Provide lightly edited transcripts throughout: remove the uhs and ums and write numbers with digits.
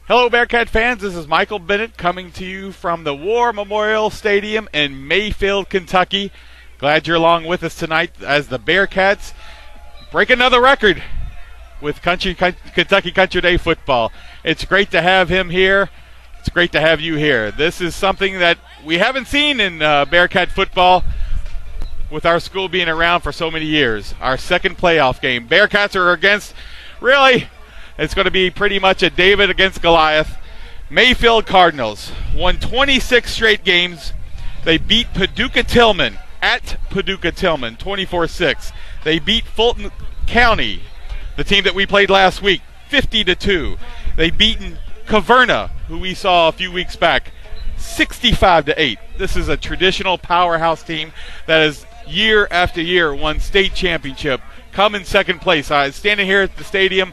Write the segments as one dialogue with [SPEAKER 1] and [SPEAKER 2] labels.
[SPEAKER 1] Hello, Bearcat fans. This is Michael Bennett coming to you from the War Memorial Stadium in Mayfield, Kentucky. Glad you're along with us tonight as the Bearcats break another record with Kentucky Country Day football. It's great to have him here. It's great to have you here. This is something that we haven't seen in Bearcat football with our school being around for so many years. Our second playoff game. Bearcats are against, really, it's going to be pretty much a David against Goliath. Mayfield Cardinals won 26 straight games. They beat Paducah Tillman at Paducah Tillman 24-6. They beat Fulton County, the team that we played last week, 50-2. They beaten Caverna, who we saw a few weeks back, 65-8. This is a traditional powerhouse team that has year after year won state championship, come in second place. Standing here at the stadium,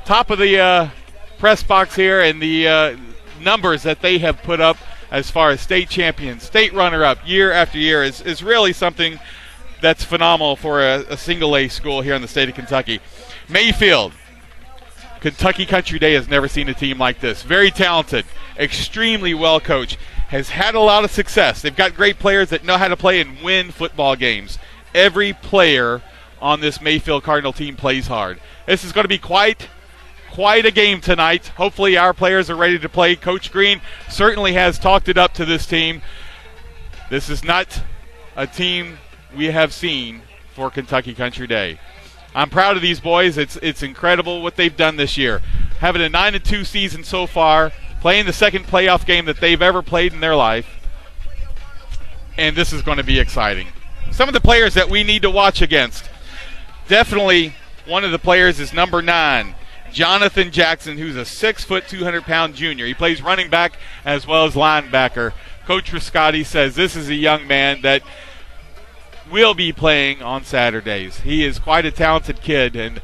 [SPEAKER 1] top of the press box here, and the numbers that they have put up as far as state champions, state runner-up year after year is really something that's phenomenal for a single-A school here in the state of Kentucky. Mayfield, Kentucky Country Day has never seen a team like this. Very talented, extremely well coached, has had a lot of success. They've got great players that know how to play and win football games. Every player on this Mayfield Cardinal team plays hard. This is going to be quite a game tonight. Hopefully our players are ready to play. Coach Green certainly has talked it up to this team. This is not a team we have seen for Kentucky Country Day. I'm proud of these boys. It's incredible what they've done this year. Having a 9-2 season so far, playing the second playoff game that they've ever played in their life. And this is going to be exciting. Some of the players that we need to watch against. Definitely one of the players is number 9, Jonathan Jackson, who's a 6', 200-pound junior. He plays running back as well as linebacker. Coach Riscotti says this is a young man that will be playing on Saturdays. He is quite a talented kid. And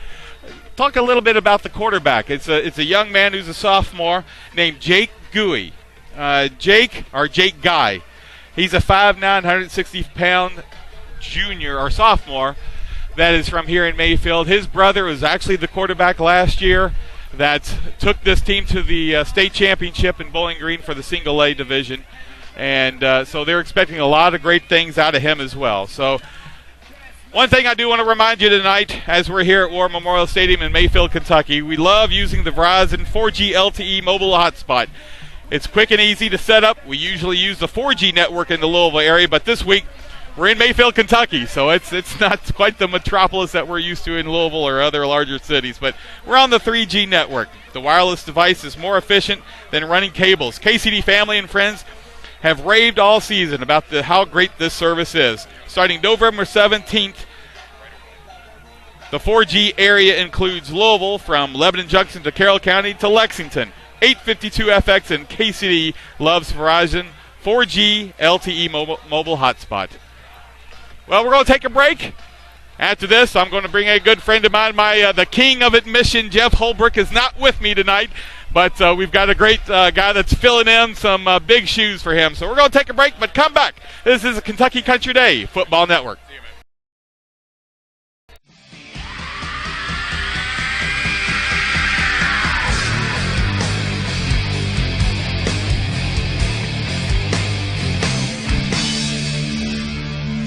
[SPEAKER 1] talk a little bit about the quarterback. It's a young man who's a sophomore named Jake Gooey. Jake Guy. He's a 5'9", 160-pound junior or sophomore that is from here in Mayfield. His brother was actually the quarterback last year that took this team to the state championship in Bowling Green for the single-A division. And so they're expecting a lot of great things out of him as well. So one thing I do want to remind you tonight, as we're here at War Memorial Stadium in Mayfield, Kentucky, we love using the Verizon 4G LTE mobile hotspot. It's quick and easy to set up. We usually use the 4G network in the Louisville area, but this week we're in Mayfield, Kentucky, so it's not quite the metropolis that we're used to in Louisville or other larger cities, but we're on the 3G network. The wireless device is more efficient than running cables. KCD family and friends have raved all season about how great this service is. Starting November 17th, the 4G area includes Louisville from Lebanon Junction to Carroll County to Lexington. 852 FX and KCD loves Verizon 4G LTE mobile hotspot. Well, we're going to take a break. After this, I'm going to bring a good friend of mine. The king of admission, Jeff Holbrook, is not with me tonight, but we've got a great guy that's filling in some big shoes for him. So we're going to take a break, but come back. This is a Kentucky Country Day Football Network.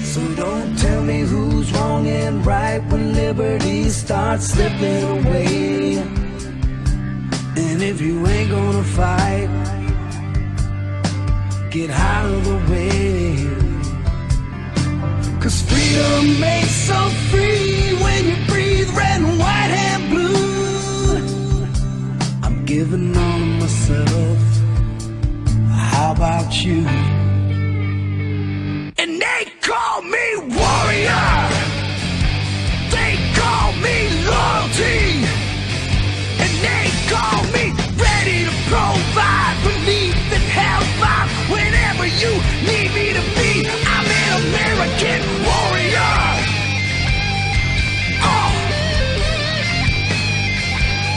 [SPEAKER 2] So don't tell me who's wrong and right when liberty starts slipping away. And if you ain't gonna fight, get out of the way. 'Cause freedom ain't so free when you breathe red and white and blue. I'm giving on myself. How about you? And they call me warrior. They call me loyalty. And they call me ready to provide relief and hellfire whenever you need me to be. I'm an American warrior. Oh,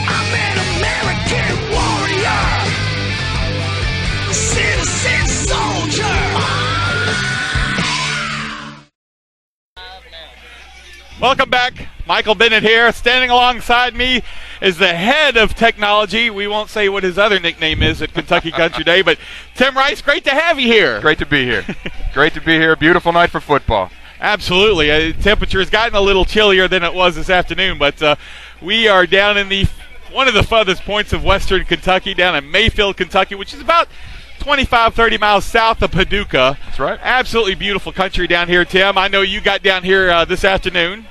[SPEAKER 2] I'm an American warrior. Citizen soldier.
[SPEAKER 1] Welcome back. Michael Bennett here. Standing alongside me is the head of technology. We won't say what his other nickname is at Kentucky Country Day, but Tim Rice, great to have you here.
[SPEAKER 3] Great to be here. Great to be here. Beautiful night for football.
[SPEAKER 1] Absolutely. Temperature has gotten a little chillier than it was this afternoon, but we are down in one of the farthest points of western Kentucky, down in Mayfield, Kentucky, which is about 25, 30 miles south of Paducah.
[SPEAKER 3] That's right.
[SPEAKER 1] Absolutely beautiful country down here, Tim. I know you got down here this afternoon,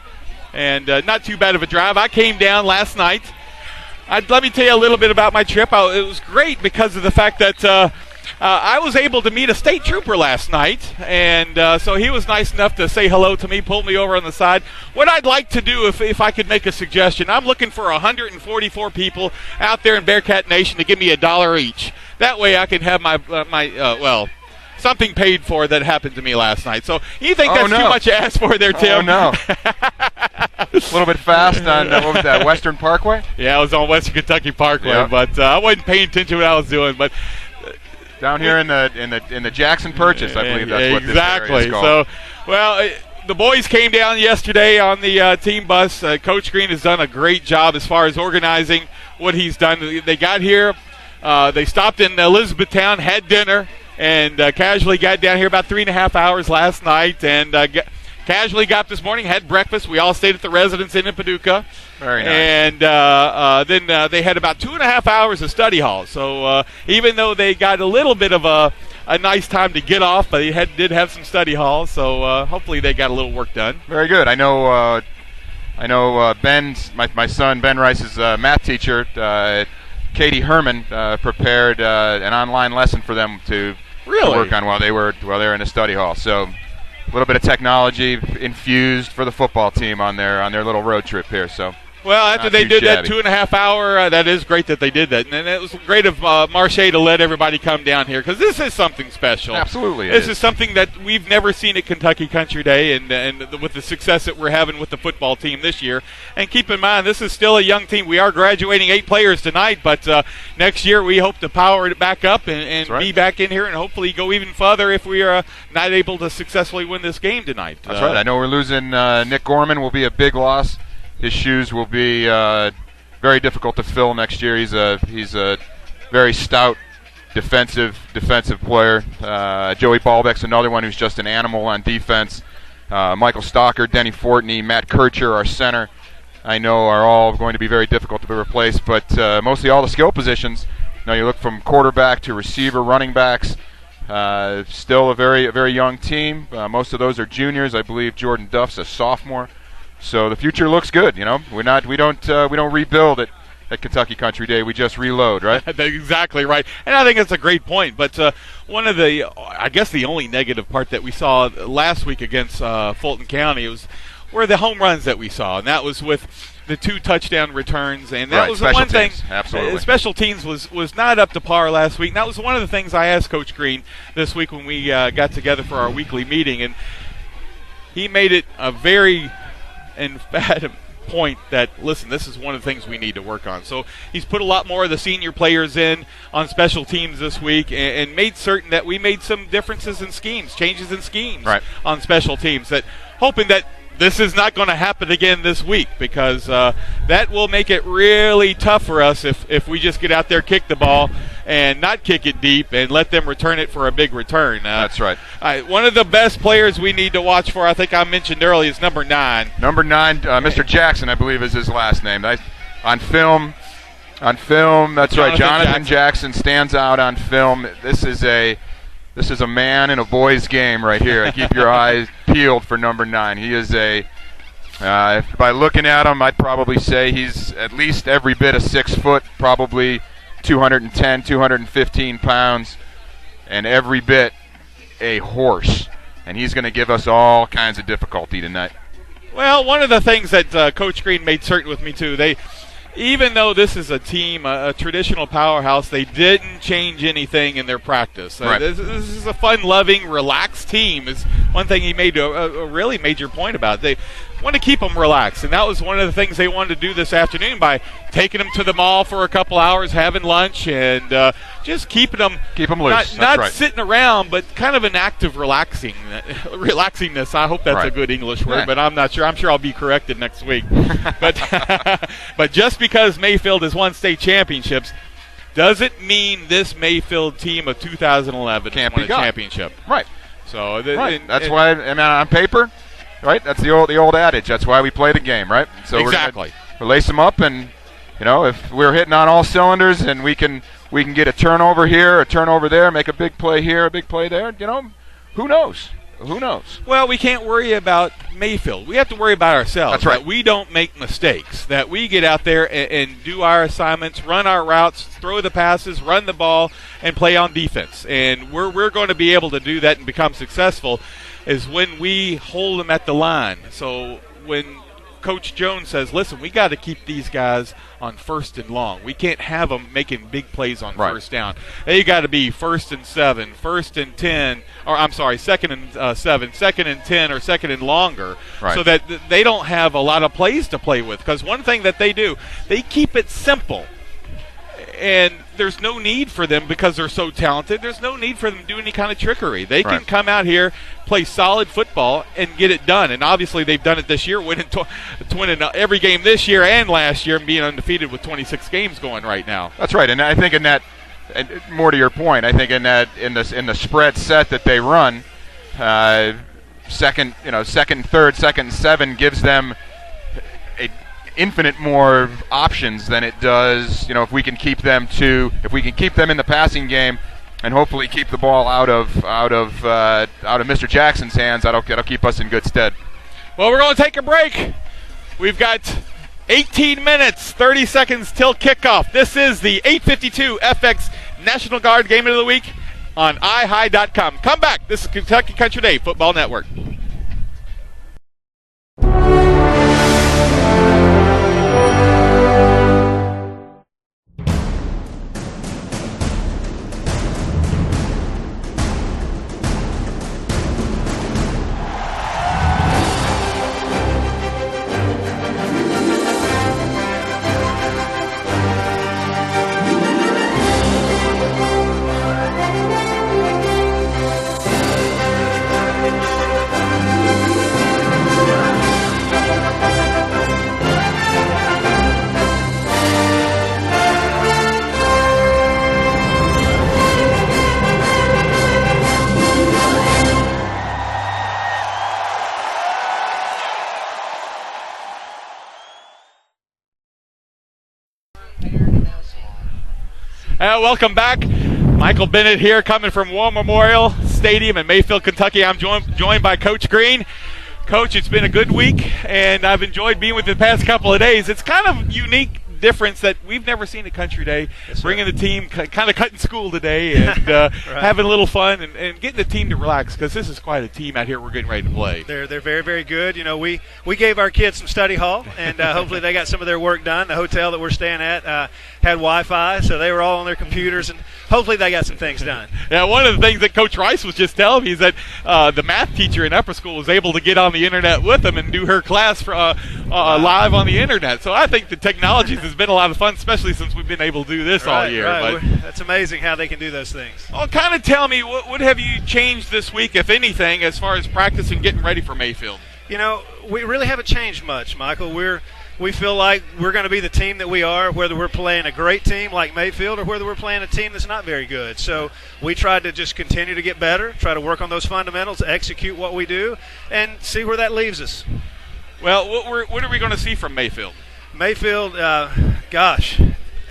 [SPEAKER 1] and not too bad of a drive. I came down last night. Let me tell you a little bit about my trip. It was great because of the fact that I was able to meet a state trooper last night, and so he was nice enough to say hello to me, pull me over on the side. What I'd like to do, if I could make a suggestion, I'm looking for 144 people out there in Bearcat Nation to give me $1 each. That way I can have something paid for that happened to me last night. So you think that's too much to ask for there, Tim?
[SPEAKER 3] Oh, no. A little bit fast on what was that, Western Parkway?
[SPEAKER 1] Yeah, I was on Western Kentucky Parkway,
[SPEAKER 3] yeah.
[SPEAKER 1] But I wasn't paying attention to what I was doing. But
[SPEAKER 3] down here in the Jackson Purchase, I believe that's what this area is called.
[SPEAKER 1] So, the boys came down yesterday on the team bus. Coach Green has done a great job as far as organizing what he's done. They got here. They stopped in Elizabethtown, had dinner, and casually got down here about 3.5 hours last night, and casually got this morning, had breakfast. We all stayed at the Residence Inn in Paducah.
[SPEAKER 3] Very nice.
[SPEAKER 1] And then they had about 2.5 hours of study hall. So even though they got a little bit of a nice time to get off, but they did have some study hall. So hopefully they got a little work done.
[SPEAKER 3] Very good. I know Ben's my son Ben Rice's math teacher. Katie Herman prepared an online lesson for them to work on while they were in the study hall. So a little bit of technology infused for the football team on their little road trip here. So.
[SPEAKER 1] Well, after they did that 2.5 hour, that is great that they did that. And it was great of Marche to let everybody come down here because this is something special.
[SPEAKER 3] Absolutely.
[SPEAKER 1] This is something that we've never seen at Kentucky Country Day and with the success that we're having with the football team this year. And keep in mind, this is still a young team. We are graduating 8 players tonight, but next year we hope to power it back up and be back in here and hopefully go even further if we are not able to successfely win this game tonight.
[SPEAKER 3] That's right. I know we're losing Nick Gorman will be a big loss. His shoes will be very difficult to fill next year. He's a very stout defensive player. Joey Balbeck's another one who's just an animal on defense. Michael Stalker, Denny Fortney, Matt Kircher, our center, I know are all going to be very difficult to be replaced. But mostly all the skill positions. You look from quarterback to receiver, running backs. Still a very young team. Most of those are juniors. I believe Jordan Duff's a sophomore. So the future looks good, We don't rebuild at Kentucky Country Day. We just reload, right?
[SPEAKER 1] That's exactly right. And I think that's a great point. But one of the only negative part that we saw last week against Fulton County were the home runs that we saw, and that was with the 2 touchdown returns, and that was the one thing.
[SPEAKER 3] Absolutely.
[SPEAKER 1] Special teams was not up to par last week. And that was one of the things I asked Coach Green this week when we got together for our weekly meeting, and he made it a very emphatic point that, listen, this is one of the things we need to work on. So he's put a lot more of the senior players in on special teams this week and made certain that we made some differences in schemes, changes in schemes on special teams, that hoping that this is not going to happen again this week because that will make it really tough for us if we just get out there, kick the ball, and not kick it deep and let them return it for a big return.
[SPEAKER 3] That's right.
[SPEAKER 1] One of the best players we need to watch for, I think I mentioned earlier, is number 9.
[SPEAKER 3] Number 9, Mr. Jackson, I believe is his last name. On film, that's right. Jonathan Jackson stands out on film. This is a man in a boy's game right here. Keep your eyes peeled for number 9. He is by looking at him, I'd probably say he's at least every bit of 6 foot, probably 210, 215 pounds, and every bit a horse. And he's going to give us all kinds of difficulty tonight.
[SPEAKER 1] Well, one of the things that Coach Green made certain with me, too, even though this is a team, a traditional powerhouse, they didn't change anything in their practice.
[SPEAKER 3] Right.
[SPEAKER 1] This is a fun-loving, relaxed team is one thing he made a really major point about. want to keep them relaxed. And that was one of the things they wanted to do this afternoon by taking them to the mall for a couple hours, having lunch, and just keeping them
[SPEAKER 3] loose.
[SPEAKER 1] Not sitting around, but kind of an active relaxingness. I hope that's a good English word, but I'm not sure. I'm sure I'll be corrected next week. But just because Mayfield has won state championships doesn't mean this Mayfield team of 2011
[SPEAKER 3] can't
[SPEAKER 1] won a
[SPEAKER 3] be got.
[SPEAKER 1] championship.
[SPEAKER 3] Right.
[SPEAKER 1] So
[SPEAKER 3] that's why, on paper, right? That's the old adage. That's why we play the game, right? So
[SPEAKER 1] exactly.
[SPEAKER 3] We're lace them up, and if we're hitting on all cylinders, and we can get a turnover here, a turnover there, make a big play here, a big play there. Who knows? Who knows?
[SPEAKER 1] Well, we can't worry about Mayfield. We have to worry about ourselves.
[SPEAKER 3] That's right.
[SPEAKER 1] That we don't make mistakes, that we get out there and do our assignments, run our routes, throw the passes, run the ball, and play on defense. And we're going to be able to do that and become successful is when we hold them at the line. So when Coach Jones says, listen, we got to keep these guys on 1st and long. We can't have them making big plays on first down. They got to be 1st and 7, 1st and 10, or I'm sorry, 2nd and 7, 2nd and 10, or 2nd and longer, so that they don't have a lot of plays to play with. Because one thing that they do, they keep it simple. And there's no need for them, because they're so talented, there's no need for them to do any kind of trickery. They can come out here, play solid football, and get it done. And obviously they've done it this year, winning every game this year and last year, and being undefeated with 26 games going right now.
[SPEAKER 3] That's right. And I think in that, and more to your point, I think in the spread set that they run, second, 3rd, 2nd, and 7 gives them infinite more options than it does, if we can keep them in the passing game, and hopefully keep the ball out of Mr. Jackson's hands. That'll keep us in good stead.
[SPEAKER 1] Well, we're going to take a break. We've got 18 minutes, 30 seconds till kickoff. This is the 8:52 FX National Guard Game of the Week on iHigh.com. Come back. This is Kentucky Country Day Football Network. Welcome back. Michael Bennett here, coming from War Memorial Stadium in Mayfield, Kentucky. I'm joined by Coach Green. Coach, it's been a good week, and I've enjoyed being with you the past couple of days. It's kind of unique difference that we've never seen at Country Day, bringing the team, kind of cutting school today, and having a little fun and getting the team to relax, because this is quite a team out here we're getting ready to play.
[SPEAKER 4] They're very, very good. We gave our kids some study hall, and hopefully they got some of their work done. The hotel that we're staying at had Wi-Fi, so they were all on their computers, and hopefully they got some things done.
[SPEAKER 1] Yeah, one of the things that Coach Rice was just telling me is that the math teacher in upper school was able to get on the internet with them and do her class for, live on the internet. So I think the technology has been a lot of fun, especially since we've been able to do this all year.
[SPEAKER 4] Right. That's amazing how they can do those things.
[SPEAKER 1] Well, kind of tell me, what have you changed this week, if anything, as far as practice and getting ready for Mayfield?
[SPEAKER 4] We really haven't changed much, Michael. We feel like we're going to be the team that we are, whether we're playing a great team like Mayfield or whether we're playing a team that's not very good. So we tried to just continue to get better, try to work on those fundamentals, execute what we do, and see where that leaves us.
[SPEAKER 1] Well, what are we going to see from Mayfield?
[SPEAKER 4] Mayfield,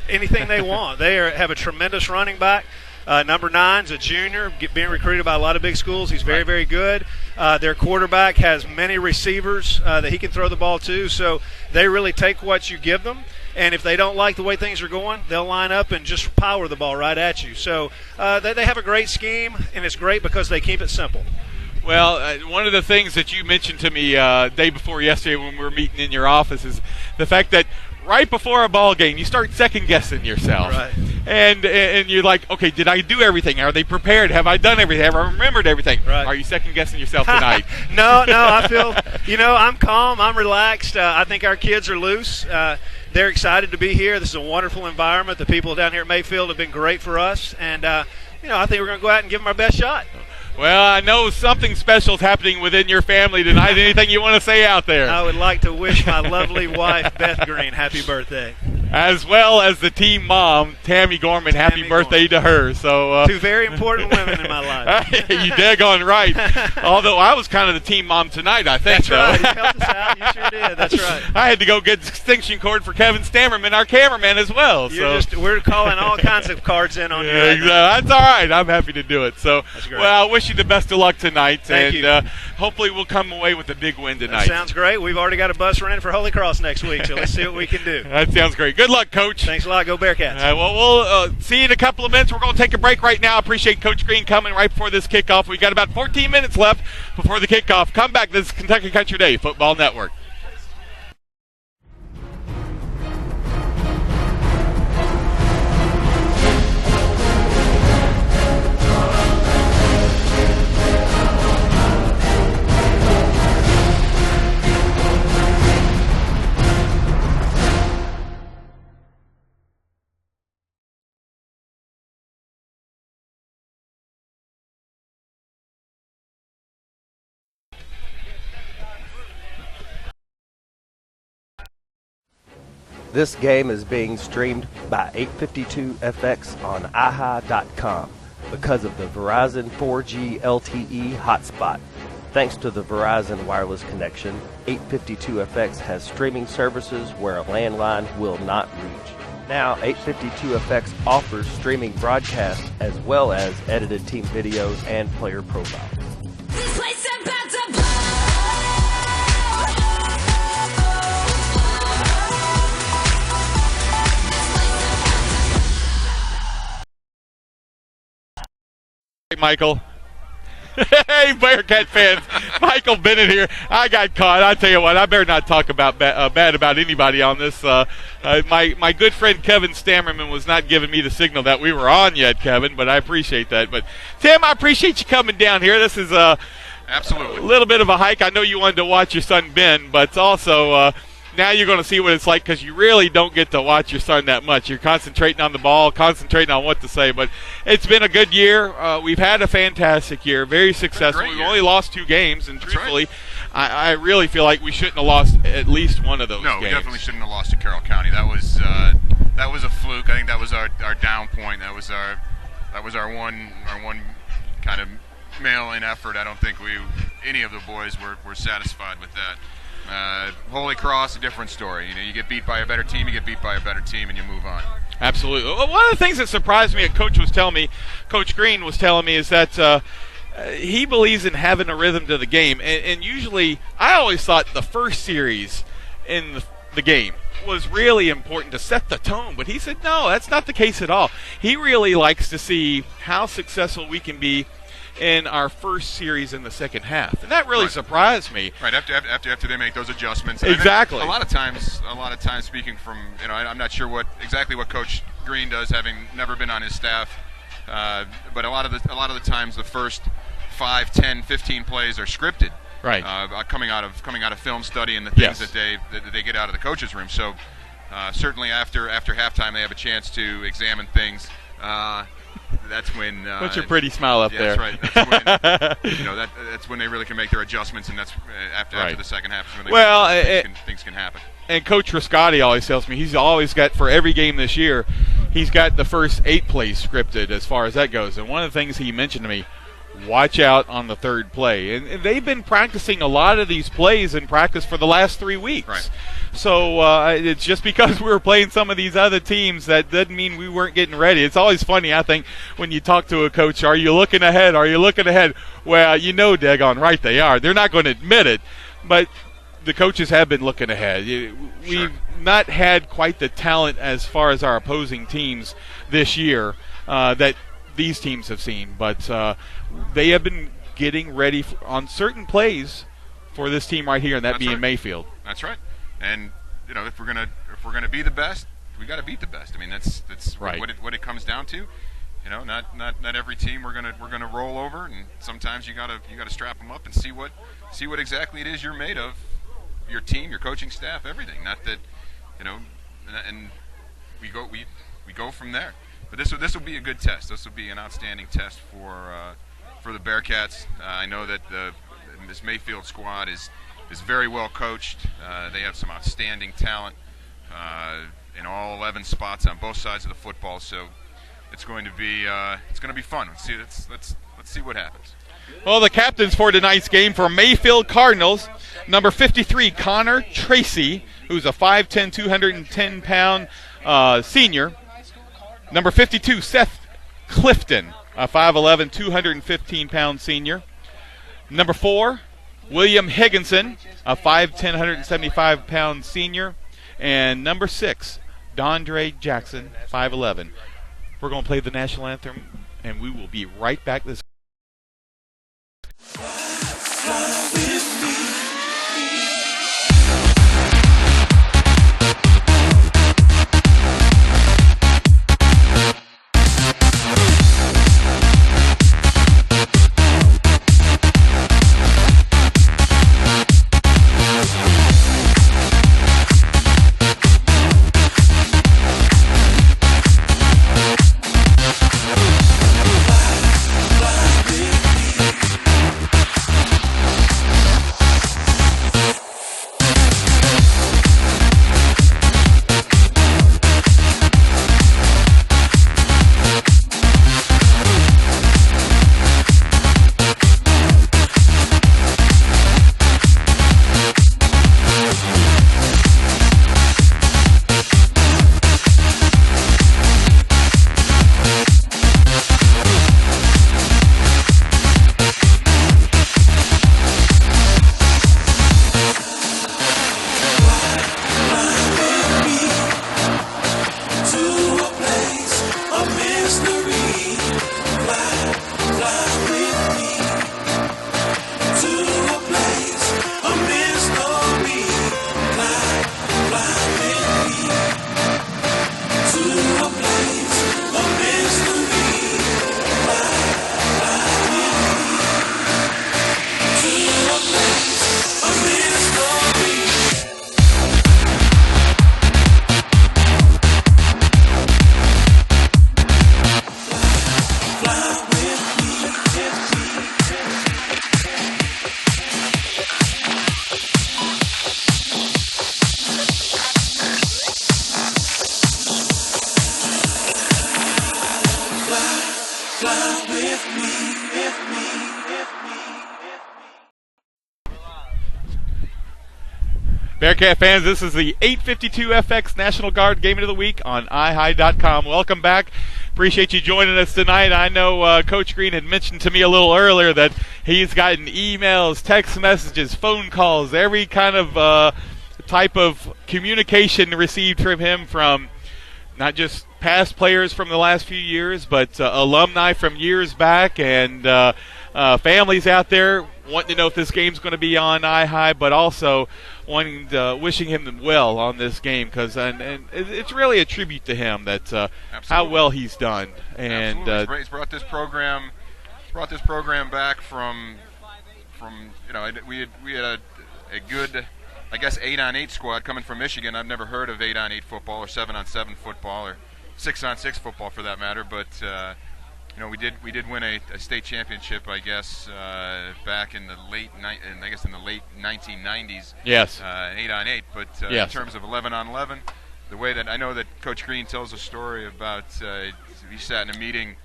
[SPEAKER 4] anything they want. They have a tremendous running back. Number 9's a junior, being recruited by a lot of big schools. He's very, very good. Their quarterback has many receivers that he can throw the ball to. So they really take what you give them. And if they don't like the way things are going, they'll line up and just power the ball right at you. So they have a great scheme, and it's great because they keep it simple.
[SPEAKER 1] Well, one of the things that you mentioned to me day before yesterday when we were meeting in your office is the fact that right before a ball game, you start second guessing yourself.
[SPEAKER 4] Right.
[SPEAKER 1] And you're like, okay, did I do everything? Are they prepared? Have I done everything? Have I remembered everything?
[SPEAKER 4] Right.
[SPEAKER 1] Are you second guessing yourself tonight?
[SPEAKER 4] No, I feel, I'm calm. I'm relaxed. I think our kids are loose. They're excited to be here. This is a wonderful environment. The people down here at Mayfield have been great for us. And, I think we're going to go out and give them our best shot.
[SPEAKER 1] Well, I know something special is happening within your family tonight. Anything you want to say out there?
[SPEAKER 4] I would like to wish my lovely wife, Beth Green, happy birthday.
[SPEAKER 1] As well as the team mom, Tammy Gorman, happy birthday to her. So
[SPEAKER 4] two very important women in my life.
[SPEAKER 1] You daggone right. Although I was kind of the team mom tonight, I think.
[SPEAKER 4] That's right. You helped us out. You sure did. That's right.
[SPEAKER 1] I had to go get the extinction cord for Kevin Stammerman, our cameraman, as well.
[SPEAKER 4] We're calling all kinds of cards in on you.
[SPEAKER 1] Yeah, exactly. That's all right. I'm happy to do it. So,
[SPEAKER 4] that's great.
[SPEAKER 1] Well, I wish you the best of luck tonight.
[SPEAKER 4] Thank you.
[SPEAKER 1] Hopefully we'll come away with a big win tonight.
[SPEAKER 4] That sounds great. We've already got a bus running for Holy Cross next week, so let's see what we can do.
[SPEAKER 1] That sounds great. Good luck, Coach.
[SPEAKER 4] Thanks a lot. Go Bearcats.
[SPEAKER 1] Well, we'll see you in a couple of minutes. We're going to take a break right now. Appreciate Coach Green coming right before this kickoff. We've got about 14 minutes left before the kickoff. Come back. This is Kentucky Country Day Football Network.
[SPEAKER 5] This game is being streamed by 852FX on iHi.com because of the Verizon 4G LTE hotspot. Thanks to the Verizon wireless connection, 852FX has streaming services where a landline will not reach. Now, 852FX offers streaming broadcasts as well as edited team videos and player profiles.
[SPEAKER 2] This place about to blow.
[SPEAKER 1] Hey, Michael. Hey, Bearcat fans. Michael Bennett here. I got caught. I tell you what, I better not talk about bad about anybody on this. My good friend Kevin Stammerman was not giving me the signal that we were on yet, Kevin, but I appreciate that. But, Tim, I appreciate you coming down here. This is
[SPEAKER 3] absolutely
[SPEAKER 1] a little bit of a hike. I know you wanted to watch your son Ben, but also now you're going to see what it's like because you really don't get to watch your son that much. You're concentrating on the ball, concentrating on what to say. But it's been a good year. We've had a fantastic year, very successful. We've only lost 2 games, and truthfully, I really feel like we shouldn't have lost at least one of those games.
[SPEAKER 3] No, we definitely shouldn't have lost to Carroll County. That was a fluke. I think that was our down point. That was our one kind of mail-in effort. I don't think any of the boys were satisfied with that. Holy Cross, a different story. You get beat by a better team, and you move on.
[SPEAKER 1] Absolutely. Well, one of the things that surprised me, Coach Green was telling me, is that he believes in having a rhythm to the game. And usually, I always thought the first series in the game was really important to set the tone. But he said, no, that's not the case at all. He really likes to see how successful we can be in our first series in the second half, and that really surprised me.
[SPEAKER 3] Right after they make those adjustments.
[SPEAKER 1] Exactly.
[SPEAKER 3] A lot of times, speaking from I'm not sure exactly what Coach Green does, having never been on his staff, but a lot of the times the first 5, 10, 15 plays are scripted.
[SPEAKER 1] Right.
[SPEAKER 3] Coming out of film study and the things that they get out of the coaches' room. So certainly after halftime they have a chance to examine things. That's when.
[SPEAKER 1] Put your pretty smile up there.
[SPEAKER 3] That's right. That's when, that's when they really can make their adjustments, and that's after the second half is when things can happen.
[SPEAKER 1] And Coach Riscotti always tells me he's always got, for every game this year, he's got the first 8 plays scripted as far as that goes. And one of the things he mentioned to me, watch out on the third play. And they've been practicing a lot of these plays in practice for the last 3 weeks.
[SPEAKER 3] Right.
[SPEAKER 1] So it's just because we were playing some of these other teams, that doesn't mean we weren't getting ready. It's always funny, I think, when you talk to a coach, are you looking ahead? Are you looking ahead? Well, daggone right they are. They're not going to admit it, but the coaches have been looking ahead. We've not had quite the talent as far as our opposing teams this year that these teams have seen, but they have been getting ready on certain plays for this team right here, and that being Mayfield.
[SPEAKER 3] That's right. And if we're if we're going to be the best, we got to beat the best. I mean, that's
[SPEAKER 1] Right.
[SPEAKER 3] what it comes down to. You know, not every team we're gonna roll over, and sometimes you gotta strap them up and see what exactly it is you're made of, your team, your coaching staff, everything. Not that, you know, and we go from there. But this will be a good test. This will be an outstanding test for the Bearcats. I know that this Mayfield squad is very well coached. They have some outstanding talent in all 11 spots on both sides of the football. So it's going to be fun. Let's see what happens.
[SPEAKER 1] Well, the captains for tonight's game for Mayfield Cardinals, number 53, Connor Tracy, who's a 5'10", 210-pound senior. Number 52, Seth Clifton, a 5'11", 215-pound senior. Number 4, William Higginson, a 5'10", 175-pound senior. And number 6, Dondre Jackson, 5'11". We're going to play the national anthem, and we will be right back. This Bearcat fans, this is the 852 FX National Guard Game of the Week on iHigh.com. Welcome back. Appreciate you joining us tonight. I know Coach Green had mentioned to me a little earlier that he's gotten emails, text messages, phone calls, every kind of type of communication received from him from not just past players from the last few years, but alumni from years back and families out there wanting to know if this game's going to be on iHigh, but also wishing him well on this game because and it's really a tribute to him that how well he's done. And
[SPEAKER 3] he's brought this program back from you know, we had a good, I guess, 8-on-8 squad coming from Michigan. I've never heard of 8-on-8 football or 7-on-7 football or 6-on-6 football for that matter, but you know, we did win a state championship, I guess, back in the late 1990s.
[SPEAKER 1] Yes.
[SPEAKER 3] 8-on-8, but
[SPEAKER 1] yes.
[SPEAKER 3] In terms of 11-on-11, the way that I know that Coach Green tells a story about, he sat in a meeting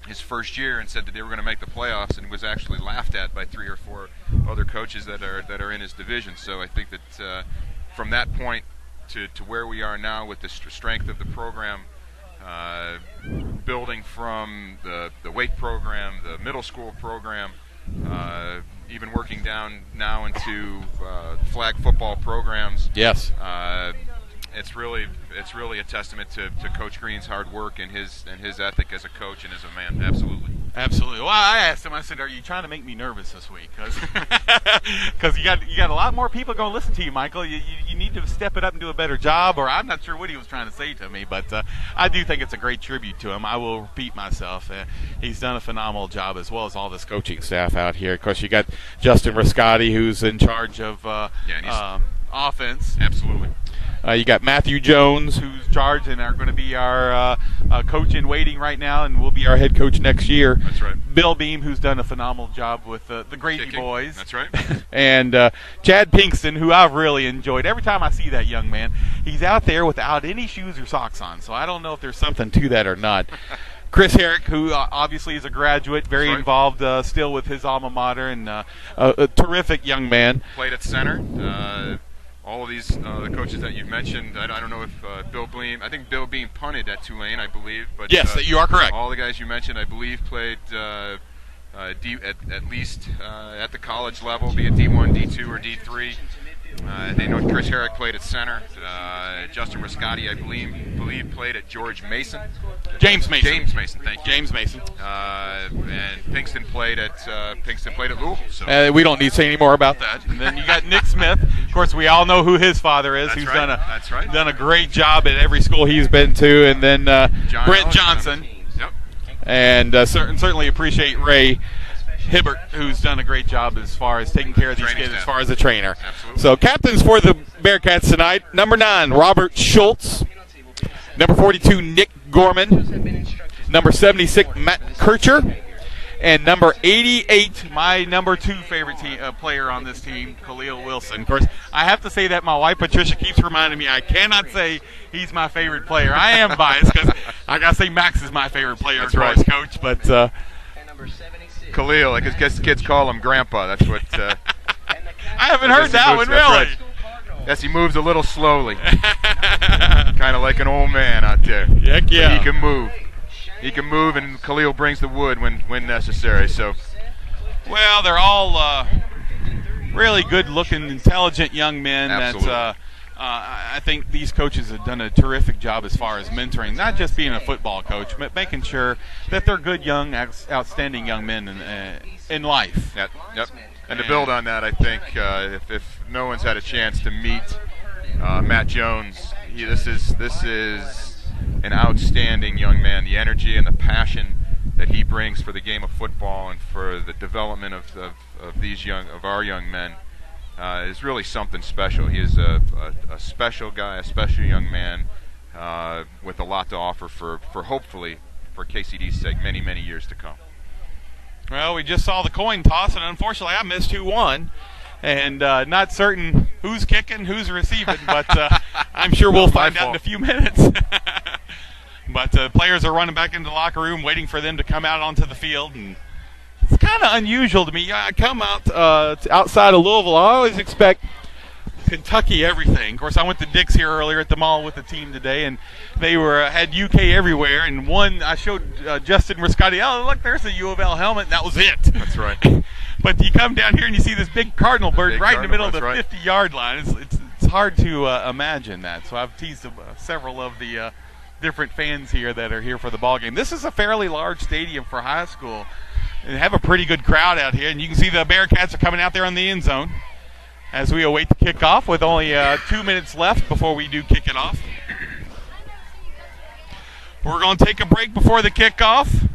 [SPEAKER 3] his first year and said that they were going to make the playoffs, and was actually laughed at by 3 or 4 other coaches that are in his division. So I think that from that point to where we are now with the strength of the program. Building from the weight program, the middle school program, even working down now into flag football programs.
[SPEAKER 1] Yes.
[SPEAKER 3] It's really a testament to Coach Green's hard work and his ethic as a coach and as a man. Absolutely.
[SPEAKER 1] Absolutely. Well, I asked him. I said, "Are you trying to make me nervous this week? Because you got a lot more people going to listen to you, Michael. You need to step it up and do a better job." Or I'm not sure what he was trying to say to me, but I do think it's a great tribute to him. I will repeat myself. He's done a phenomenal job, as well as all this coaching staff out here. Of course, you got Justin Riscotti, who's in charge of offense.
[SPEAKER 3] Absolutely.
[SPEAKER 1] You got Matthew Jones, who's charged and are going to be our coach in waiting right now, and will be our head coach next year.
[SPEAKER 3] That's right.
[SPEAKER 1] Bill Beam, who's done a phenomenal job with the Grady
[SPEAKER 3] Kicking.
[SPEAKER 1] boys.
[SPEAKER 3] That's right.
[SPEAKER 1] And Chad Pinkston, who I've really enjoyed. Every time I see that young man, he's out there without any shoes or socks on, so I don't know if there's something to that or not. Chris Herrick, who obviously is a graduate, very involved still with his alma mater, and a terrific young man.
[SPEAKER 3] Played at center. All of these the coaches that you've mentioned, I don't know if Bill Beam, I think Bill Beam punted at Tulane, I believe. But
[SPEAKER 1] yes, you are correct.
[SPEAKER 3] All the guys you mentioned, I believe, played at least at the college level, be it D1, D2, or D3. They know Chris Herrick played at center. Justin Riscotti, I believe played at George Mason.
[SPEAKER 1] James Mason.
[SPEAKER 3] James Mason, thank you.
[SPEAKER 1] James Mason.
[SPEAKER 3] And Pinkston played at Louisville. So.
[SPEAKER 1] We don't need to say any more about that. And then you got Nick Smith. Of course, we all know who his father is.
[SPEAKER 3] That's
[SPEAKER 1] who's
[SPEAKER 3] right.
[SPEAKER 1] done a great job at every school he's been to. And then Brent Johnson.
[SPEAKER 3] Yep.
[SPEAKER 1] And certainly appreciate Ray Hibbert, who's done a great job as far as taking care of these kids, as far as a trainer.
[SPEAKER 3] Absolutely.
[SPEAKER 1] So captains for the Bearcats tonight: number 9, Robert Schultz; number 42, Nick Gorman; number 76, Matt Kircher; and number 88, my number 2 favorite player on this team, Khalil Wilson. Of course, I have to say that my wife Patricia keeps reminding me I cannot say he's my favorite player. I am biased because I got to say Max is my favorite player,
[SPEAKER 3] That's
[SPEAKER 1] of course,
[SPEAKER 3] right.
[SPEAKER 1] Coach. But
[SPEAKER 3] Khalil, like his kids call him Grandpa. That's what.
[SPEAKER 1] I haven't heard that one, really.
[SPEAKER 3] Right. Yes, he moves a little slowly, kind of like an old man out there.
[SPEAKER 1] Heck yeah.
[SPEAKER 3] But he can move. He can move, and Khalil brings the wood when necessary. So,
[SPEAKER 1] well, they're all really good-looking, intelligent young men.
[SPEAKER 3] Absolutely.
[SPEAKER 1] That I think these coaches have done a terrific job as far as mentoring, not just being a football coach, but making sure that they're good, young, outstanding young men in life.
[SPEAKER 3] Yep. And to build on that, I think if no one's had a chance to meet Matt Jones, this is an outstanding young man. The energy and the passion that he brings for the game of football and for the development of our young men is really something special. He is a special guy, a special young man with a lot to offer for hopefully for KCD's sake many, many years to come.
[SPEAKER 1] Well, we just saw the coin toss, and unfortunately I missed who won. And not certain who's kicking, who's receiving, but I'm sure we'll find out in a few minutes. But players are running back into the locker room, waiting for them to come out onto the field. And it's kind of unusual to me. I come out outside of Louisville. I always expect Kentucky everything. Of course, I went to Dick's here earlier at the mall with the team today, and they had UK everywhere. And I showed Justin Riscotti, oh, look, there's a U of L helmet, and that was it.
[SPEAKER 3] That's right.
[SPEAKER 1] But you come down here and you see this big cardinal bird right in the middle of the
[SPEAKER 3] right.
[SPEAKER 1] 50-yard line. It's hard to imagine that. So I've teased several of the different fans here that are here for the ball game. This is a fairly large stadium for high school. And have a pretty good crowd out here, and you can see the Bearcats are coming out there in the end zone as we await the kickoff with only 2 minutes left before we do kick it off. We're going to take a break before the kickoff.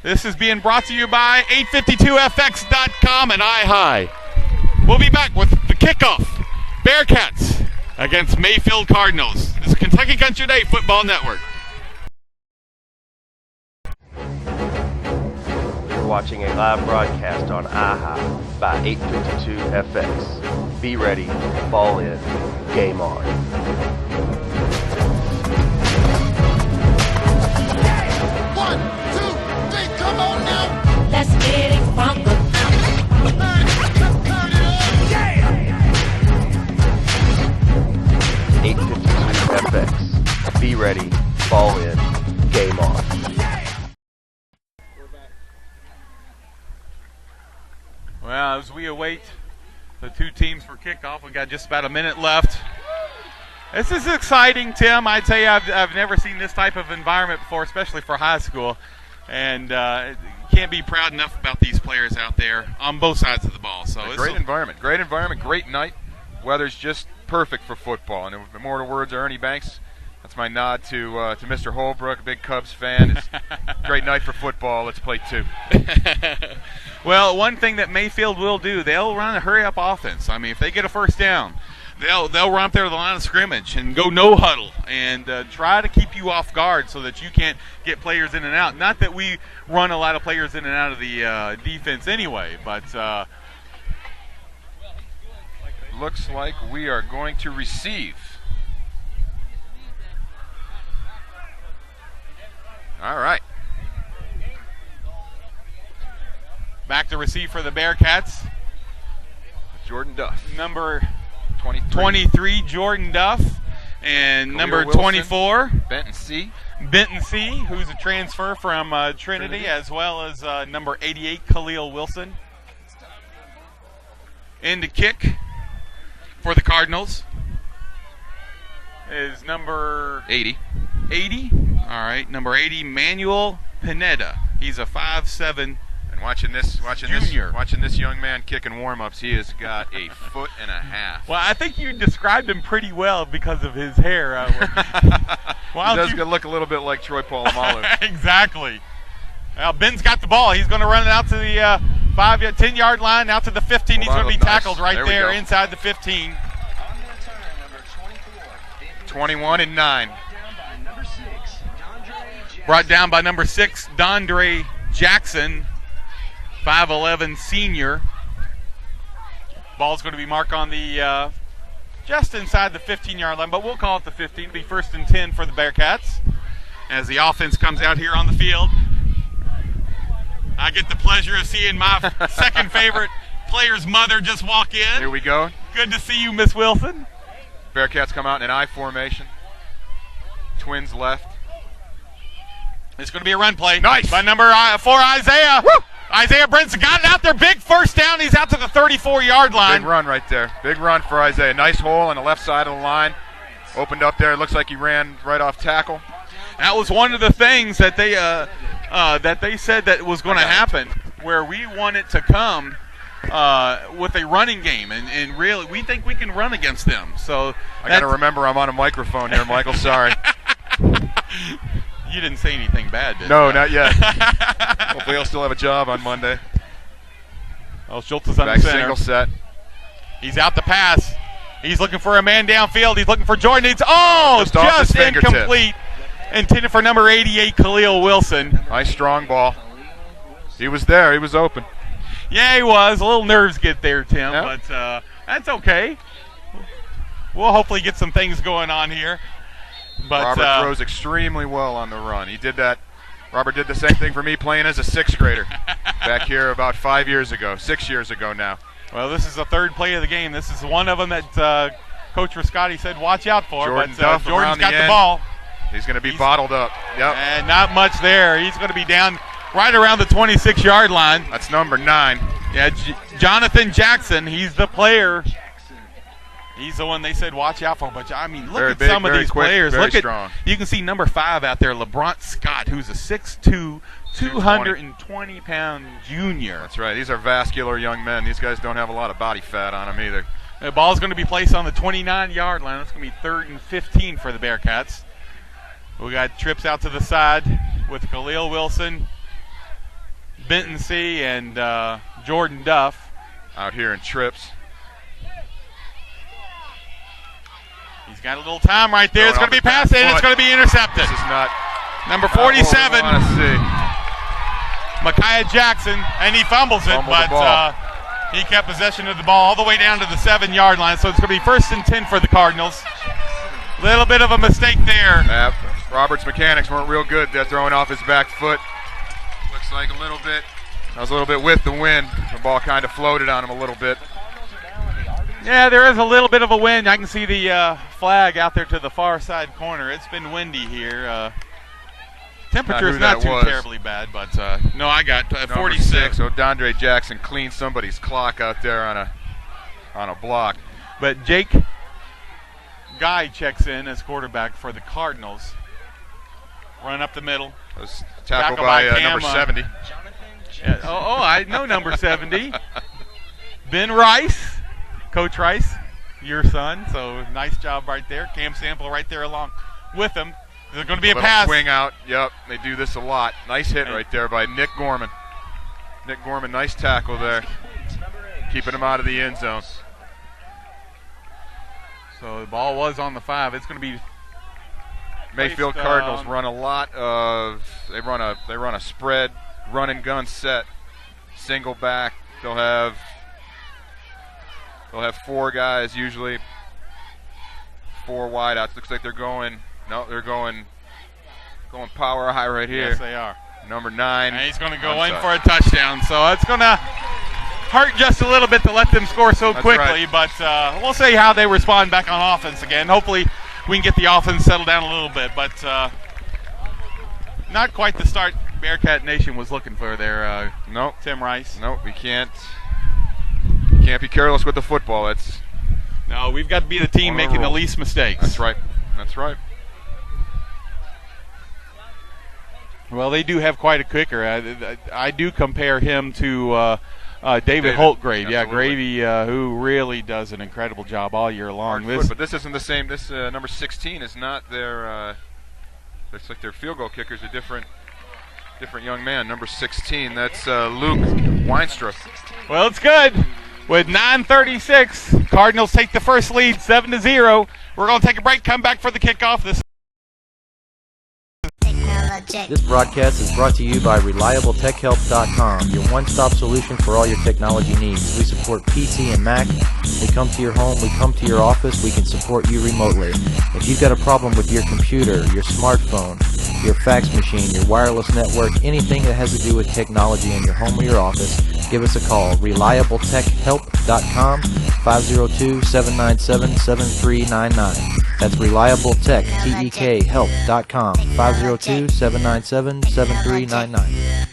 [SPEAKER 1] This is being brought to you by 852fx.com and iHigh. We'll be back with the kickoff. Bearcats against Mayfield Cardinals. This is Kentucky Country Day Football Network.
[SPEAKER 5] You're watching a live broadcast on iHigh by 852FX. Be ready, ball in, game on.
[SPEAKER 2] One, two, three, come on now.
[SPEAKER 6] Let's get it funky.
[SPEAKER 5] 852FX. Be ready, ball in, game on.
[SPEAKER 1] Well, as we await the two teams for kickoff, we've got just about a minute left. This is exciting, Tim. I tell you, I've never seen this type of environment before, especially for high school. And can't be proud enough about these players out there on both sides of the ball. So
[SPEAKER 3] a great environment, great night. Weather's just perfect for football. And the immortal words of Ernie Banks. That's my nod to Mr. Holbrook, big Cubs fan. It's great night for football. Let's play 2.
[SPEAKER 1] Well, one thing that Mayfield will do, they'll run a hurry-up offense. I mean, if they get a first down, they'll run up there to the line of scrimmage and go no huddle and try to keep you off guard so that you can't get players in and out. Not that we run a lot of players in and out of the defense anyway, but
[SPEAKER 3] looks like we are going to receive. All right.
[SPEAKER 1] Back to receive for the Bearcats.
[SPEAKER 3] Jordan Duff.
[SPEAKER 1] Number 23, Jordan Duff. And
[SPEAKER 3] Khalil
[SPEAKER 1] number
[SPEAKER 3] Wilson,
[SPEAKER 1] 24,
[SPEAKER 3] Benton C.,
[SPEAKER 1] who's a transfer from Trinity, as well as number 88, Khalil Wilson. In to kick for the Cardinals is number
[SPEAKER 3] 80.
[SPEAKER 1] 80. All right, number 80, Manuel Pineda. He's a 5'7".
[SPEAKER 3] And watching this young man kicking warm-ups, he has got a foot and a half.
[SPEAKER 1] Well, I think you described him pretty well because of his hair.
[SPEAKER 3] He does look a little bit like Troy Polamalu.
[SPEAKER 1] Exactly. Well, Ben's got the ball. He's going to run it out to the 10-yard line, out to the 15. He's going to be tackled right there inside the 15.
[SPEAKER 3] 21-9.
[SPEAKER 1] Brought down by number 6, Dondre Jackson, 5'11", senior. Ball's going to be marked on the just inside the 15-yard line, but we'll call it the 15. It'll be 1st and 10 for the Bearcats as the offense comes out here on the field. I get the pleasure of seeing my second favorite player's mother just walk in.
[SPEAKER 3] Here we go.
[SPEAKER 1] Good to see you, Miss Wilson.
[SPEAKER 3] Bearcats come out in an I formation. Twins left.
[SPEAKER 1] It's going to be a run play.
[SPEAKER 3] Nice.
[SPEAKER 1] By number 4, Isaiah. Woo! Isaiah Brinson got it out there. Big first down. He's out to the 34-yard line.
[SPEAKER 3] Big run right there. Big run for Isaiah. Nice hole on the left side of the line. Opened up there. It looks like he ran right off tackle.
[SPEAKER 1] That was one of the things that they said that was going to happen, where we want it to come with a running game, and really we think we can run against them. So
[SPEAKER 3] I got to remember I'm on a microphone here, Michael. Sorry.
[SPEAKER 1] You didn't say anything bad, did you?
[SPEAKER 3] No, not yet. Hopefully he'll still have a job on Monday.
[SPEAKER 1] Oh, Schultz is on
[SPEAKER 3] Back
[SPEAKER 1] the center.
[SPEAKER 3] single set.
[SPEAKER 1] He's out to pass. He's looking for a man downfield. He's looking for Jordan. Just incomplete. Intended for number 88, Khalil Wilson.
[SPEAKER 3] Nice strong ball. He was there. He was open.
[SPEAKER 1] Yeah, he was. A little nerves get there, Tim,
[SPEAKER 3] Yep.
[SPEAKER 1] but that's okay. We'll hopefully get some things going on here. But
[SPEAKER 3] Robert throws extremely well on the run. He did that. Robert did the same thing for me playing as a 6th grader back here about 6 years ago now.
[SPEAKER 1] Well, this is the third play of the game. This is one of them that Coach Rascotti said watch out for.
[SPEAKER 3] Jordan
[SPEAKER 1] but
[SPEAKER 3] Duff
[SPEAKER 1] Jordan's got the
[SPEAKER 3] end.
[SPEAKER 1] ball.
[SPEAKER 3] He's going to be bottled up. Yep.
[SPEAKER 1] And not much there. He's going to be down right around the 26-yard line.
[SPEAKER 3] That's number 9.
[SPEAKER 1] Yeah, Jonathan Jackson. He's the player. He's the one they said watch out for. But, I mean, look at some of these players.
[SPEAKER 3] Very
[SPEAKER 1] Look at
[SPEAKER 3] strong.
[SPEAKER 1] You can see number 5 out there, LeBron Scott, who's a 6'2", 220-pound junior.
[SPEAKER 3] That's right. These are vascular young men. These guys don't have a lot of body fat on them either.
[SPEAKER 1] The ball's going to be placed on the 29-yard line. That's going to be 3rd and 15 for the Bearcats. We got trips out to the side with Khalil Wilson, Benton C., and Jordan Duff.
[SPEAKER 3] Out here in trips.
[SPEAKER 1] He's got a little time right there. It's going to be passed in. It's going to be intercepted.
[SPEAKER 3] This is not
[SPEAKER 1] number 47,
[SPEAKER 3] see.
[SPEAKER 1] Micaiah Jackson, and he fumbles it, but he kept possession of the ball all the way down to the 7-yard line. So it's going to be 1st and 10 for the Cardinals. Little bit of a mistake there.
[SPEAKER 3] Yep. Robert's mechanics weren't real good. They're throwing off his back foot. Looks like a little bit. That was a little bit with the wind. The ball kind of floated on him a little bit.
[SPEAKER 1] Yeah, there is a little bit of a wind. I can see the flag out there to the far side corner. It's been windy here. Temperature is not too terribly bad, but no, I got 46.
[SPEAKER 3] So Dondre Jackson cleaned somebody's clock out there on a block.
[SPEAKER 1] But Jake Guy checks in as quarterback for the Cardinals. Run up the middle.
[SPEAKER 3] Was tackled by number 70.
[SPEAKER 1] Yeah. I know number 70. Ben Rice, Coach Rice, your son. So nice job right there. Cam Sample right there along with him. There's going to be a pass.
[SPEAKER 3] Swing out. Yep, they do this a lot. Nice hit right there by Nick Gorman. Nick Gorman, nice tackle there. Keeping him out of the end zone.
[SPEAKER 1] So the ball was on the 5. It's going to be
[SPEAKER 3] Mayfield Cardinals run a lot of. They run a spread, run and gun set, single back. They'll have 4 guys usually, 4 wideouts. Looks like they're going. No, they're going power high right here.
[SPEAKER 1] Yes, they are.
[SPEAKER 3] Number 9.
[SPEAKER 1] And he's going to go in for a touchdown. So it's going to hurt just a little bit to let them score so quickly.
[SPEAKER 3] Right.
[SPEAKER 1] But we'll see how they respond back on offense again. Hopefully we can get the offense settled down a little bit. But not quite the start Bearcat Nation was looking for there.
[SPEAKER 3] Nope.
[SPEAKER 1] Tim Rice.
[SPEAKER 3] Nope, we can't be careless with the football.
[SPEAKER 1] No, we've got to be the team making the least mistakes.
[SPEAKER 3] That's right. That's right.
[SPEAKER 1] Well, they do have quite a kicker. I do compare him to David Holtgrave. Yeah, Gravy, who really does an incredible job all year long.
[SPEAKER 3] But this isn't the same. This number 16 is not their. Looks like their field goal kicker's a different young man. Number 16. That's Luke Weinstra.
[SPEAKER 1] Well, it's good. With 9:36, Cardinals take the first lead, 7-0. We're going to take a break. Come back for the kickoff.
[SPEAKER 6] This broadcast is brought to you by ReliableTechHelp.com, your one-stop solution for all your technology needs. We support PC and Mac. We come to your home, we come to your office, we can support you remotely. If you've got a problem with your computer, your smartphone, your fax machine, your wireless network, anything that has to do with technology in your home or your office, give us a call. ReliableTechHelp.com, 502-797-7399. That's ReliableTech, Help.com, 502-797-7399.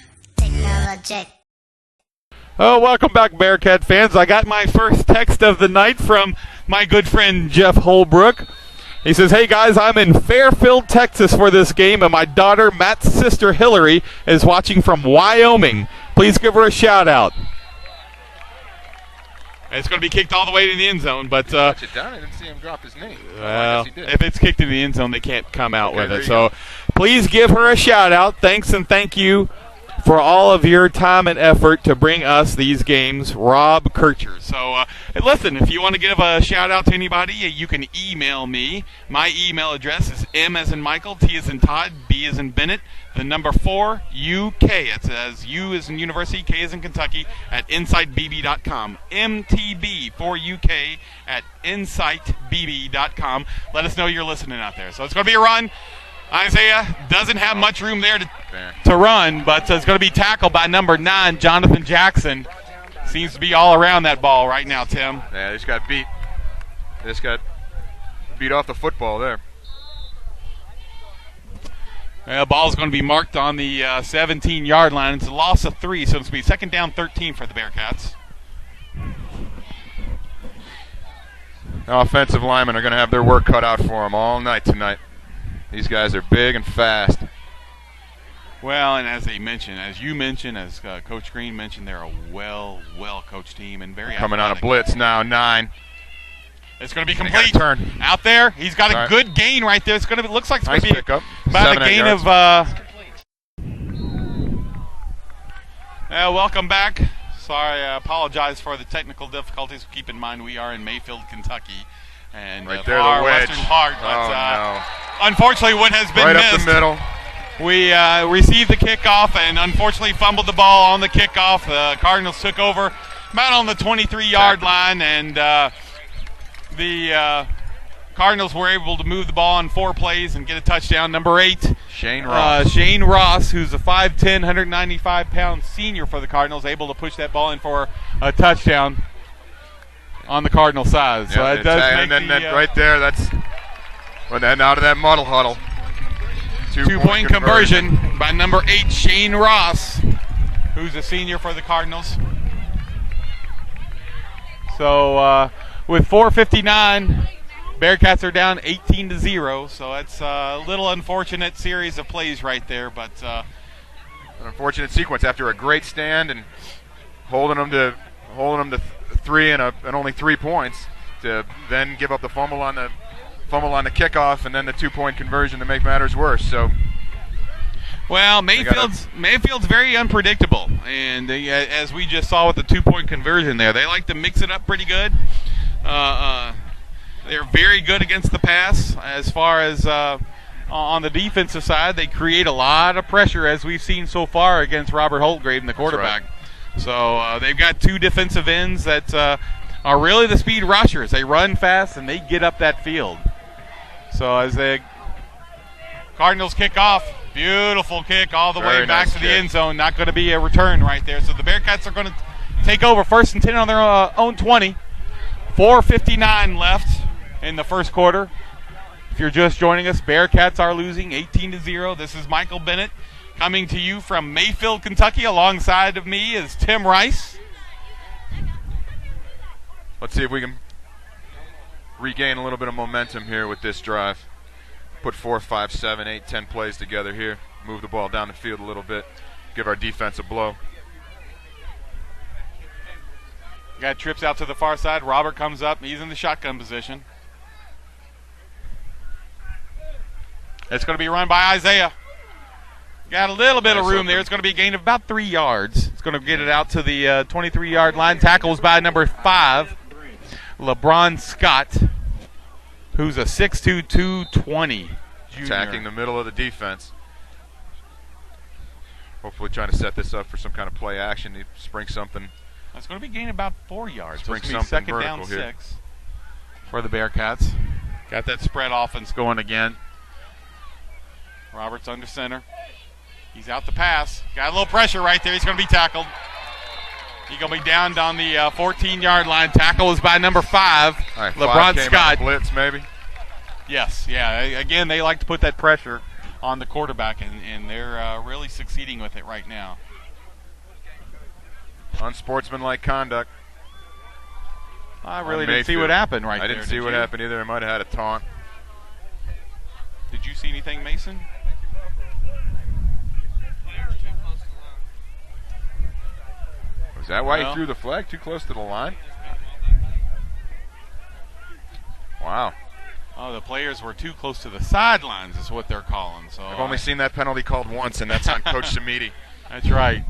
[SPEAKER 1] Oh, welcome back, Bearcat fans. I got my first text of the night from my good friend Jeff Holbrook. He says, "Hey guys, I'm in Fairfield, Texas for this game, and my daughter Matt's sister Hillary is watching from Wyoming. Please give her a shout out." It's going to be kicked all the way to the end zone, but
[SPEAKER 3] touch it down. I didn't see him drop his name.
[SPEAKER 1] Well, if it's kicked in the end zone, they can't come out with it. So please give her a shout out. Thanks and thank you for all of your time and effort to bring us these games, Rob Kircher. So, listen, if you want to give a shout-out to anybody, you can email me. My email address is M as in Michael, T as in Todd, B as in Bennett, the number 4, UK. It says U as in University, K as in Kentucky, at insightbb.com. MTB4UK at insightbb.com. Let us know you're listening out there. So it's going to be a run. Isaiah doesn't have much room there to run, but it's going to be tackled by number 9, Jonathan Jackson. Seems to be all around that ball right now, Tim.
[SPEAKER 3] Yeah, they just got beat. They just got beat off the football there.
[SPEAKER 1] The ball's going to be marked on the 17-yard line. It's a loss of 3, so it's going to be second down 13 for the Bearcats.
[SPEAKER 3] Now offensive linemen are going to have their work cut out for them all night tonight. These guys are big and fast.
[SPEAKER 1] Well, and as you mentioned, as Coach Green mentioned, they're a well-coached team and very
[SPEAKER 3] coming
[SPEAKER 1] athletic.
[SPEAKER 3] on a blitz now, 9.
[SPEAKER 1] It's going to be complete.
[SPEAKER 3] Turn
[SPEAKER 1] Out there. He's got a good gain right there. It's going to looks like it's
[SPEAKER 3] nice
[SPEAKER 1] going to be
[SPEAKER 3] pickup.
[SPEAKER 1] about a gain of. Welcome back. Sorry, I apologize for the technical difficulties. Keep in mind we are in Mayfield, Kentucky. And
[SPEAKER 3] right there,
[SPEAKER 1] far
[SPEAKER 3] the wedge.
[SPEAKER 1] western part. But, unfortunately, one has been
[SPEAKER 3] right
[SPEAKER 1] missed.
[SPEAKER 3] Up the middle.
[SPEAKER 1] We received the kickoff and unfortunately fumbled the ball on the kickoff. The Cardinals took over about on the 23-yard line, and the Cardinals were able to move the ball on 4 plays and get a touchdown. Number 8,
[SPEAKER 3] Shane Ross.
[SPEAKER 1] Shane Ross, who's a 5'10", 195-pound senior for the Cardinals, able to push that ball in for a touchdown on the Cardinal side. So it does make
[SPEAKER 3] and then right there, that's then out of that muddle huddle.
[SPEAKER 1] Two-point conversion by number 8, Shane Ross, who's a senior for the Cardinals. So with 4:59, Bearcats are down 18-0, so it's a little unfortunate series of plays right there, but
[SPEAKER 3] an unfortunate sequence after a great stand and holding them to 3 and only 3 points, to then give up the fumble on the kickoff and then the 2-point conversion to make matters worse. So,
[SPEAKER 1] well, Mayfield's very unpredictable, and as we just saw with the 2-point conversion there, they like to mix it up pretty good. They're very good against the pass. As far as on the defensive side, they create a lot of pressure, as we've seen so far against Robert Holtgraven, the quarterback.
[SPEAKER 3] That's
[SPEAKER 1] right. So they've got 2 defensive ends that are really the speed rushers. They run fast and they get up that field. So as the Cardinals kick off, beautiful kick all the way back to the end zone. Not going to be a return right there. So the Bearcats are going to take over 1st and 10 on their own 20. 4:59 left in the first quarter. If you're just joining us, Bearcats are losing 18-0. This is Michael Bennett coming to you from Mayfield, Kentucky. Alongside of me is Tim Rice.
[SPEAKER 3] Let's see if we can regain a little bit of momentum here with this drive. Put 4, 5, 7, 8, 10 plays together here. Move the ball down the field a little bit. Give our defense a blow.
[SPEAKER 1] Got trips out to the far side. Robert comes up. He's in the shotgun position. It's going to be run by Isaiah. Got a little bit of room there. It's going to be a gain of about 3 yards. It's going to get it out to the 23-yard line. Tackles by number 5, LeBron Scott, who's a 6'2", 220 junior.
[SPEAKER 3] Attacking the middle of the defense. Hopefully trying to set this up for some kind of play action. He springs something.
[SPEAKER 1] It's going to be gain about 4 yards. So it's going to be
[SPEAKER 3] something
[SPEAKER 1] 2nd down
[SPEAKER 3] vertical
[SPEAKER 1] 6 for the Bearcats. Got that spread offense going again. Roberts under center. He's out to pass. Got a little pressure right there. He's going to be tackled. He's going to be down on the 14-yard line. Tackle is by number 5,
[SPEAKER 3] right,
[SPEAKER 1] LeBron
[SPEAKER 3] 5
[SPEAKER 1] Scott.
[SPEAKER 3] Blitz maybe.
[SPEAKER 1] Yes, yeah. Again, they like to put that pressure on the quarterback, and they're really succeeding with it right now.
[SPEAKER 3] Unsportsmanlike conduct.
[SPEAKER 1] I really didn't see what happened right there.
[SPEAKER 3] I didn't see what happened either. I might have had a taunt.
[SPEAKER 1] Did you see anything, Mason?
[SPEAKER 3] Was that why he threw the flag? Too close to the line? Wow.
[SPEAKER 1] Oh, the players were too close to the sidelines is what they're calling. So
[SPEAKER 3] I've only seen that penalty called once, and that's on Coach Samiti.
[SPEAKER 1] That's right.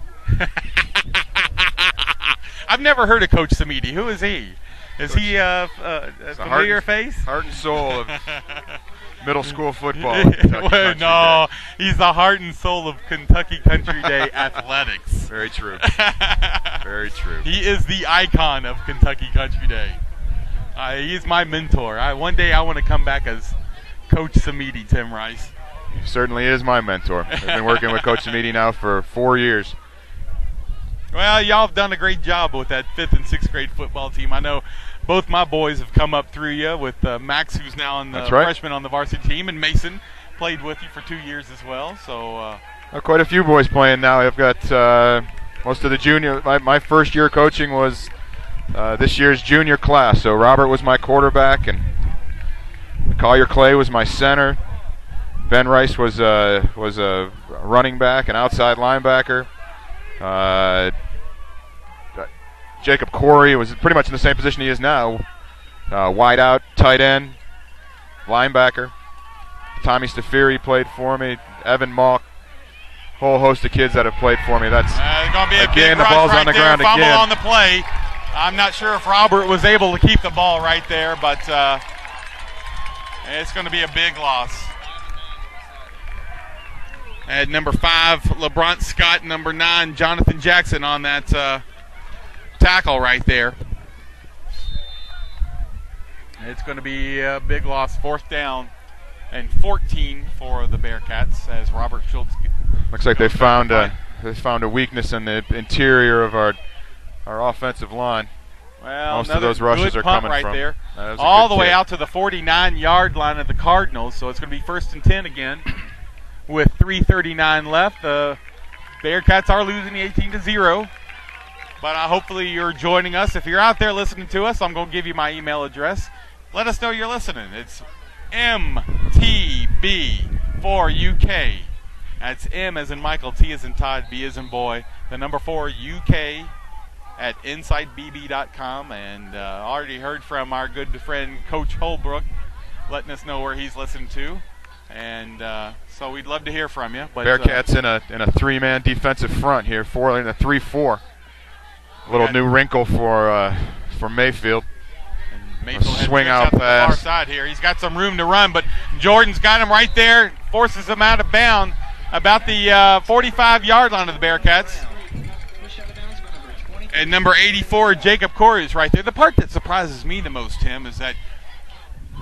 [SPEAKER 1] I've never heard of Coach Samiti. Who is he? Is he a familiar face?
[SPEAKER 3] Heart and soul of middle school football.
[SPEAKER 1] Well, no, he's the heart and soul of Kentucky Country Day athletics.
[SPEAKER 3] Very true. Very true.
[SPEAKER 1] He is the icon of Kentucky Country Day. He is my mentor. One day I want to come back as Coach Samiti, Tim Rice.
[SPEAKER 3] He certainly is my mentor. I've been working with Coach Samiti now for 4 years.
[SPEAKER 1] Well, y'all have done a great job with that 5th and 6th grade football team. I know both my boys have come up through you with Max, who's now in the freshman on the varsity team, and Mason played with you for 2 years as well. So
[SPEAKER 3] quite a few boys playing now. I've got most of the junior. My first year coaching was this year's junior class. So Robert was my quarterback, and Collier Clay was my center. Ben Rice was a running back, an outside linebacker. Jacob Corey was pretty much in the same position he is now. Wide out, tight end, linebacker. Tommy Stafiri played for me. Evan Malk. Whole host of kids that have played for me. That's
[SPEAKER 1] going to be a
[SPEAKER 3] again,
[SPEAKER 1] big
[SPEAKER 3] the
[SPEAKER 1] rush
[SPEAKER 3] ball's
[SPEAKER 1] right
[SPEAKER 3] on the
[SPEAKER 1] there,
[SPEAKER 3] ground
[SPEAKER 1] fumble
[SPEAKER 3] again.
[SPEAKER 1] on the play. I'm not sure if Robert was able to keep the ball right there, but it's going to be a big loss. At number 5, LeBron Scott. Number 9, Jonathan Jackson on that tackle right there. It's going to be a big loss. 4th down and 14 for the Bearcats as Robert Schultz.
[SPEAKER 3] Looks like they found a weakness in the interior of our offensive line.
[SPEAKER 1] Well,
[SPEAKER 3] most of those rushes are coming
[SPEAKER 1] right
[SPEAKER 3] from
[SPEAKER 1] there, all the way
[SPEAKER 3] kick.
[SPEAKER 1] out to the 49-yard line of the Cardinals. So it's going to be 1st and 10 again. With 3:39 left, the Bearcats are losing 18-0. But hopefully you're joining us. If you're out there listening to us, I'm going to give you my email address, let us know you're listening. It's MTB4UK. That's M as in Michael, T as in Todd, B as in boy. The number 4 UK at InsideBB.com. And already heard from our good friend Coach Holbrook, letting us know where he's listening to. And so we'd love to hear from you. But,
[SPEAKER 3] Bearcats in a three-man defensive front here, in a 3-4. A little new wrinkle for Mayfield.
[SPEAKER 1] Mayfield
[SPEAKER 3] swing
[SPEAKER 1] out
[SPEAKER 3] out
[SPEAKER 1] the far
[SPEAKER 3] pass.
[SPEAKER 1] side here. He's got some room to run, but Jordan's got him right there, forces him out of bounds about the 45-yard line of the Bearcats. And number 84, Jacob Corey, is right there. The part that surprises me the most, Tim, is that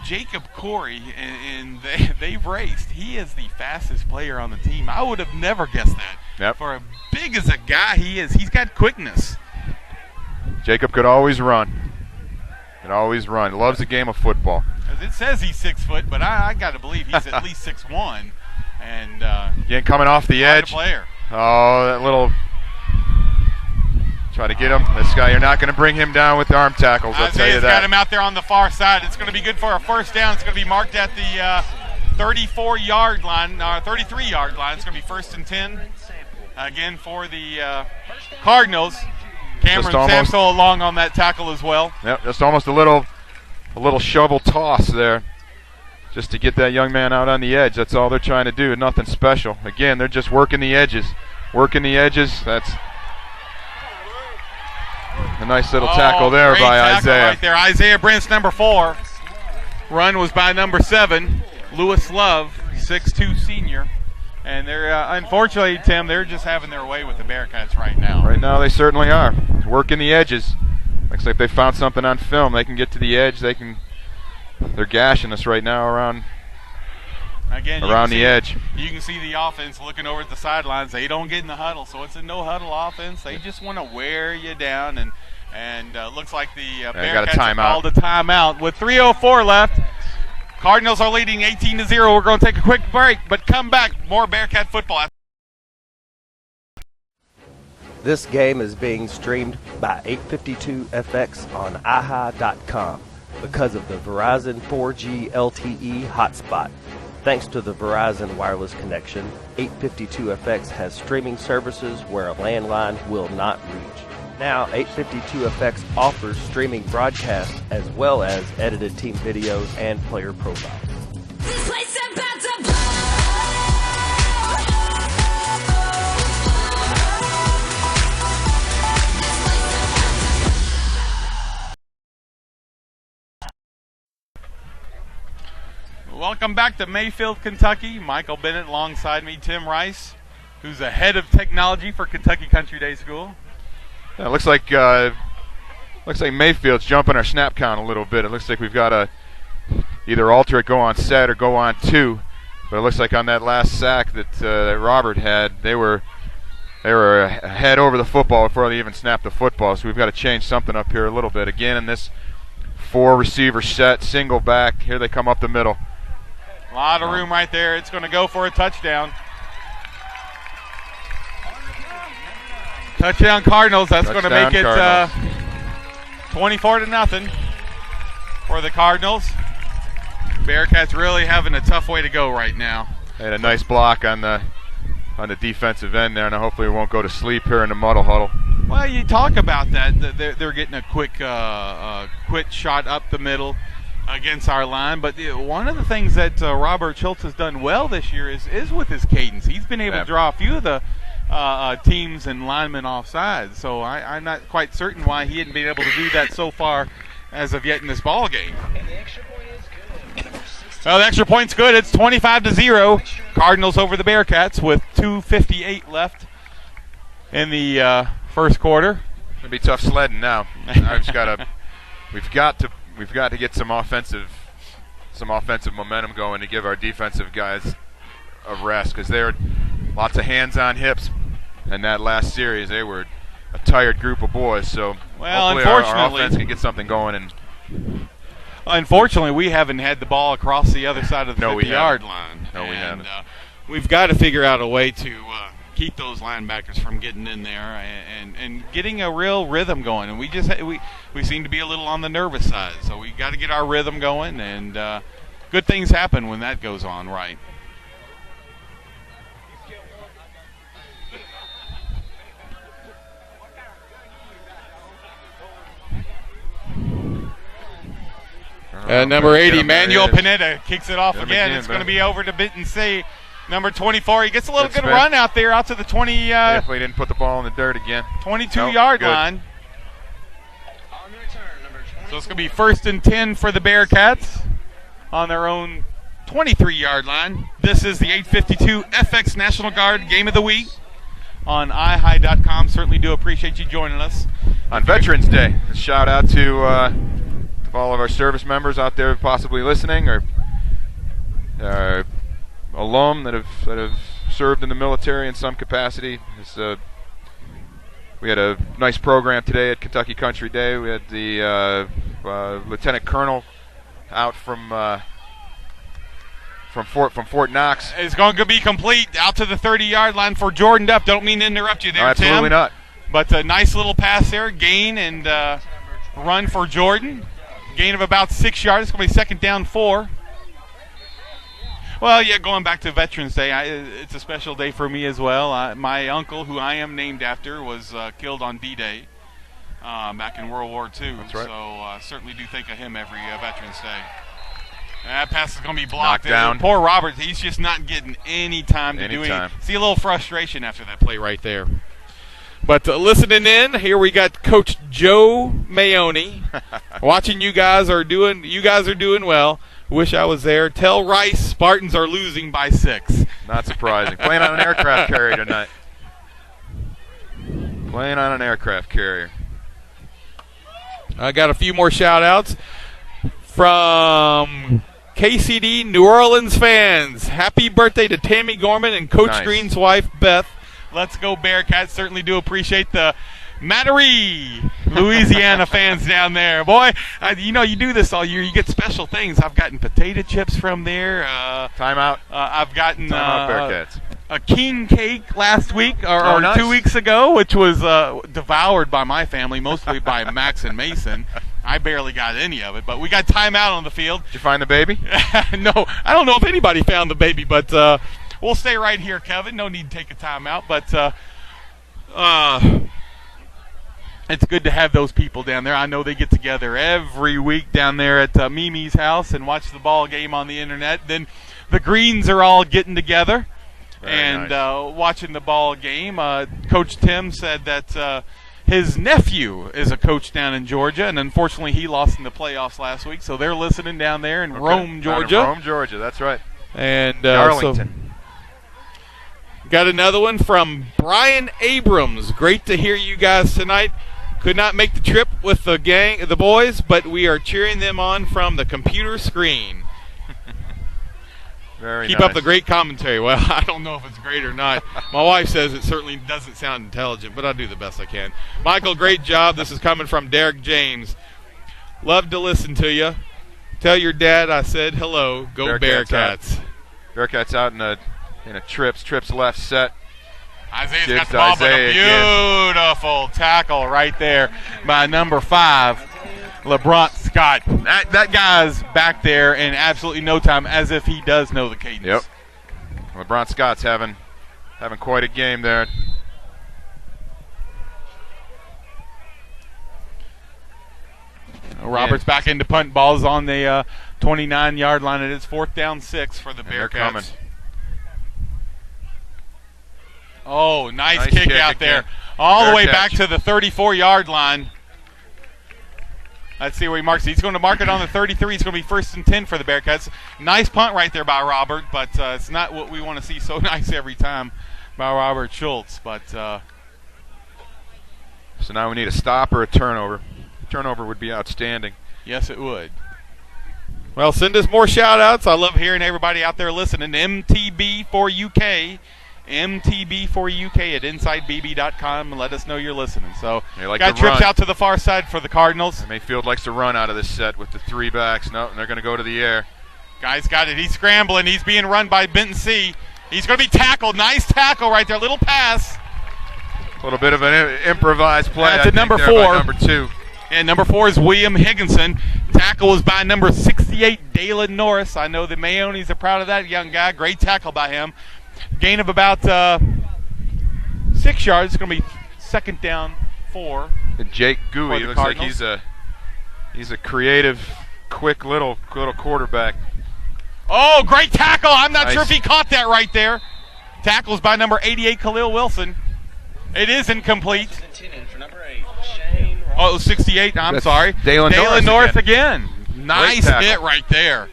[SPEAKER 1] Jacob Corey, and they've raced. He is the fastest player on the team. I would have never guessed that.
[SPEAKER 3] Yep.
[SPEAKER 1] For as big as a guy he is, he's got quickness.
[SPEAKER 3] Jacob could always run. Loves the game of football.
[SPEAKER 1] As it says he's 6 foot, but I got to believe he's at least 6'1". And
[SPEAKER 3] again, coming off the edge.
[SPEAKER 1] Player.
[SPEAKER 3] Oh, that little. Try to get him. This guy, you're not going to bring him down with the arm tackles, I'll tell you that.
[SPEAKER 1] Got him out there on the far side. It's going to be good for a first down. It's going to be marked at the 34-yard line, 33-yard line. It's going to be 1st and 10. Again, for the Cardinals. Cameron Samso along on that tackle as well.
[SPEAKER 3] Yep, just almost a little shovel toss there, just to get that young man out on the edge. That's all they're trying to do. Nothing special. Again, they're just working the edges. That's a nice little tackle there by Isaiah.
[SPEAKER 1] Right there, Isaiah Brent's number 4. Run was by number 7, Lewis Love, 6'2" senior. And they're, unfortunately, Tim, they're just having their way with the Bearcats right now.
[SPEAKER 3] Right now they certainly are. Working the edges. Looks like they found something on film. They can get to the edge. They're gashing us right now around the edge.
[SPEAKER 1] You can see the offense looking over at the sidelines. They don't get in the huddle, so it's a no-huddle offense. They just want to wear you down. And looks like the Bearcats have called a timeout. With 3:04 left, Cardinals are leading 18-0. We're going to take a quick break, but come back. More Bearcat football.
[SPEAKER 5] This game is being streamed by 852FX on iHi.com because of the Verizon 4G LTE hotspot. Thanks to the Verizon wireless connection, 852FX has streaming services where a landline will not reach. Now, 852FX offers streaming broadcasts as well as edited team videos and player profiles.
[SPEAKER 2] This place about to
[SPEAKER 1] Welcome back to Mayfield, Kentucky. Michael Bennett alongside me, Tim Rice, who's the head of technology for Kentucky Country Day School.
[SPEAKER 3] Yeah, it looks like Mayfield's jumping our snap count a little bit. It looks like we've got to either alter it, go on set, or go on 2. But it looks like on that last sack that Robert had, they were ahead over the football before they even snapped the football. So we've got to change something up here a little bit. Again, in this 4-receiver set, single back, here they come up the middle.
[SPEAKER 1] A lot of room right there. It's going to go for a touchdown. Touchdown Cardinals. That's going to make it 24-0 for the Cardinals. Bearcats really having a tough way to go right now.
[SPEAKER 3] They had a nice block on the defensive end there, and hopefully we won't go to sleep here in the muddle huddle.
[SPEAKER 1] Well, you talk about that. They're getting a quick shot up the middle against our line. But one of the things that Robert Schultz has done well this year is with his cadence. He's been able to draw a few of the teams and linemen offside. So I'm not quite certain why he hadn't been able to do that so far as of yet in this ball game. Well, the extra point's good. It's 25-0. Cardinals over the Bearcats with 2:58 left in the first quarter.
[SPEAKER 3] It's gonna be tough sledding now. We've got to get some offensive momentum going to give our defensive guys a rest, because they're lots of hands on hips. In that last series, they were a tired group of boys. So hopefully our offense can get something going. And
[SPEAKER 1] unfortunately, we haven't had the ball across the other side of the 50-yard line.
[SPEAKER 3] No, we haven't.
[SPEAKER 1] We've got to figure out a way to keep those linebackers from getting in there and getting a real rhythm going. And we seem to be a little on the nervous side, so we got to get our rhythm going. And good things happen when that goes on right. Number 80, Manuel Pineda kicks it off again. It's going to be over to Benton C. Number 24, he gets a little good run out there, out to the 20.
[SPEAKER 3] Definitely didn't put the ball in the dirt again.
[SPEAKER 1] 22-yard line. So it's going to be 1st and 10 for the Bearcats on their own 23-yard line. This is the 8:52 FX National Guard Game of the Week on iHigh.com. Certainly do appreciate you joining us.
[SPEAKER 3] On Veterans Day, a shout out to all of our service members out there possibly listening, or alum that have served in the military in some capacity. We had a nice program today at Kentucky Country Day. We had the Lieutenant Colonel out from Fort Knox.
[SPEAKER 1] It's going to be complete out to the 30-yard line for Jordan Duff. Don't mean to interrupt you there,
[SPEAKER 3] no, absolutely
[SPEAKER 1] Tim.
[SPEAKER 3] Not.
[SPEAKER 1] But a nice little pass there, gain and run for Jordan. Gain of about 6 yards. It's going to be 2nd down 4. Well, yeah, going back to Veterans Day, it's a special day for me as well. My uncle, who I am named after, was killed on D-Day back in World War II.
[SPEAKER 3] That's right.
[SPEAKER 1] So certainly do think of him every Veterans Day. That pass is going to be blocked.
[SPEAKER 3] Knocked down.
[SPEAKER 1] Poor Roberts, he's just not getting any time to do anything. See a little frustration after that play right there. But listening in, here we got Coach Joe Mayoni. Watching you guys are doing well. Wish I was there. Tell Rice Spartans are losing by 6.
[SPEAKER 3] Not surprising. Playing on an aircraft carrier tonight. Playing on an aircraft carrier.
[SPEAKER 1] I got a few more shout-outs from KCD New Orleans fans. Happy birthday to Tammy Gorman and Coach Green's wife, Beth. Let's go Bearcats. Certainly do appreciate the Metairie, Louisiana fans down there. Boy, you do this all year. You get special things. I've gotten potato chips from there.
[SPEAKER 3] Timeout.
[SPEAKER 1] I've gotten
[SPEAKER 3] Bearcats.
[SPEAKER 1] A king cake last week or
[SPEAKER 3] nice.
[SPEAKER 1] 2 weeks ago, which was devoured by my family, mostly by Max and Mason. I barely got any of it, but we got timeout on the field.
[SPEAKER 3] Did you find the baby?
[SPEAKER 1] No, I don't know if anybody found the baby, but we'll stay right here, Kevin. No need to take a timeout, but it's good to have those people down there. I know they get together every week down there at Mimi's house and watch the ball game on the internet. Then the Greens are all getting together and watching the ball game. Coach Tim said that his nephew is a coach down in Georgia, and unfortunately he lost in the playoffs last week, so they're listening down there in Rome, Georgia.
[SPEAKER 3] Down in Rome, Georgia, that's right.
[SPEAKER 1] And
[SPEAKER 3] Darlington.
[SPEAKER 1] Got another one from Brian Abrams. Great to hear you guys tonight. Could not make the trip with the boys, but we are cheering them on from the computer screen. Keep up the great commentary. Well, I don't know if it's great or not. My wife says it certainly doesn't sound intelligent, but I'll do the best I can. Michael, great job. This is coming from Derek James. Love to listen to you. Tell your dad I said hello. Go Bearcats.
[SPEAKER 3] Bearcats out in a trips left set.
[SPEAKER 1] Isaiah's got the ball, but a beautiful tackle right there by number 5, LeBron Scott. That guy's back there in absolutely no time, as if he does know the cadence.
[SPEAKER 3] Yep. LeBron Scott's having quite a game there.
[SPEAKER 1] Roberts back into punt. Ball's on the 29-yard line. It is 4th down 6 for the Bearcats. Oh, nice kick out there. All the way back to the 34-yard line. Let's see where he marks it. He's going to mark it on the 33. It's going to be 1st and 10 for the Bearcats. Nice punt right there by Robert, but it's not what we want to see so nice every time by Robert Schultz. But
[SPEAKER 3] so now we need a stop or a turnover. A turnover would be outstanding.
[SPEAKER 1] Yes, it would. Well, send us more shout-outs. I love hearing everybody out there listening. MTB4UK. MTB4UK at InsideBB.com and let us know you're listening. So, got trips out to the far side for the Cardinals.
[SPEAKER 3] Mayfield likes to run out of this set with the 3 backs. No, and they're going to go to the air.
[SPEAKER 1] Guy's got it. He's scrambling. He's being run by Benton C. He's going to be tackled. Nice tackle right there. Little pass.
[SPEAKER 3] A little bit of an improvised play.
[SPEAKER 1] That's at number
[SPEAKER 3] there
[SPEAKER 1] 4.
[SPEAKER 3] by number 2.
[SPEAKER 1] And number 4 is William Higginson. Tackle was by number 68, Dalen Norris. I know the Mayones are proud of that young guy. Great tackle by him. Gain of about 6 yards. It's going to be second down 4.
[SPEAKER 3] And Jake Gooey looks like
[SPEAKER 1] Cardinals.
[SPEAKER 3] he's a creative, quick little quarterback.
[SPEAKER 1] Oh, great tackle. I'm not
[SPEAKER 3] Nice.
[SPEAKER 1] sure if he caught that right there. Tackles by number 88, Khalil Wilson. It is incomplete. Oh, 68. I'm
[SPEAKER 3] That's
[SPEAKER 1] sorry.
[SPEAKER 3] Dalen Norris
[SPEAKER 1] again. Nice
[SPEAKER 3] tackle.
[SPEAKER 1] hit right there.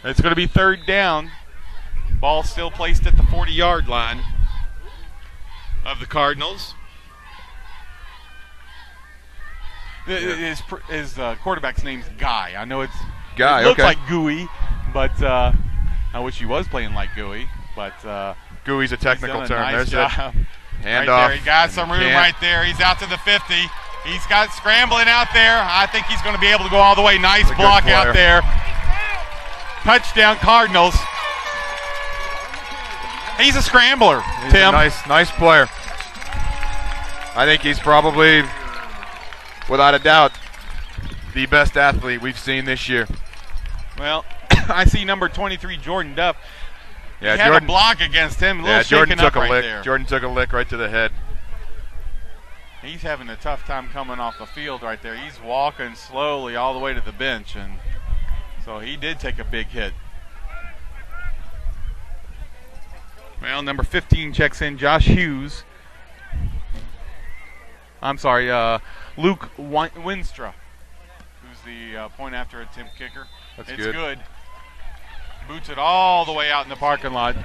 [SPEAKER 1] It's going to be third down. Ball still placed at the 40-yard line of the Cardinals. His quarterback's name's Guy. I know it's
[SPEAKER 3] Guy,
[SPEAKER 1] it looks
[SPEAKER 3] okay.
[SPEAKER 1] like Gooey, but I wish he was playing like Gooey. But
[SPEAKER 3] Gooey's a technical
[SPEAKER 1] he's done a
[SPEAKER 3] term.
[SPEAKER 1] nice
[SPEAKER 3] There's
[SPEAKER 1] job.
[SPEAKER 3] hand
[SPEAKER 1] Right
[SPEAKER 3] off.
[SPEAKER 1] there. He got some room right there. He's out to the 50. He's got scrambling out there. I think he's going to be able to go all the way. Nice
[SPEAKER 3] That's a good
[SPEAKER 1] block
[SPEAKER 3] player.
[SPEAKER 1] out there. Touchdown Cardinals. He's a scrambler,
[SPEAKER 3] He's
[SPEAKER 1] Tim.
[SPEAKER 3] a nice player. I think he's probably, without a doubt, the best athlete we've seen this year.
[SPEAKER 1] Well, I see number 23, Jordan Duff.
[SPEAKER 3] Yeah,
[SPEAKER 1] he had
[SPEAKER 3] Jordan,
[SPEAKER 1] a block against him. A little
[SPEAKER 3] Jordan
[SPEAKER 1] shaken
[SPEAKER 3] took
[SPEAKER 1] up
[SPEAKER 3] a
[SPEAKER 1] right
[SPEAKER 3] lick.
[SPEAKER 1] there.
[SPEAKER 3] Jordan took a lick right to the head.
[SPEAKER 1] He's having a tough time coming off the field right there. He's walking slowly all the way to the bench, and so he did take a big hit. Well, number 15 checks in, Josh Hughes. I'm sorry, Luke Winstra, who's the point after attempt kicker.
[SPEAKER 3] That's
[SPEAKER 1] it's
[SPEAKER 3] good.
[SPEAKER 1] good. Boots it all the way out in the parking lot.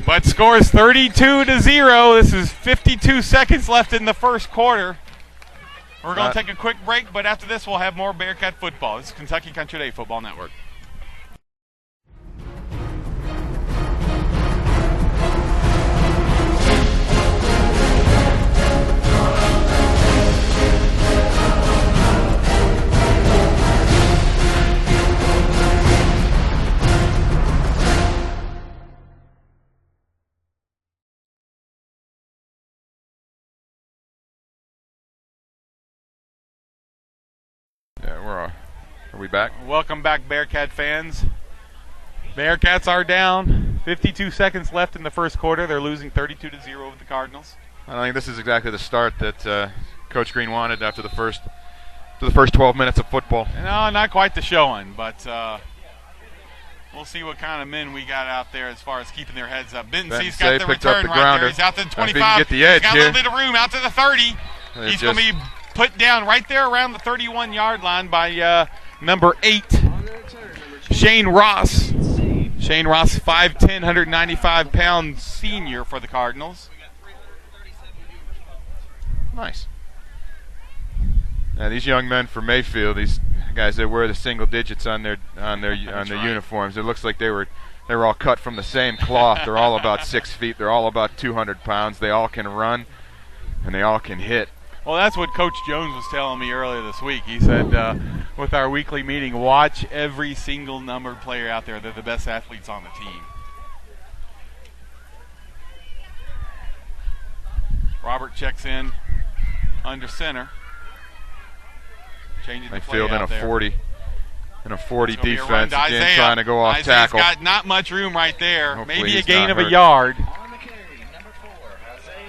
[SPEAKER 1] But scores 32-0. This is 52 seconds left in the first quarter. We're going to take a quick break, but after this we'll have more Bearcat football. This is Kentucky Country Day Football Network.
[SPEAKER 3] Yeah, are we back?
[SPEAKER 1] Welcome back, Bearcat fans. Bearcats are down. 52 seconds left in the first quarter. They're losing 32-0 with the Cardinals.
[SPEAKER 3] I think this is exactly the start that Coach Green wanted after the first 12 minutes of football.
[SPEAKER 1] No, not quite the showing, but we'll see what kind of men we got out there as far as keeping their heads up. Benton C's got the
[SPEAKER 3] picked up
[SPEAKER 1] return
[SPEAKER 3] the
[SPEAKER 1] right
[SPEAKER 3] grounder.
[SPEAKER 1] there. He's out to the
[SPEAKER 3] If he can
[SPEAKER 1] 25.
[SPEAKER 3] get the edge
[SPEAKER 1] He's got
[SPEAKER 3] here.
[SPEAKER 1] a little bit of room out to the 30.
[SPEAKER 3] It's
[SPEAKER 1] He's going to be put down right there around the 31-yard line by number 8, Shane Ross. Shane Ross, 5'10", 195-pound senior for the Cardinals.
[SPEAKER 3] Nice. Now these young men from Mayfield, these guys that wear the single digits on their uniforms, it looks like they were all cut from the same cloth. They're all about 6 feet. They're all about 200 pounds. They all can run, and they all can hit.
[SPEAKER 1] Well, that's what Coach Jones was telling me earlier this week. He said, with our weekly meeting, watch every single numbered player out there. They're the best athletes on the team. Robert checks in under center. Changing the play
[SPEAKER 3] Mayfield
[SPEAKER 1] out there.
[SPEAKER 3] in a 40
[SPEAKER 1] It's gonna be a run
[SPEAKER 3] defense,
[SPEAKER 1] to
[SPEAKER 3] again
[SPEAKER 1] Isaiah.
[SPEAKER 3] trying to go off
[SPEAKER 1] Isaiah's
[SPEAKER 3] tackle.
[SPEAKER 1] got not much room right there.
[SPEAKER 3] Hopefully
[SPEAKER 1] Maybe a
[SPEAKER 3] he's
[SPEAKER 1] gain
[SPEAKER 3] not
[SPEAKER 1] of a
[SPEAKER 3] hurt.
[SPEAKER 1] yard.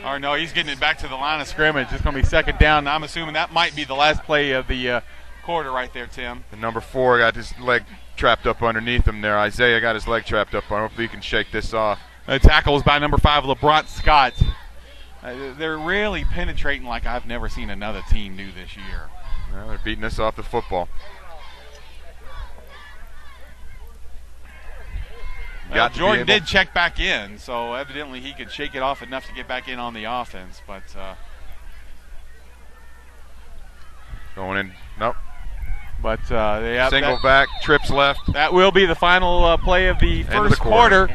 [SPEAKER 1] Or no, he's getting it back to the line of scrimmage. It's going to be second down. I'm assuming that might be the last play of the quarter right there, Tim.
[SPEAKER 3] The number 4 got his leg trapped up underneath him there. Isaiah got his leg trapped up. Hopefully he can shake this off.
[SPEAKER 1] The tackle was by number 5, LeBron Scott. They're really penetrating like I've never seen another team do this year.
[SPEAKER 3] Well, they're beating us off the football.
[SPEAKER 1] Well, Jordan did check back in, so evidently he could shake it off enough to get back in on the offense. But
[SPEAKER 3] going in. Nope.
[SPEAKER 1] But they have
[SPEAKER 3] Single back, trips left.
[SPEAKER 1] That will be the final play of the
[SPEAKER 3] End
[SPEAKER 1] first
[SPEAKER 3] of the quarter.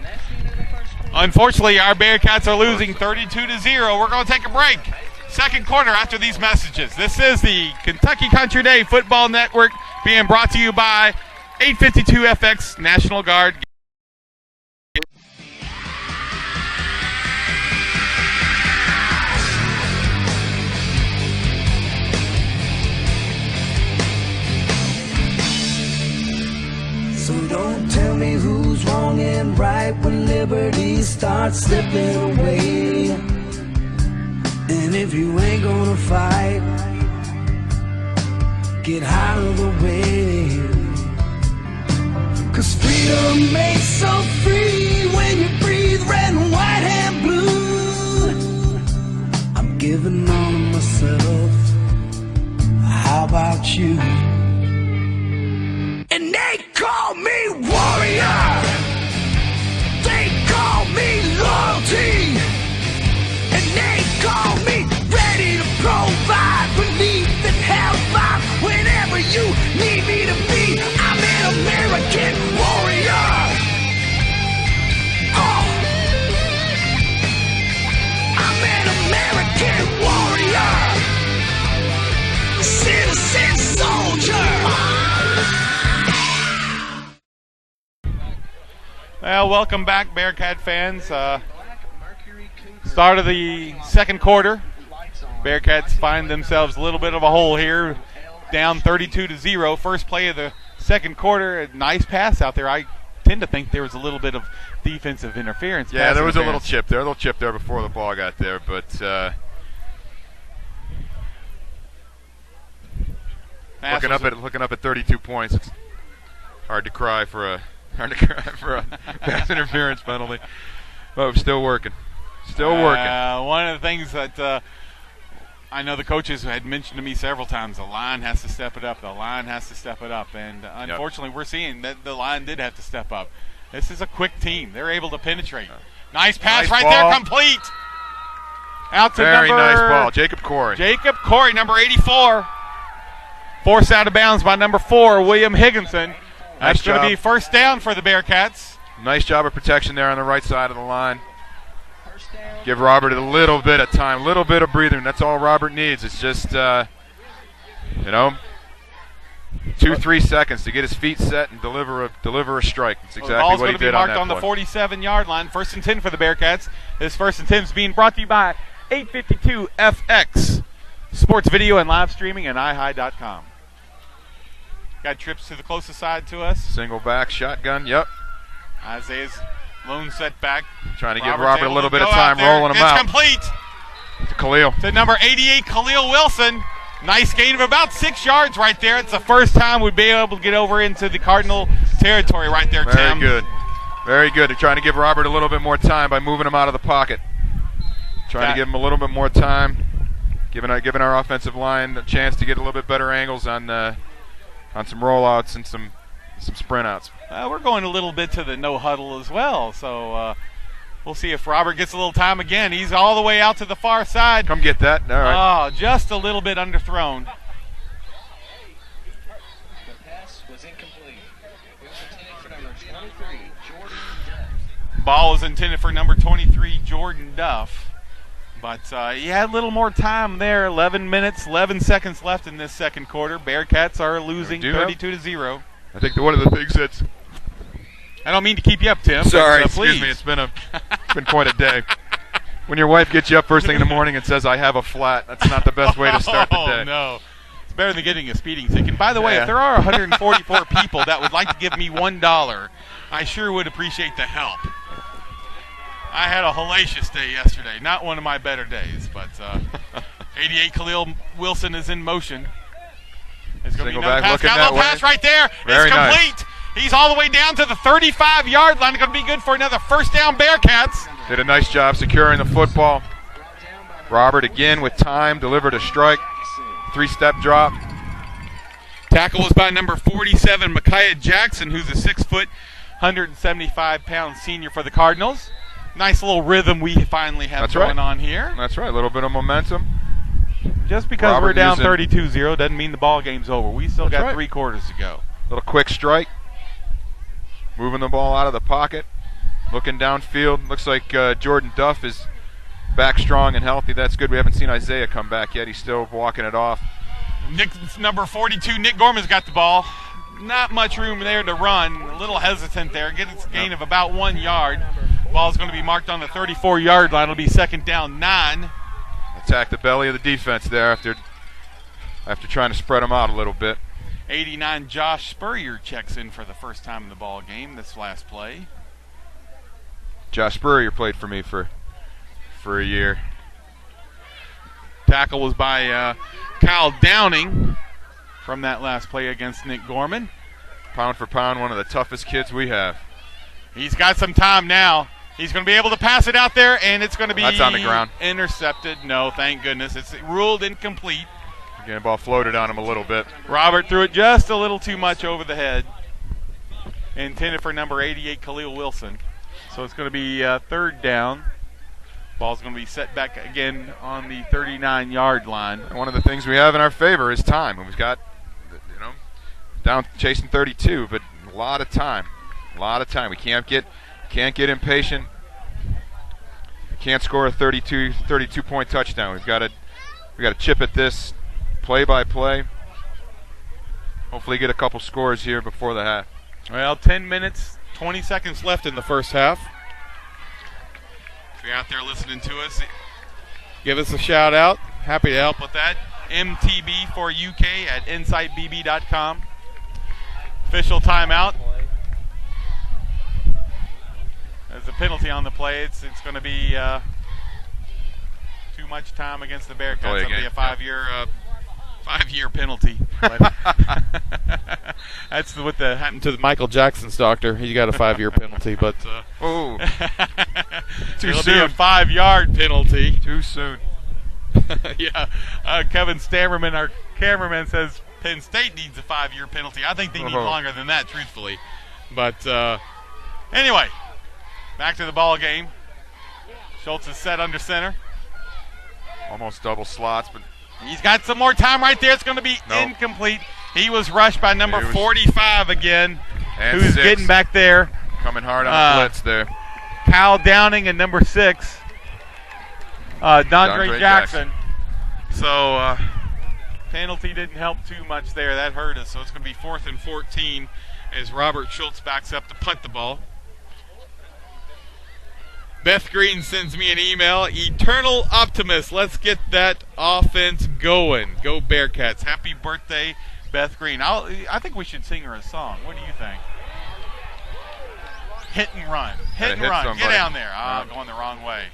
[SPEAKER 1] Unfortunately, our Bearcats are losing 32-0. We're going to take a break. Second quarter after these messages. This is the Kentucky Country Day Football Network being brought to you by 852 FX National Guard.
[SPEAKER 2] So don't tell me who's wrong and right when liberty starts slipping away. And if you ain't gonna fight, get out of the way. 'Cause freedom makes so free when you breathe red and white and blue. I'm giving all of myself. How about you? And they call me warrior. They call me loyalty. And they call me ready to provide relief and hellfire whenever you need me to be. I'm an American warrior. Oh, I'm an American warrior. Citizen soldier.
[SPEAKER 1] Well, welcome back, Bearcat fans. Start of the second quarter. Bearcats find themselves a little bit of a hole here, down 32-0. First play of the second quarter. A nice pass out there. I tend to think there was a little bit of defensive interference.
[SPEAKER 3] Yeah, there was a little chip there before the ball got there, but looking up at 32 points, it's hard to cry for a pass interference penalty. But we're still working.
[SPEAKER 1] One of the things that I know the coaches had mentioned to me several times, the line has to step it up. And unfortunately, we're seeing that the line did have to step up. This is a quick team. They're able to penetrate. Nice pass right there, complete. Out to
[SPEAKER 3] very
[SPEAKER 1] number...
[SPEAKER 3] nice ball, Jacob Corey,
[SPEAKER 1] number 84. Forced out of bounds by number 4, William Higginson. That's going to be first down for the Bearcats.
[SPEAKER 3] Nice job of protection there on the right side of the line. Give Robert a little bit of time, a little bit of breathing. That's all Robert needs. It's just, 2-3 seconds to get his feet set and deliver a strike. That's exactly what he did on that play.
[SPEAKER 1] The ball's going to be marked on the 47-yard line. 1st and 10 for the Bearcats. This 1st and 10 is being brought to you by 852 FX. Sports video and live streaming at ihigh.com. Got trips to the closest side to us.
[SPEAKER 3] Single back, shotgun, yep.
[SPEAKER 1] Isaiah's lone setback.
[SPEAKER 3] Trying to give Robert a little bit of time rolling him out.
[SPEAKER 1] It's complete.
[SPEAKER 3] To Khalil.
[SPEAKER 1] To number 88, Khalil Wilson. Nice gain of about 6 yards right there. It's the first time we'd be able to get over into the Cardinal territory right there, Tim.
[SPEAKER 3] Very good. They're trying to give Robert a little bit more time by moving him out of the pocket. Trying to give him a little bit more time, giving our offensive line a chance to get a little bit better angles on some rollouts and some sprint outs.
[SPEAKER 1] We're going a little bit to the no huddle as well, so we'll see if Robert gets a little time again. He's all the way out to the far side.
[SPEAKER 3] Come get that. All right.
[SPEAKER 1] Oh, just a little bit underthrown.
[SPEAKER 7] The pass was incomplete. It was intended for number 23, Jordan Duff.
[SPEAKER 1] Ball was intended for number 23, Jordan Duff. But he had a little more time there. 11 minutes, 11 seconds left in this second quarter. Bearcats are losing 32-0.
[SPEAKER 3] I think one of the things that's...
[SPEAKER 1] I don't mean to keep you up, Tim.
[SPEAKER 3] Sorry,
[SPEAKER 1] please.
[SPEAKER 3] Excuse me. It's been quite a day. When your wife gets you up first thing in the morning and says, I have a flat, that's not the best way to start the day.
[SPEAKER 1] Oh, no. It's better than getting a speeding ticket. And by the way, if there are 144 people that would like to give me $1, I sure would appreciate the help. I had a hellacious day yesterday. Not one of my better days, but 88 Khalil Wilson is in motion. It's going to be another pass. Got a little pass right there.
[SPEAKER 3] Very
[SPEAKER 1] it's complete.
[SPEAKER 3] Nice.
[SPEAKER 1] He's all the way down to the 35-yard line. It's going to be good for another first down, Bearcats.
[SPEAKER 3] Did a nice job securing the football. Robert again with time, delivered a strike. 3-step drop.
[SPEAKER 1] Tackle was by number 47, Micaiah Jackson, who's a 6-foot, 175-pound senior for the Cardinals. Nice little rhythm we finally have going on here.
[SPEAKER 3] That's right, a little bit of momentum.
[SPEAKER 1] Just because we're down 32-0 doesn't mean the ball game's over. We still got 3 quarters to go.
[SPEAKER 3] Little quick strike. Moving the ball out of the pocket. Looking downfield. Looks like Jordan Duff is back strong and healthy. That's good. We haven't seen Isaiah come back yet. He's still walking it off.
[SPEAKER 1] Number 42, Nick Gorman's got the ball. Not much room there to run. A little hesitant there. Gets a gain of about 1 yard. Ball's going to be marked on the 34-yard line. It'll be second down 9.
[SPEAKER 3] Attack the belly of the defense there after trying to spread them out a little bit.
[SPEAKER 1] 89 Josh Spurrier checks in for the first time in the ball game this last play.
[SPEAKER 3] Josh Spurrier played for me for a year.
[SPEAKER 1] Tackle was by Kyle Downing from that last play against Nick Gorman.
[SPEAKER 3] Pound for pound, one of the toughest kids we have.
[SPEAKER 1] He's got some time now. He's going to be able to pass it out there, and it's going to be
[SPEAKER 3] That's on the ground.
[SPEAKER 1] Intercepted. No, thank goodness. It's ruled incomplete.
[SPEAKER 3] Again, the ball floated on him a little bit.
[SPEAKER 1] Robert threw it just a little too much over the head. Intended for number 88, Khalil Wilson. So it's going to be third down. Ball's going to be set back again on the 39-yard line.
[SPEAKER 3] And one of the things we have in our favor is time. We've got, down chasing 32, but a lot of time. A lot of time. We can't get impatient. We can't score a 32-point touchdown. We've got to chip at this play by play. Hopefully get a couple scores here before the half.
[SPEAKER 1] Well, 10 minutes, 20 seconds left in the first half. If you're out there listening to us, give us a shout out. Happy to help with that. MTB for UK at insightbb.com. Official timeout. There's a penalty on the play. It's going to be too much time against the Bearcats. It'll be a 5-year penalty. That's what happened to Michael Jackson's doctor. He got a 5-year penalty, but
[SPEAKER 3] too
[SPEAKER 1] it'll
[SPEAKER 3] soon.
[SPEAKER 1] be a 5-yard penalty.
[SPEAKER 3] Too soon.
[SPEAKER 1] Yeah. Kevin Stammerman, our cameraman, says Penn State needs a 5-year penalty. I think they need longer than that, truthfully. But anyway, back to the ball game. Schultz is set under center.
[SPEAKER 3] Almost double slots, but
[SPEAKER 1] he's got some more time right there. It's going to be incomplete. He was rushed by number 45 again,
[SPEAKER 3] and
[SPEAKER 1] who's
[SPEAKER 3] 6.
[SPEAKER 1] getting back there.
[SPEAKER 3] Coming hard on the blitz there.
[SPEAKER 1] Kyle Downing and number 6, Dondre Jackson. So penalty didn't help too much there. That hurt us. So it's going to be 4th and 14 as Robert Schultz backs up to punt the ball. Beth Green sends me an email. Eternal optimist. Let's get that offense going. Go Bearcats. Happy birthday, Beth Green. I think we should sing her a song. What do you think? Hit and run. Hit and run.
[SPEAKER 3] Somebody.
[SPEAKER 1] Get down there. Going the wrong way.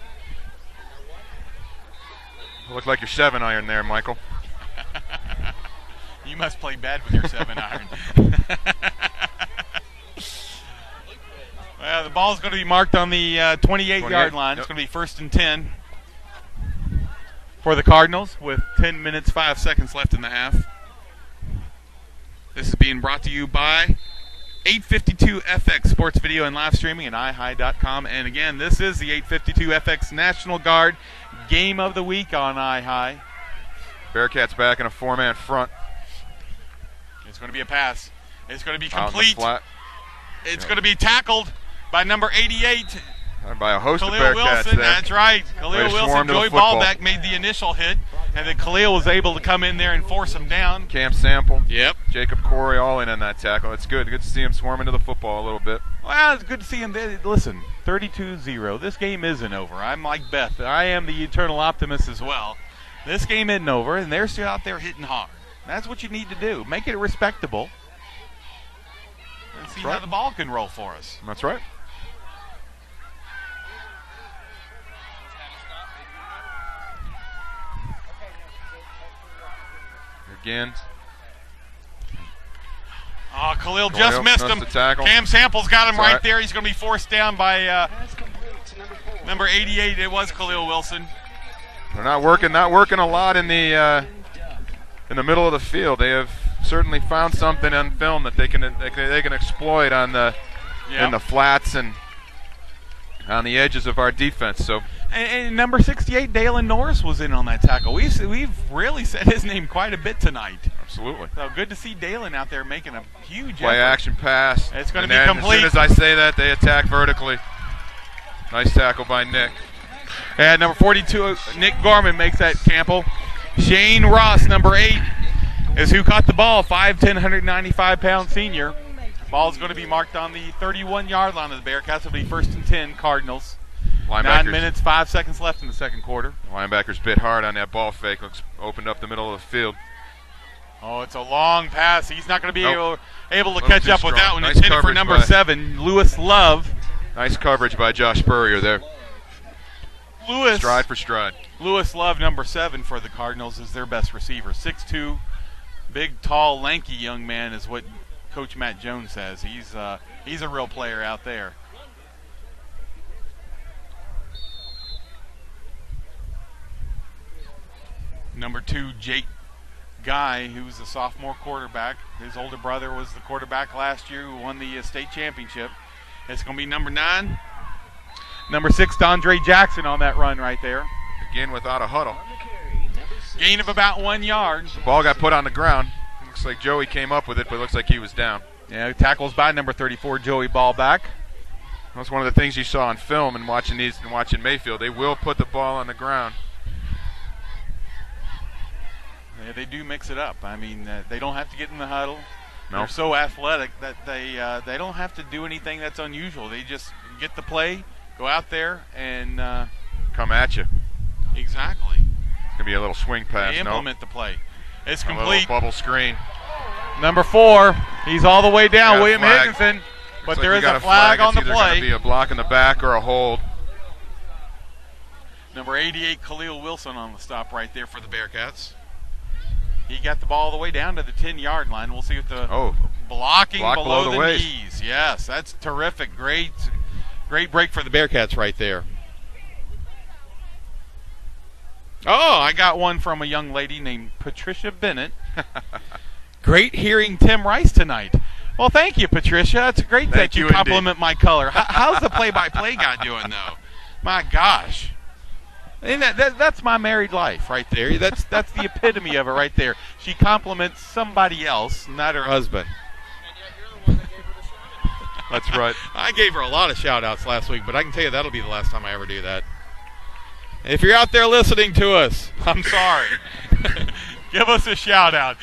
[SPEAKER 3] Look like your 7-iron there, Michael.
[SPEAKER 1] You must play bad with your 7-iron. Well, the ball's going to be marked on the 28-yard line. It's going to be 1st and 10 for the Cardinals with 10 minutes, 5 seconds left in the half. This is being brought to you by 852FX Sports Video and Live Streaming at iHigh.com. And again, this is the 852FX National Guard Game of the Week on iHigh.
[SPEAKER 3] Bearcats back in a 4-man front.
[SPEAKER 1] It's going to be a pass. It's going to be
[SPEAKER 3] Out in the
[SPEAKER 1] complete.
[SPEAKER 3] flat.
[SPEAKER 1] It's going to be tackled by number 88.
[SPEAKER 3] By a host
[SPEAKER 1] Khalil
[SPEAKER 3] of Bearcats
[SPEAKER 1] Wilson,
[SPEAKER 3] there.
[SPEAKER 1] that's right.
[SPEAKER 3] Way
[SPEAKER 1] Khalil
[SPEAKER 3] to
[SPEAKER 1] Wilson,
[SPEAKER 3] swarm to the
[SPEAKER 1] Joey
[SPEAKER 3] football.
[SPEAKER 1] Ballback made the initial hit, and then Khalil was able to come in there and force him down.
[SPEAKER 3] Cam Sample.
[SPEAKER 1] Yep.
[SPEAKER 3] Jacob Corey all in on that tackle. It's good. Good to see him swarming to the football a little bit.
[SPEAKER 1] Well, it's good to see him. Listen, 32-0. This game isn't over. I'm like Beth. I am the eternal optimist as well. This game isn't over, and they're still out there hitting hard. That's what you need to do. Make it respectable. And see how the ball can roll for us.
[SPEAKER 3] That's right. Again.
[SPEAKER 1] Oh, Khalil just missed him.
[SPEAKER 3] Tackle.
[SPEAKER 1] Cam Sample's got him
[SPEAKER 3] That's
[SPEAKER 1] right there. He's going to be forced down by number 88. It was Khalil Wilson.
[SPEAKER 3] They're not working a lot in the middle of the field. They have certainly found something on film that they can exploit on in the flats and on the edges of our defense. So.
[SPEAKER 1] And number 68, Dalen Norris, was in on that tackle. We've really said his name quite a bit tonight.
[SPEAKER 3] Absolutely.
[SPEAKER 1] So good to see Dalen out there making a huge
[SPEAKER 3] play
[SPEAKER 1] effort.
[SPEAKER 3] action pass.
[SPEAKER 1] It's going to be
[SPEAKER 3] then
[SPEAKER 1] complete.
[SPEAKER 3] As soon as I say that, they attack vertically. Nice tackle by Nick.
[SPEAKER 1] And number 42, Nick Gorman makes that tackle. Shane Ross, number 8, is who caught the ball. 5'10", 195-pound senior. Ball's going to be marked on the 31-yard line of the Bearcats. It'll be 1st and 10, Cardinals. 9 minutes, 5 seconds left in the second quarter.
[SPEAKER 3] Linebackers bit hard on that ball fake. Opened up the middle of the field.
[SPEAKER 1] Oh, it's a long pass. He's not going to be able to
[SPEAKER 3] Little
[SPEAKER 1] catch
[SPEAKER 3] too
[SPEAKER 1] up with
[SPEAKER 3] strong.
[SPEAKER 1] that one.
[SPEAKER 3] Nice
[SPEAKER 1] Intended for
[SPEAKER 3] coverage
[SPEAKER 1] number
[SPEAKER 3] by-
[SPEAKER 1] 7, Lewis Love.
[SPEAKER 3] Nice coverage by Josh Spurrier there. Stride for stride.
[SPEAKER 1] Lewis Love, number 7 for the Cardinals, is their best receiver. 6'2", big, tall, lanky young man is what Coach Matt Jones says. He's a real player out there. Number 2, Jake Guy, who's a sophomore quarterback. His older brother was the quarterback last year who won the state championship. It's going to be number 9. Number 6, Dondre Jackson on that run right there.
[SPEAKER 3] Again without a huddle.
[SPEAKER 1] Gain of about 1 yard.
[SPEAKER 3] The ball got put on the ground. Looks like Joey came up with it, but it looks like he was down.
[SPEAKER 1] Yeah, tackles by number 34, Joey Ballback.
[SPEAKER 3] That's one of the things you saw on film and watching Mayfield. They will put the ball on the ground.
[SPEAKER 1] Yeah, they do mix it up. I mean, they don't have to get in the huddle.
[SPEAKER 3] No.
[SPEAKER 1] They're so athletic that they don't have to do anything that's unusual. They just get the play, go out there, and
[SPEAKER 3] come at you.
[SPEAKER 1] Exactly.
[SPEAKER 3] It's gonna be a little swing pass.
[SPEAKER 1] They implement the play. It's
[SPEAKER 3] A
[SPEAKER 1] complete.
[SPEAKER 3] little bubble screen.
[SPEAKER 1] Number 4, he's all the way down,
[SPEAKER 3] Got a
[SPEAKER 1] William
[SPEAKER 3] flag.
[SPEAKER 1] Higginson. But
[SPEAKER 3] Looks
[SPEAKER 1] there
[SPEAKER 3] like
[SPEAKER 1] is
[SPEAKER 3] we got
[SPEAKER 1] a flag on the
[SPEAKER 3] It's either gonna
[SPEAKER 1] play.
[SPEAKER 3] be a block in the back or a hold.
[SPEAKER 1] Number 88, Khalil Wilson on the stop right there for the Bearcats. He got the ball all the way down to the 10-yard line. We'll see what the blocking
[SPEAKER 3] block
[SPEAKER 1] below
[SPEAKER 3] below the
[SPEAKER 1] the
[SPEAKER 3] waist.
[SPEAKER 1] knees. Yes, that's terrific. Great break for the Bearcats right there. Oh, I got one from a young lady named Patricia Bennett. Great hearing Tim Rice tonight. Well, thank you, Patricia. It's great that you compliment my color. How's the play-by-play guy doing, though? My gosh. And that's my married life right there. That's the epitome of it right there. She compliments somebody else, not her husband.
[SPEAKER 3] That's right.
[SPEAKER 1] I gave her a lot of shout-outs last week, but I can tell you that'll be the last time I ever do that. If you're out there listening to us, I'm sorry. Give us a shout-out.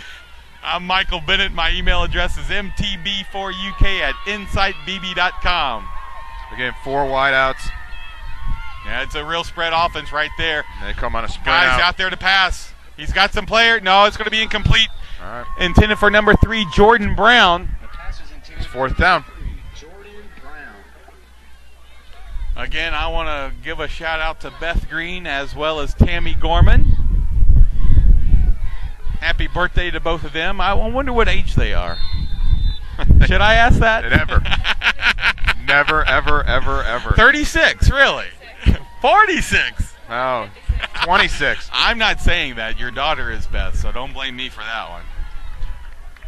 [SPEAKER 1] I'm Michael Bennett. My email address is mtb4uk@insightbb.com.
[SPEAKER 3] Again, 4 wideouts.
[SPEAKER 1] Yeah, it's a real spread offense right there.
[SPEAKER 3] And they come on a sprint
[SPEAKER 1] Guys out there to pass. He's got some player. No, it's going to be incomplete.
[SPEAKER 3] All right.
[SPEAKER 1] Intended for number 3, Jordan Brown.
[SPEAKER 3] It's 4th down.
[SPEAKER 1] Again, I want to give a shout out to Beth Green as well as Tammy Gorman. Happy birthday to both of them. I wonder what age they are. Should I ask that?
[SPEAKER 3] Never. Never, ever, ever, ever.
[SPEAKER 1] 36, really? 46.
[SPEAKER 3] No, 26.
[SPEAKER 1] I'm not saying that. Your daughter is Beth, so don't blame me for that one.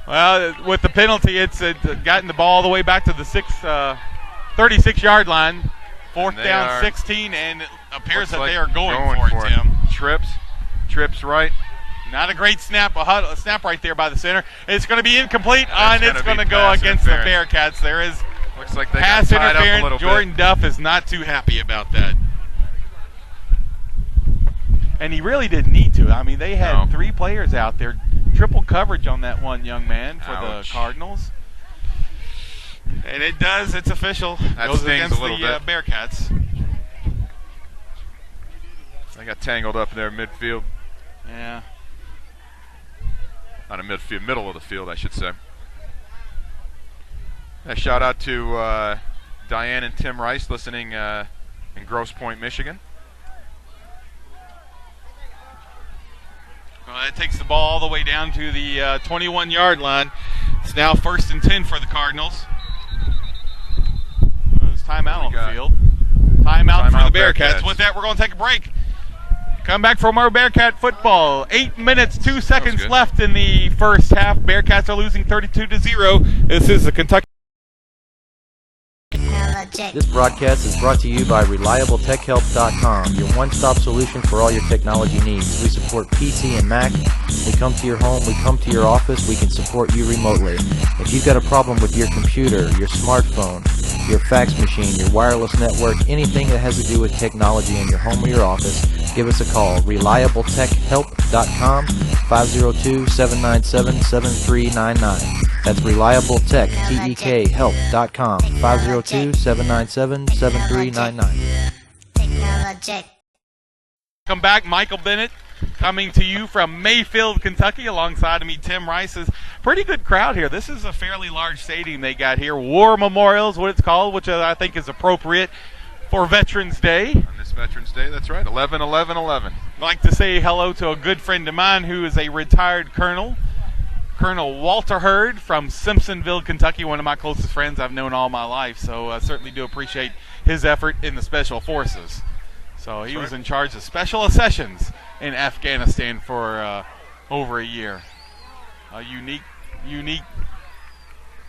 [SPEAKER 1] Well, with the penalty, it's gotten the ball all the way back to the 36-yard line. 4th down, 16, and it appears that they are going for it, Tim.
[SPEAKER 3] Trips right.
[SPEAKER 1] Not a great snap, a snap right there by the center. It's going to be incomplete, and it's going to go
[SPEAKER 3] pass
[SPEAKER 1] against the
[SPEAKER 3] interference.
[SPEAKER 1] Bearcats. There is
[SPEAKER 3] Looks like they
[SPEAKER 1] pass
[SPEAKER 3] got tied up a
[SPEAKER 1] interference.
[SPEAKER 3] little
[SPEAKER 1] Jordan
[SPEAKER 3] bit.
[SPEAKER 1] Duff is not too happy about that. And he really didn't need to. I mean, they had 3 players out there. Triple coverage on that one young man for the Cardinals. And it does. It's official.
[SPEAKER 3] That
[SPEAKER 1] Goes
[SPEAKER 3] stings
[SPEAKER 1] against
[SPEAKER 3] a little
[SPEAKER 1] the
[SPEAKER 3] bit.
[SPEAKER 1] Bearcats.
[SPEAKER 3] They got tangled up there midfield.
[SPEAKER 1] Yeah.
[SPEAKER 3] Not a midfield, middle of the field, I should say. A shout out to Diane and Tim Rice listening in Grosse Pointe, Michigan.
[SPEAKER 1] Well, that takes the ball all the way down to the 21-yard line. It's now 1st and 10 for the Cardinals. There's timeout on the field. Timeout for the Bearcats. With that, we're going to take a break. Come back for more Bearcat football. 8 minutes, 2 seconds left in the first half. Bearcats are losing 32-0. This is the Kentucky.
[SPEAKER 6] This broadcast is brought to you by ReliableTechHelp.com, your one-stop solution for all your technology needs. We support PC and Mac. We come to your home, we come to your office, we can support you remotely. If you've got a problem with your computer, your smartphone, your fax machine, your wireless network, anything that has to do with technology in your home or your office, give us a call. ReliableTechHelp.com, 502-797-7399. That's ReliableTech, Help.com, 502-797-7399.
[SPEAKER 1] Come back, Michael Bennett coming to you from Mayfield, Kentucky. Alongside of me, Tim Rice. Is pretty good crowd here. This is a fairly large stadium they got here. War Memorial is what it's called, which I think is appropriate for Veterans Day.
[SPEAKER 3] On this Veterans Day, that's right, 11-11-11.
[SPEAKER 1] I'd like to say hello to a good friend of mine who is a retired colonel, Colonel Walter Hurd from Simpsonville, Kentucky, one of my closest friends I've known all my life. So I certainly do appreciate his effort in the Special Forces. So he was in charge of special sessions in Afghanistan for over a year. A unique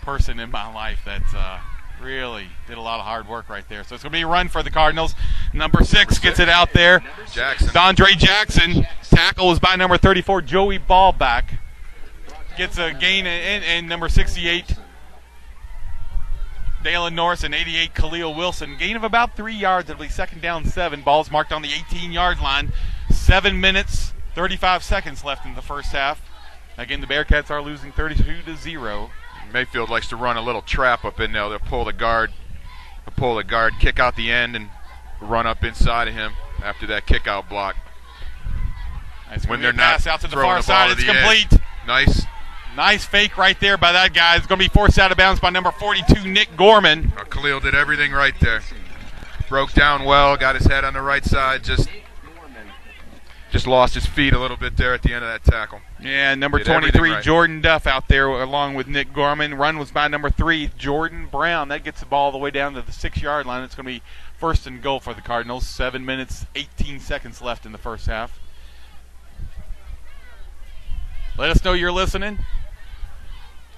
[SPEAKER 1] person in my life that really did a lot of hard work right there. So it's going to be a run for the Cardinals. Number 6 gets it out there.
[SPEAKER 3] Jackson.
[SPEAKER 1] Dondre Jackson. Tackle is by number 34, Joey Ballback. Gets a gain in number 68, Dalen Norris, and 88, Khalil Wilson. Gain of about 3 yards. It'll be second down 7. Ball's marked on the 18-yard line. 7 minutes, 35 seconds left in the first half. Again, the Bearcats are losing 32-0.
[SPEAKER 3] Mayfield likes to run a little trap up in there. They'll pull the guard, kick out the end, and run up inside of him after that kick-out block.
[SPEAKER 1] When they're not pass out to the far side, it's complete. Nice fake right there by that guy. It's going to be forced out of bounds by number 42, Nick Gorman.
[SPEAKER 3] Khalil did everything right there. Broke down well, got his head on the right side, just lost his feet a little bit there at the end of that tackle.
[SPEAKER 1] Yeah, number 23, right. Jordan Duff out there along with Nick Gorman. Run was by number 3, Jordan Brown. That gets the ball all the way down to the 6-yard line. It's going to be first and goal for the Cardinals. 7 minutes, 18 seconds left in the first half. Let us know you're listening.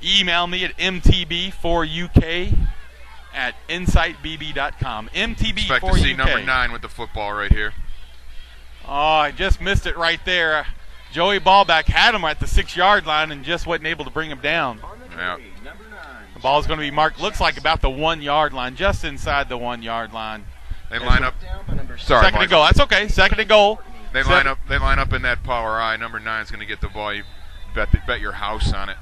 [SPEAKER 1] Email me at mtb4uk@insightbb.com. MTB4UK.
[SPEAKER 3] Expect to see number 9 with the football right here.
[SPEAKER 1] Oh, I just missed it right there. Joey Ballback had him at the 6-yard line and just wasn't able to bring him down.
[SPEAKER 3] Yeah.
[SPEAKER 1] The ball's going to be marked, looks like about the 1-yard line, just inside the 1-yard line.
[SPEAKER 3] They line up. Sorry,
[SPEAKER 1] second and goal. That's okay. Second and goal.
[SPEAKER 3] They line up in that power eye. Number 9 is going to get the ball. You bet your house on it.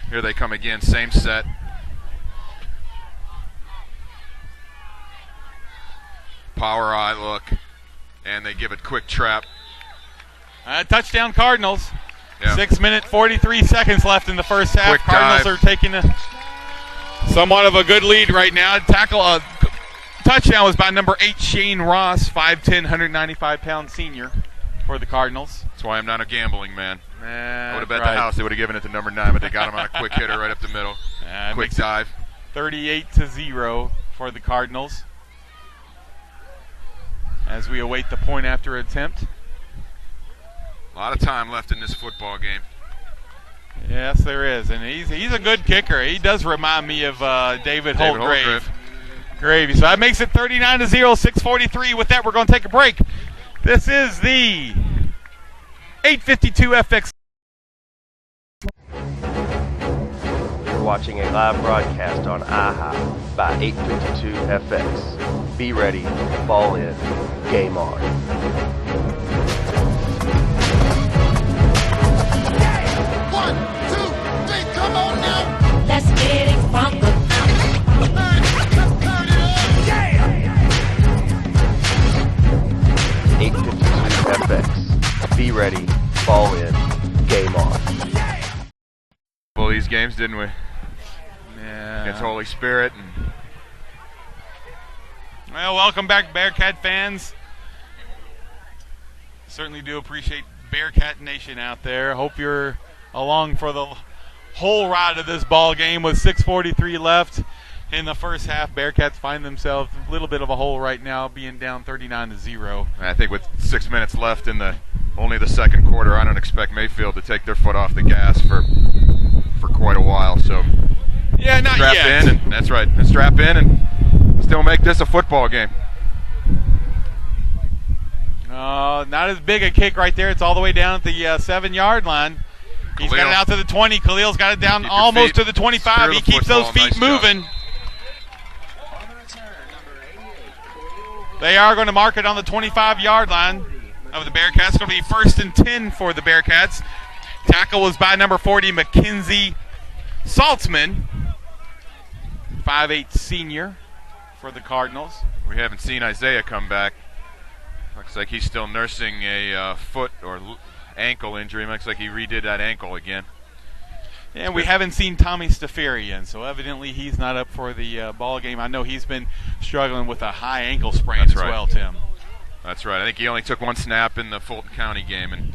[SPEAKER 3] Here they come again. Same set. Power eye look. And they give it quick trap.
[SPEAKER 1] Touchdown Cardinals.
[SPEAKER 3] Yeah.
[SPEAKER 1] 6 minutes, 43 seconds left in the first half.
[SPEAKER 3] Quick
[SPEAKER 1] Cardinals
[SPEAKER 3] dive.
[SPEAKER 1] are taking somewhat of a good lead right now. Touchdown was by number 8, Shane Ross, 5'10", 195-pound senior for the Cardinals.
[SPEAKER 3] That's why I'm not a gambling man. I would have bet
[SPEAKER 1] right.
[SPEAKER 3] the house. They would have given it to number 9, but they got him on a quick hitter right up the middle. Quick dive.
[SPEAKER 1] 38-0 for the Cardinals as we await the point after attempt.
[SPEAKER 3] A lot of time left in this football game.
[SPEAKER 1] Yes, there is, and he's a good kicker. He does remind me of David Holtgrave. Gravy. So that makes it 39-0, 6:43. With that, we're going to take a break. This is the 852 FX.
[SPEAKER 5] You're watching a live broadcast on IHI by 852 FX. Be ready, ball in, game on.
[SPEAKER 2] One, two, three, come on now.
[SPEAKER 8] Let's get it funky.
[SPEAKER 5] 852 FX. Be ready, ball in, game on.
[SPEAKER 3] Well, these games, didn't we?
[SPEAKER 1] Yeah.
[SPEAKER 3] Against Holy Spirit.
[SPEAKER 1] Well, welcome back, Bearcat fans. Certainly do appreciate Bearcat Nation out there. Hope you're along for the whole ride of this ball game with 6:43 left in the first half. Bearcats find themselves a little bit of a hole right now, being down 39-0.
[SPEAKER 3] I think with 6 minutes left in only the second quarter, I don't expect Mayfield to take their foot off the gas for quite a while. So
[SPEAKER 1] yeah, not
[SPEAKER 3] strap
[SPEAKER 1] yet.
[SPEAKER 3] in, and that's right. And strap in and still make this a football game.
[SPEAKER 1] Not as big a kick right there. It's all the way down at the 7-yard line. He's got it out to the 20. Khalil's got it down almost to the 25. He keeps those feet moving. They are going to mark it on the 25-yard line of the Bearcats. It's going to be 1st and 10 for the Bearcats. Tackle was by number 40, Mackenzie Saltzman, 5'8" senior for the Cardinals.
[SPEAKER 3] We haven't seen Isaiah come back. Looks like he's still nursing a foot or ankle injury. Looks like he redid that ankle again.
[SPEAKER 1] Yeah, we haven't seen Tommy Stafarian, so evidently he's not up for the ball game. I know he's been struggling with a high ankle sprain as well, Tim.
[SPEAKER 3] That's right. I think he only took one snap in the Fulton County game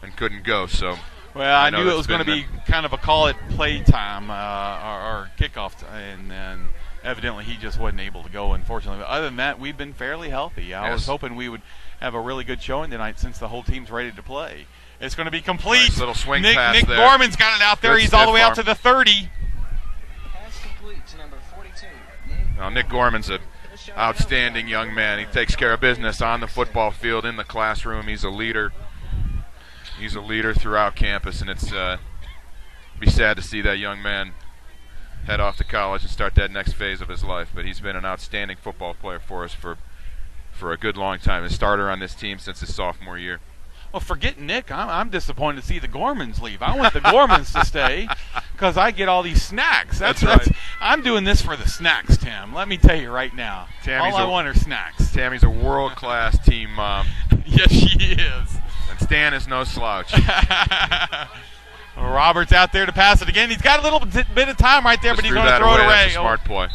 [SPEAKER 3] and couldn't go. So.
[SPEAKER 1] Well, I knew it was going to be kind of a call-it-play time or kickoff, and evidently he just wasn't able to go, unfortunately. But other than that, we've been fairly healthy. I was hoping we would have a really good showing tonight since the whole team's ready to play. It's going to be complete.
[SPEAKER 3] Nice little swing
[SPEAKER 1] Nick
[SPEAKER 3] pass there.
[SPEAKER 1] Gorman's got it out there.
[SPEAKER 3] Good
[SPEAKER 1] He's all the way
[SPEAKER 3] arm.
[SPEAKER 1] out to the 30.
[SPEAKER 7] Pass complete to number 42.
[SPEAKER 3] Now, Nick Gorman's an outstanding young man. He takes care of business on the football field, in the classroom. He's a leader. He's a leader throughout campus, and it's be sad to see that young man head off to college and start that next phase of his life. But he's been an outstanding football player for us for a good long time. A starter on this team since his sophomore year.
[SPEAKER 1] Well, forget Nick. I'm disappointed to see the Gormans leave. I want the Gormans to stay because I get all these snacks. That's
[SPEAKER 3] right.
[SPEAKER 1] I'm doing this for the snacks, Tim. Let me tell you right now. All I want are snacks.
[SPEAKER 3] Tammy's a world-class team mom.
[SPEAKER 1] Yes, she is.
[SPEAKER 3] And Stan is no slouch.
[SPEAKER 1] Roberts out there to pass it again. He's got a little bit of time right there,
[SPEAKER 3] Just
[SPEAKER 1] but he's going to throw it away.
[SPEAKER 3] That's a smart play.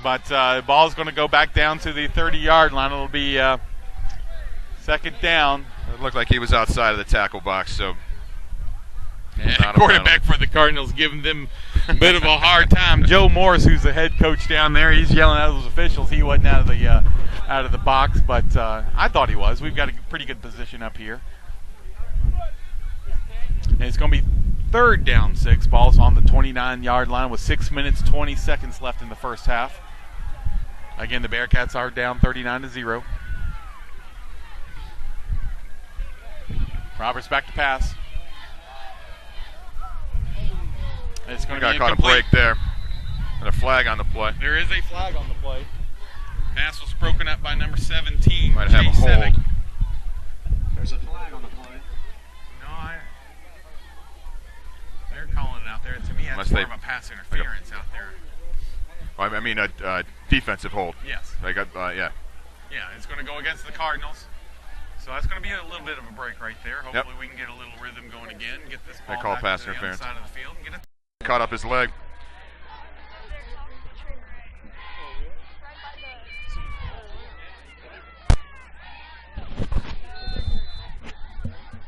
[SPEAKER 1] But the ball's going to go back down to the 30-yard line. It'll be second down.
[SPEAKER 3] It looked like he was outside of the tackle box, so.
[SPEAKER 1] Quarterback for the Cardinals giving them a bit of a hard time. Joe Morris, who's the head coach down there, he's yelling at those officials. He wasn't out of the box, but I thought he was. We've got a pretty good position up here. And it's going to be third down 6. Ball's on the 29-yard line with 6 minutes, 20 seconds left in the first half. Again, the Bearcats are down 39-0. Roberts back to pass. It's going to be
[SPEAKER 3] caught a break there. And a flag on the play.
[SPEAKER 1] There is a flag on the play. Pass was broken up by number 17.
[SPEAKER 3] Might have a hold.
[SPEAKER 7] There's a flag on the play.
[SPEAKER 1] No, they're calling it out there. To me, that's more of a pass interference out there.
[SPEAKER 3] I mean, a defensive hold.
[SPEAKER 1] Yes.
[SPEAKER 3] They got, yeah.
[SPEAKER 1] Yeah, it's going to go against the Cardinals. So that's going to be a little bit of a break right there. Hopefully we can get a little rhythm going again. Get this ball back
[SPEAKER 3] pass
[SPEAKER 1] to the
[SPEAKER 3] interference.
[SPEAKER 1] other side of the field. And get it.
[SPEAKER 3] Caught up his leg.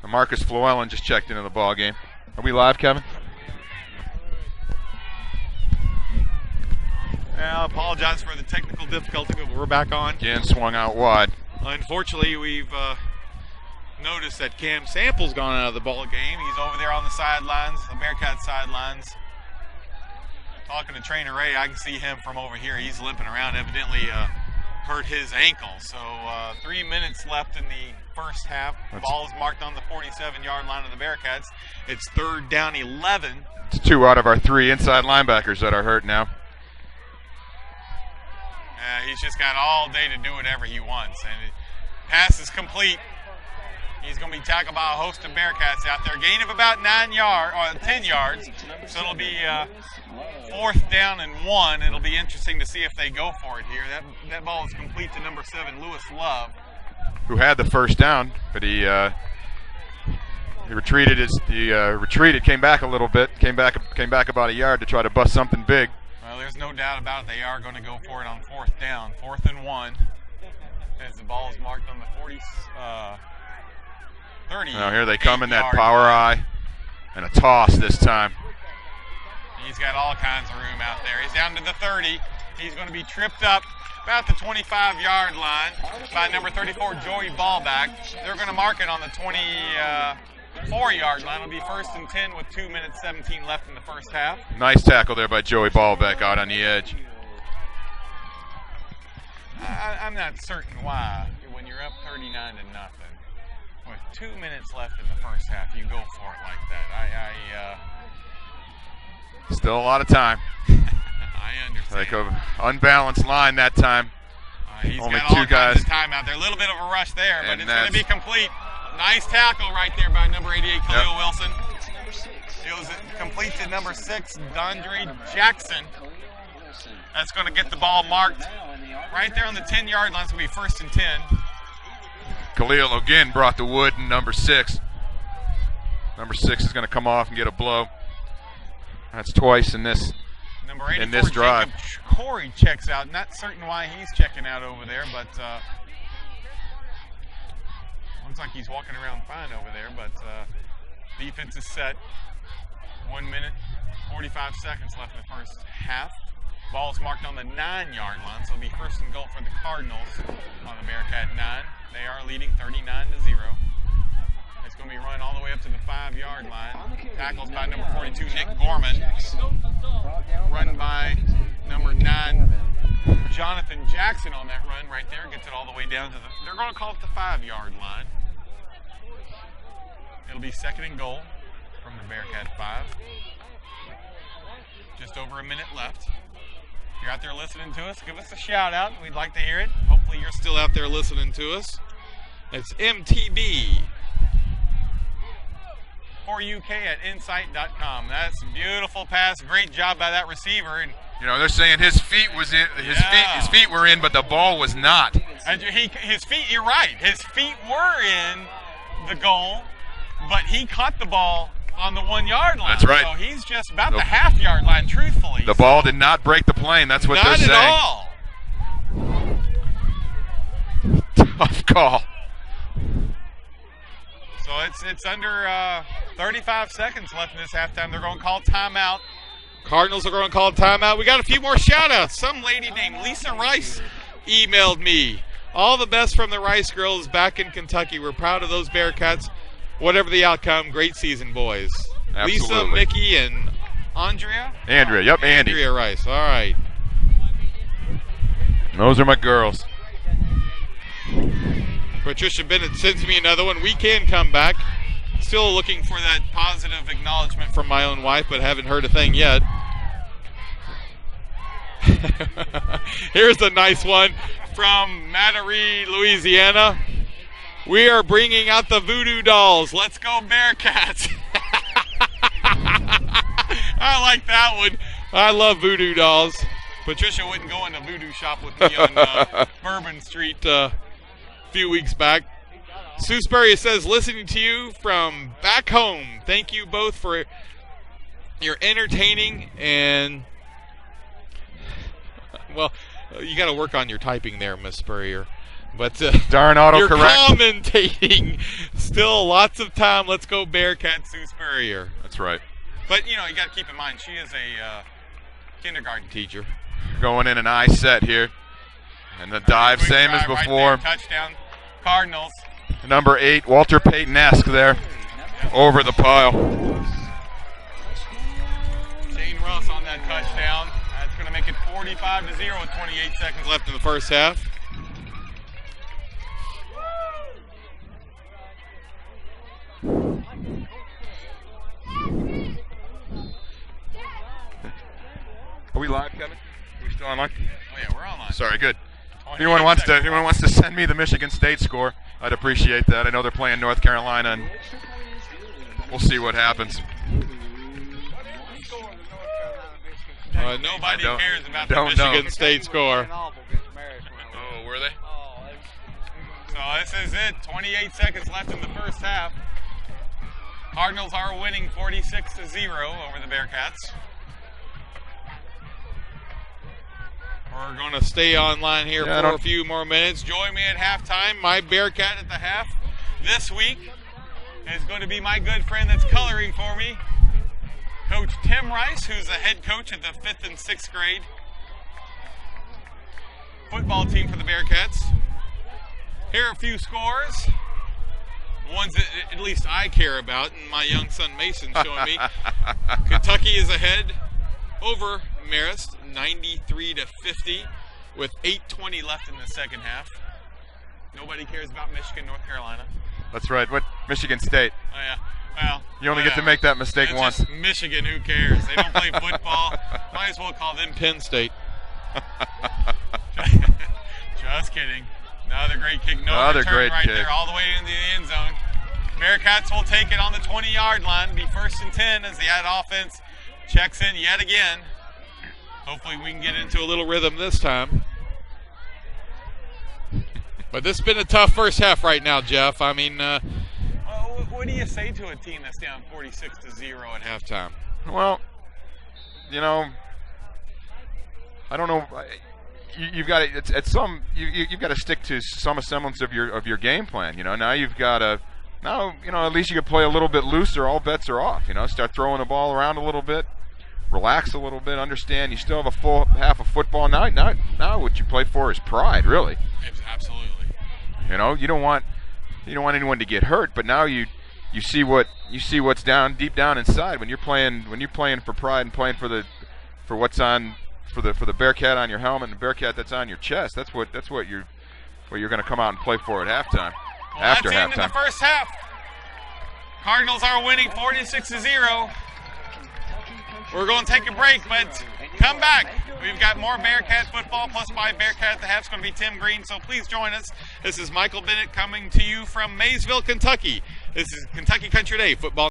[SPEAKER 3] Marcus Flewellen just checked into the ball game. Are we live, Kevin?
[SPEAKER 1] I apologize for the technical difficulty, but we're back on.
[SPEAKER 3] Again, swung out wide.
[SPEAKER 1] Unfortunately, we've noticed that Cam Sample's gone out of the ball game. He's over there on the sidelines, the Bearcat sidelines. Talking to Trainer Ray, I can see him from over here. He's limping around, evidently hurt his ankle. So 3 minutes left in the first half. Ball is marked on the 47-yard line of the Bearcats. It's third down 11.
[SPEAKER 3] It's 2 out of our 3 inside linebackers that are hurt now.
[SPEAKER 1] He's just got all day to do whatever he wants. And pass is complete. He's going to be tackled by a host of Bearcats out there. Gain of about 10 yards. So it'll be fourth down and 1. It'll be interesting to see if they go for it here. That ball is complete to number 7, Lewis Love,
[SPEAKER 3] who had the first down, but he retreated. Retreated, came back a little bit, came back about a yard to try to bust something big.
[SPEAKER 1] Well, there's no doubt about it. They are going to go for it on fourth down. 4th and 1. As the ball is marked on the 30.
[SPEAKER 3] Now here they come in that power eye, and a toss this time.
[SPEAKER 1] He's got all kinds of room out there. He's down to the 30. He's going to be tripped up about the 25-yard line by number 34, Joey Ballback. They're going to mark it on the 24-yard line. It'll be 1st and 10 with 2 minutes 17 left in the first half.
[SPEAKER 3] Nice tackle there by Joey Ballback out on the edge.
[SPEAKER 1] I'm not certain why, when you're up 39-0, with 2 minutes left in the first half, you go for it like that.
[SPEAKER 3] Still a lot of time.
[SPEAKER 1] I understand.
[SPEAKER 3] Like an unbalanced line that time.
[SPEAKER 1] He's
[SPEAKER 3] Only
[SPEAKER 1] got all
[SPEAKER 3] 2 guys.
[SPEAKER 1] Kinds of time out there. A little bit of a rush there, but
[SPEAKER 3] And
[SPEAKER 1] it's going to be complete. Nice tackle right there by number 88, Khalil Wilson. It was complete to number 6, Dondre Jackson. That's going to get the ball marked right there on the 10-yard line. It's going to be 1st and 10.
[SPEAKER 3] Khalil again brought the wood in number 6. Number 6 is going to come off and get a blow. That's twice in this
[SPEAKER 1] Number 84,
[SPEAKER 3] in this drive.
[SPEAKER 1] Jacob Corey checks out. Not certain why he's checking out over there, but looks like he's walking around fine over there. But defense is set. 1 minute, 45 seconds left in the first half. Ball's marked on the 9-yard line, so it'll be 1st and goal for the Cardinals on the Bearcat 9. They are leading 39-0. It's going to be run all the way up to the 5-yard line. Tackles by number 42, Nick Gorman. Run by number 9, Jonathan Jackson on that run right there. Gets it all the way down to the, they're going to call it the 5-yard line. It'll be 2nd and goal from the Bearcat 5. Just over a minute left. If you're out there listening to us, give us a shout out. We'd like to hear it. Hopefully you're still out there listening to us. It's MTB for UK at insight.com. That's a beautiful pass. Great job by that receiver. And
[SPEAKER 3] You know, they're saying his feet was in, his feet were in, but the ball was not.
[SPEAKER 1] and his feet, you're right. His feet were in the goal, but he caught the ball on the 1-yard line.
[SPEAKER 3] That's right.
[SPEAKER 1] So he's just about the half-yard line, truthfully.
[SPEAKER 3] The ball did not break the plane. That's what they're saying.
[SPEAKER 1] Not at all.
[SPEAKER 3] Tough call.
[SPEAKER 1] So it's under 35 seconds left in this halftime. They're going to call timeout. Cardinals are going to call timeout. We got a few more shout-outs. Some lady named Lisa Rice emailed me. All the best from the Rice girls back in Kentucky. We're proud of those Bearcats. Whatever the outcome, great season, boys.
[SPEAKER 3] Absolutely.
[SPEAKER 1] Lisa, Mickey, and Andrea?
[SPEAKER 3] Andrea, yep, Andy.
[SPEAKER 1] Andrea Rice, all right.
[SPEAKER 3] Those are my girls.
[SPEAKER 1] Patricia Bennett sends me another one. We can come back. Still looking for that positive acknowledgement from my own wife, but haven't heard a thing yet. Here's a nice one from Metairie, Louisiana. We are bringing out the voodoo dolls. Let's go Bearcats. I like that one. I love voodoo dolls. Patricia wouldn't go in a voodoo shop with me on Bourbon Street a few weeks back. Sue Spurrier says, listening to you from back home. Thank you both for your entertaining and, well, you got to work on your typing there, Miss Spurrier. But
[SPEAKER 3] darn
[SPEAKER 1] you're
[SPEAKER 3] autocorrect.
[SPEAKER 1] commentating. Still lots of time. Let's go Bearcat, Sue Spurrier.
[SPEAKER 3] That's right.
[SPEAKER 1] But, you know, you got to keep in mind, she is a kindergarten teacher.
[SPEAKER 3] Going in an eye set here. And the dive,
[SPEAKER 1] Quick
[SPEAKER 3] same as
[SPEAKER 1] drive right
[SPEAKER 3] before.
[SPEAKER 1] there, touchdown, Cardinals.
[SPEAKER 3] Number 8, Walter Payton-esque there. Over the pile.
[SPEAKER 1] Shane Russ on that touchdown. That's going to make it 45-0 with 28 seconds left in the first half.
[SPEAKER 3] Are we live, Kevin? Are we still online?
[SPEAKER 1] Oh, yeah, we're online.
[SPEAKER 3] Sorry, good.
[SPEAKER 1] 28
[SPEAKER 3] Anyone wants
[SPEAKER 1] seconds.
[SPEAKER 3] to send me the Michigan State score, I'd appreciate that. I know they're playing North Carolina, and we'll see what happens.
[SPEAKER 1] Nobody cares about the Michigan State score.
[SPEAKER 3] Oh, were they?
[SPEAKER 1] So this is it. 28 seconds left in the first half. Cardinals are winning 46-0 over the Bearcats. We're going to stay online here for a few more minutes. Join me at halftime. My Bearcat at the half this week is going to be my good friend that's coloring for me, Coach Tim Rice, who's the head coach of the 5th and 6th grade football team for the Bearcats. Here are a few scores, ones that at least I care about, and my young son Mason showing me. Kentucky is ahead over Marist, 93-50, with 8:20 left in the second half. Nobody cares about Michigan, North Carolina.
[SPEAKER 3] That's right. What? Michigan State.
[SPEAKER 1] Oh, yeah. Well,
[SPEAKER 3] You only get to make that mistake
[SPEAKER 1] it's
[SPEAKER 3] once.
[SPEAKER 1] just Michigan, who cares? They don't play football. Might as well call them Penn State. Just kidding. Another great kick. No
[SPEAKER 3] Another
[SPEAKER 1] return
[SPEAKER 3] great
[SPEAKER 1] right
[SPEAKER 3] kick.
[SPEAKER 1] there, all the way into the end zone. Bearcats will take it on the 20-yard line. Be 1st and 10 as the ad offense checks in yet again. Hopefully we can get into a little rhythm this time. But this has been a tough first half right now, Jeff. I mean, what do you say to a team that's down 46-0 at halftime?
[SPEAKER 3] Well, you know, I don't know. You've got to you've got to stick to some semblance of your game plan. You know, now you've got to at least you can play a little bit looser. All bets are off. You know, start throwing the ball around a little bit, relax a little bit. Understand you still have a full half of football. Now what you play for is pride, really.
[SPEAKER 1] Absolutely.
[SPEAKER 3] You know, you don't want anyone to get hurt, but now you see what's deep down inside when you're playing for pride and playing for what's on. For the Bearcat on your helmet and the Bearcat that's on your chest, that's what you're going to come out and play for at halftime.
[SPEAKER 1] Well,
[SPEAKER 3] after
[SPEAKER 1] that's
[SPEAKER 3] halftime.
[SPEAKER 1] Into the first half. Cardinals are winning 46-0. We're going to take a break, but come back. We've got more Bearcat football, plus 5 Bearcat at the half. It's going to be Tim Green, so please join us. This is Michael Bennett coming to you from Maysville, Kentucky. This is Kentucky Country Day football.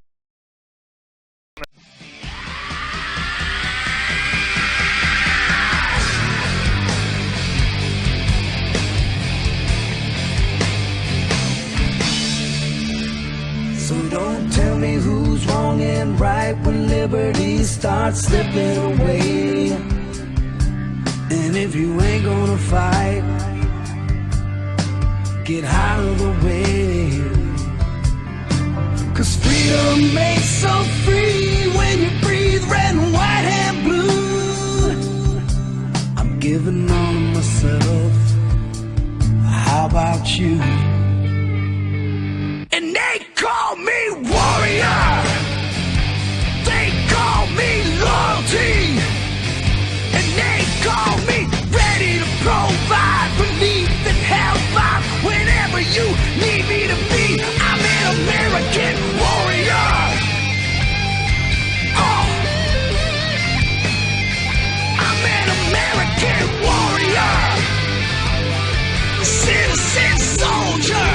[SPEAKER 2] So don't tell me who's wrong and right when liberty starts slipping away. And if you ain't gonna fight, get out of the way. 'Cause freedom ain't so free when you breathe red and white and blue. I'm giving all of myself. How about you? And they call me warrior. They call me loyalty. And they call me ready to provide relief and help out whenever you need me to be. I'm an American warrior. Oh, I'm an American warrior. Citizen soldier.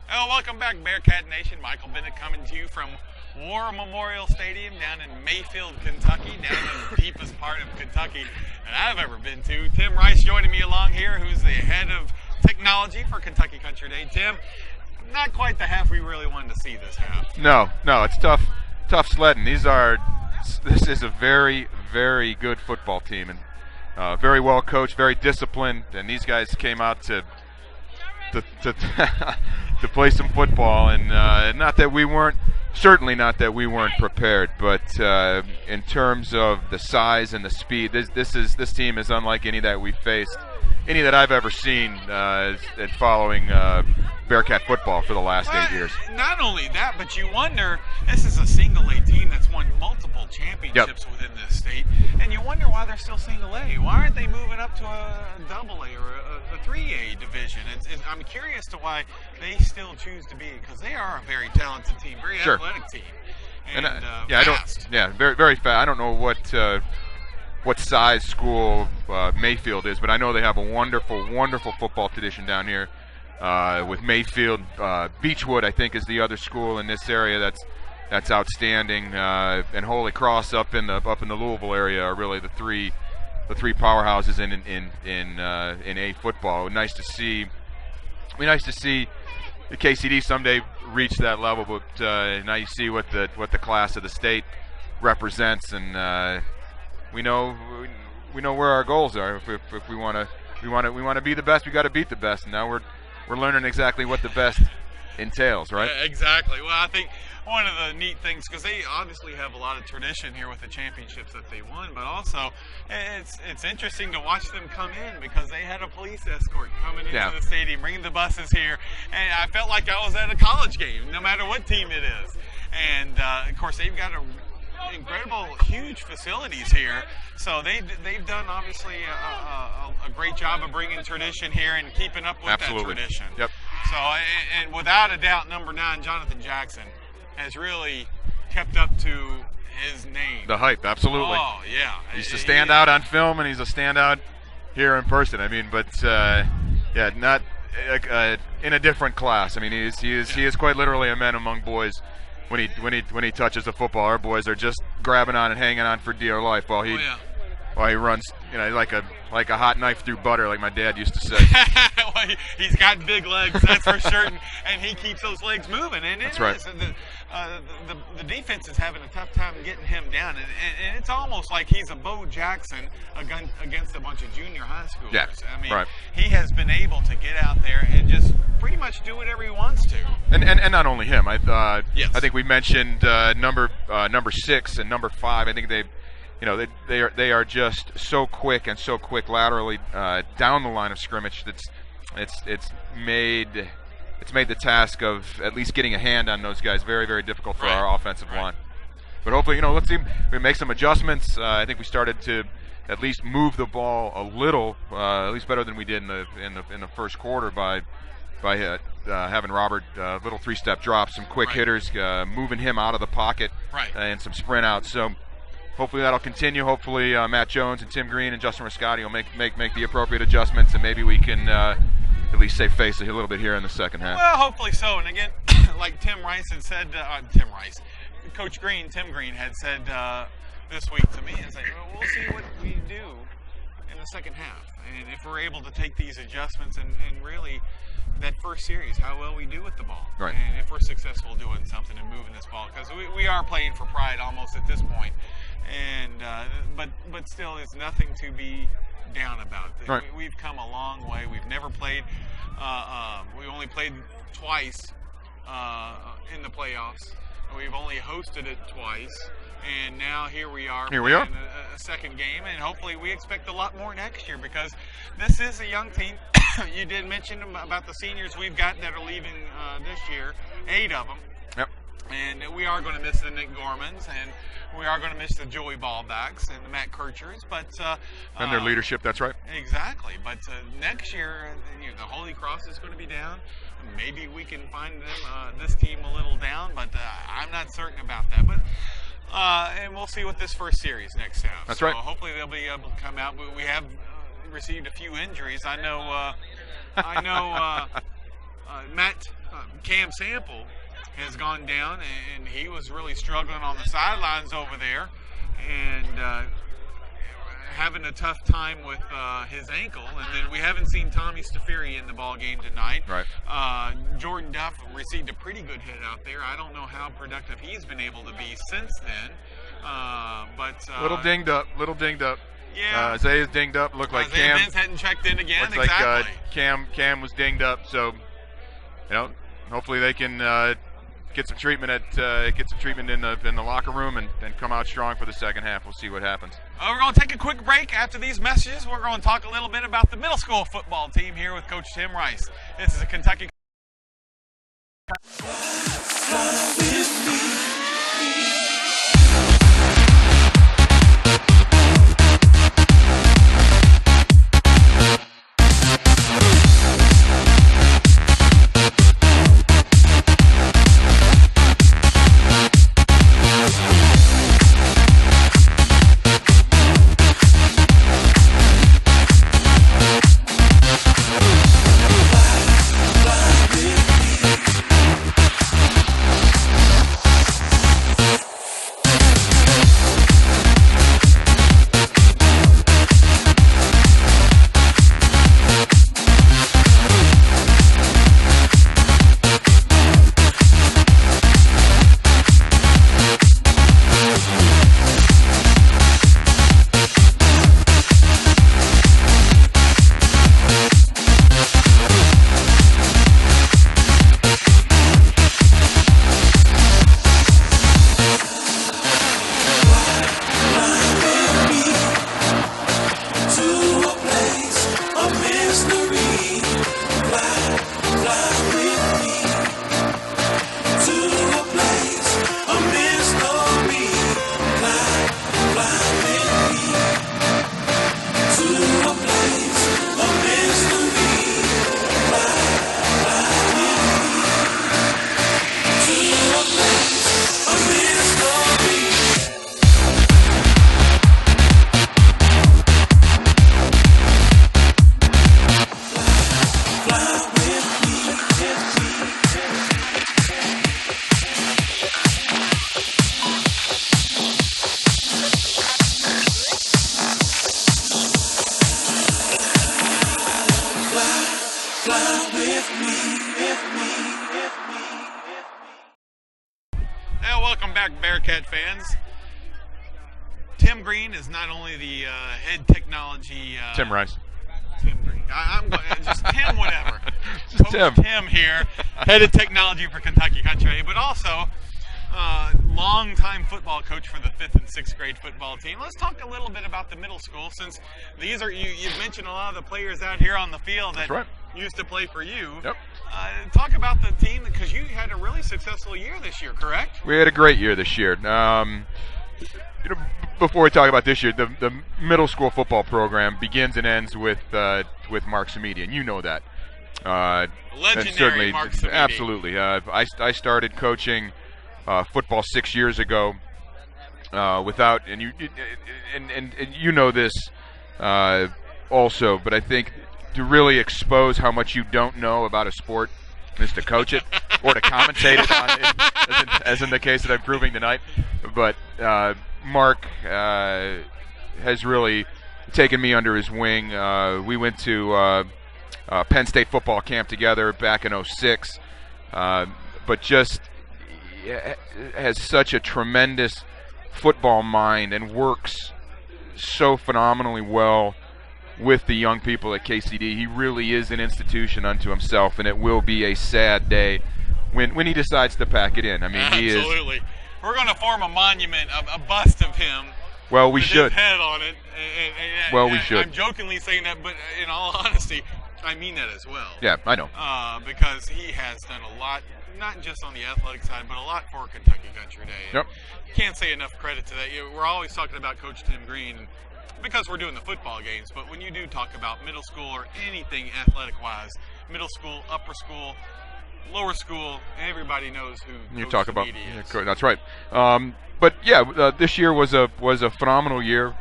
[SPEAKER 1] Well, welcome back, Bearcat Nation. Michael Bennett coming to you from War Memorial Stadium down in Mayfield, Kentucky, down in the deepest part of Kentucky that I've ever been to. Tim Rice joining me along here, who's the head of technology for Kentucky Country Day. Tim, not quite the half we really wanted to see this half.
[SPEAKER 3] No, it's tough sledding. This is a very, very good football team, and very well coached, very disciplined, and these guys came out to play some football, and certainly not that we weren't prepared, but in terms of the size and the speed, this team is unlike any that we've faced, any that I've ever seen at following Bearcat football for the last 8 years.
[SPEAKER 1] Not only that, but you wonder, this is a single A team that's won multiple championships within this state, and you wonder why they're still single A. Why aren't they moving up to a double A or a 3A division? I'm curious to why they still choose to be, because they are a very talented team, very athletic team, and fast.
[SPEAKER 3] Very, very fast. I don't know what size school Mayfield is, but I know they have a wonderful, wonderful football tradition down here with Mayfield. Beechwood, I think, is the other school in this area that's outstanding, and Holy Cross up in the Louisville area are really the three powerhouses in A football. It'd be nice to see the KCD someday reach that level, but now you see what the class of the state represents, and we know where our goals are. If we want to be the best, we got to beat the best. And now we're learning exactly what the best entails, right?
[SPEAKER 1] Exactly. Well, I think one of the neat things, because they obviously have a lot of tradition here with the championships that they won, but also it's interesting to watch them come in, because they had a police escort coming into the stadium, bringing the buses here, and I felt like I was at a college game, no matter what team it is. And of course, they've got incredible, huge facilities here, so they've done obviously a great job of bringing tradition here and keeping up with that tradition.
[SPEAKER 3] Yep.
[SPEAKER 1] So, and without a doubt, number 9, Jonathan Jackson, has really kept up to his name.
[SPEAKER 3] The hype, absolutely.
[SPEAKER 1] Oh, yeah.
[SPEAKER 3] He's a standout on film, and he's a standout here in person. I mean, but not in a different class. I mean, he is quite literally a man among boys. When he touches the football, our boys are just grabbing on and hanging on for dear life while he runs, like a like a hot knife through butter, like my dad used to say.
[SPEAKER 1] Well, he's got big legs, that's for certain, and he keeps those legs moving. And
[SPEAKER 3] That's right.
[SPEAKER 1] The defense is having a tough time getting him down, and it's almost like he's a Bo Jackson against a bunch of junior high schoolers.
[SPEAKER 3] Yeah,
[SPEAKER 1] I mean,
[SPEAKER 3] right.
[SPEAKER 1] he has been able to get out there and just pretty much do whatever he wants to.
[SPEAKER 3] And not only him.
[SPEAKER 1] Yes.
[SPEAKER 3] I think we mentioned number 6 and number 5. I think they are just so quick and so quick laterally down the line of scrimmage. It's made the task of at least getting a hand on those guys very, very difficult for our offensive line. But hopefully, let's see, we make some adjustments. I think we started to at least move the ball a little, at least better than we did in the first quarter by having Robert little 3-step drops, some quick hitters, moving him out of the pocket, and some sprint outs. So hopefully that'll continue. Hopefully Matt Jones and Tim Green and Justin Riscotti will make the appropriate adjustments, and maybe we can at least save face a little bit here in the second half.
[SPEAKER 1] Well, hopefully so. And again, like Tim Rice had said, Coach Green, Tim Green had said this week to me, is like, well, we'll see what we do in the second half, and if we're able to take these adjustments and really that first series, how well we do with the ball,
[SPEAKER 3] right.
[SPEAKER 1] And if we're successful doing something and moving this ball, because we are playing for pride almost at this point, and but still, it's nothing to be down about.
[SPEAKER 3] Right.
[SPEAKER 1] We've come a long way. We've never played. We only played twice in the playoffs. We've only hosted it twice, and now here we are.
[SPEAKER 3] Here we are.
[SPEAKER 1] A second game, and hopefully we expect a lot more next year because this is a young team. You did mention about the seniors we've got that are leaving this year, 8 of them.
[SPEAKER 3] Yep.
[SPEAKER 1] And we are going to miss the Nick Gormans, and we are going to miss the Joey Ballbacks and the Matt Kirchers, but
[SPEAKER 3] and their leadership, that's right.
[SPEAKER 1] Exactly. But next year, the Holy Cross is going to be down. Maybe we can find them this team a little down, but I'm not certain about that. But and we'll see what this first series next have.
[SPEAKER 3] That's
[SPEAKER 1] so
[SPEAKER 3] right.
[SPEAKER 1] Hopefully they'll be able to come out. We have received a few injuries. I know. Cam Sample has gone down, and he was really struggling on the sidelines over there, and having a tough time with his ankle. And then we haven't seen Tommy Stafiri in the ball game tonight.
[SPEAKER 3] Right.
[SPEAKER 1] Jordan Duff received a pretty good hit out there. I don't know how productive he's been able to be since then. But
[SPEAKER 3] little dinged up.
[SPEAKER 1] Yeah.
[SPEAKER 3] Isaiah's dinged up. Looked like
[SPEAKER 1] Isaiah
[SPEAKER 3] Cam.
[SPEAKER 1] Benz hadn't checked in again.
[SPEAKER 3] Looks
[SPEAKER 1] Exactly.
[SPEAKER 3] like Cam was dinged up. So, hopefully they can get some treatment in the locker room and come out strong for the second half. We'll see what happens.
[SPEAKER 1] We're going to take a quick break. After these messages, we're going to talk a little bit about the middle school football team here with Coach Tim Rice. This is a Kentucky. Bearcat fans. Tim Green is not only the head technology.
[SPEAKER 3] Tim Rice.
[SPEAKER 1] Tim Green. I'm just Tim, whatever.
[SPEAKER 3] Just
[SPEAKER 1] Coach Tim here, head of technology for Kentucky Country, but also longtime football coach for the 5th and 6th grade football team. Let's talk a little bit about the middle school, since these are you've mentioned a lot of the players out here on the field that used to play for you.
[SPEAKER 3] Yep.
[SPEAKER 1] Talk about the team, because you had a really successful year this year, correct?
[SPEAKER 3] We had a great year this year. Before we talk about this year, the middle school football program begins and ends with Mark Samedi, and you know that.
[SPEAKER 1] Legendary Mark Samedi.
[SPEAKER 3] Absolutely. I started coaching football 6 years ago without, and you know this also, but I think to really expose how much you don't know about a sport is to coach it or to commentate it on it, as in the case that I'm proving tonight. But Mark has really taken me under his wing. We went to Penn State football camp together back in 06, but just has such a tremendous football mind and works so phenomenally well with the young people at KCD. He really is an institution unto himself, and it will be a sad day when he decides to pack it in. I mean,
[SPEAKER 1] absolutely. We're going to form a monument, a bust of him.
[SPEAKER 3] Well, we
[SPEAKER 1] with
[SPEAKER 3] should.
[SPEAKER 1] His head on it.
[SPEAKER 3] Well, we should.
[SPEAKER 1] I'm jokingly saying that, but in all honesty, I mean that as well.
[SPEAKER 3] Yeah, I know.
[SPEAKER 1] Because he has done a lot, not just on the athletic side, but a lot for Kentucky Country Day.
[SPEAKER 3] Yep.
[SPEAKER 1] Can't say enough credit to that. We're always talking about Coach Tim Green because we're doing the football games, but when you do talk about middle school or anything athletic-wise, middle school, upper school, lower school, everybody knows who
[SPEAKER 3] you
[SPEAKER 1] Coach
[SPEAKER 3] talk about.
[SPEAKER 1] is.
[SPEAKER 3] That's right. But yeah, this year was a phenomenal year.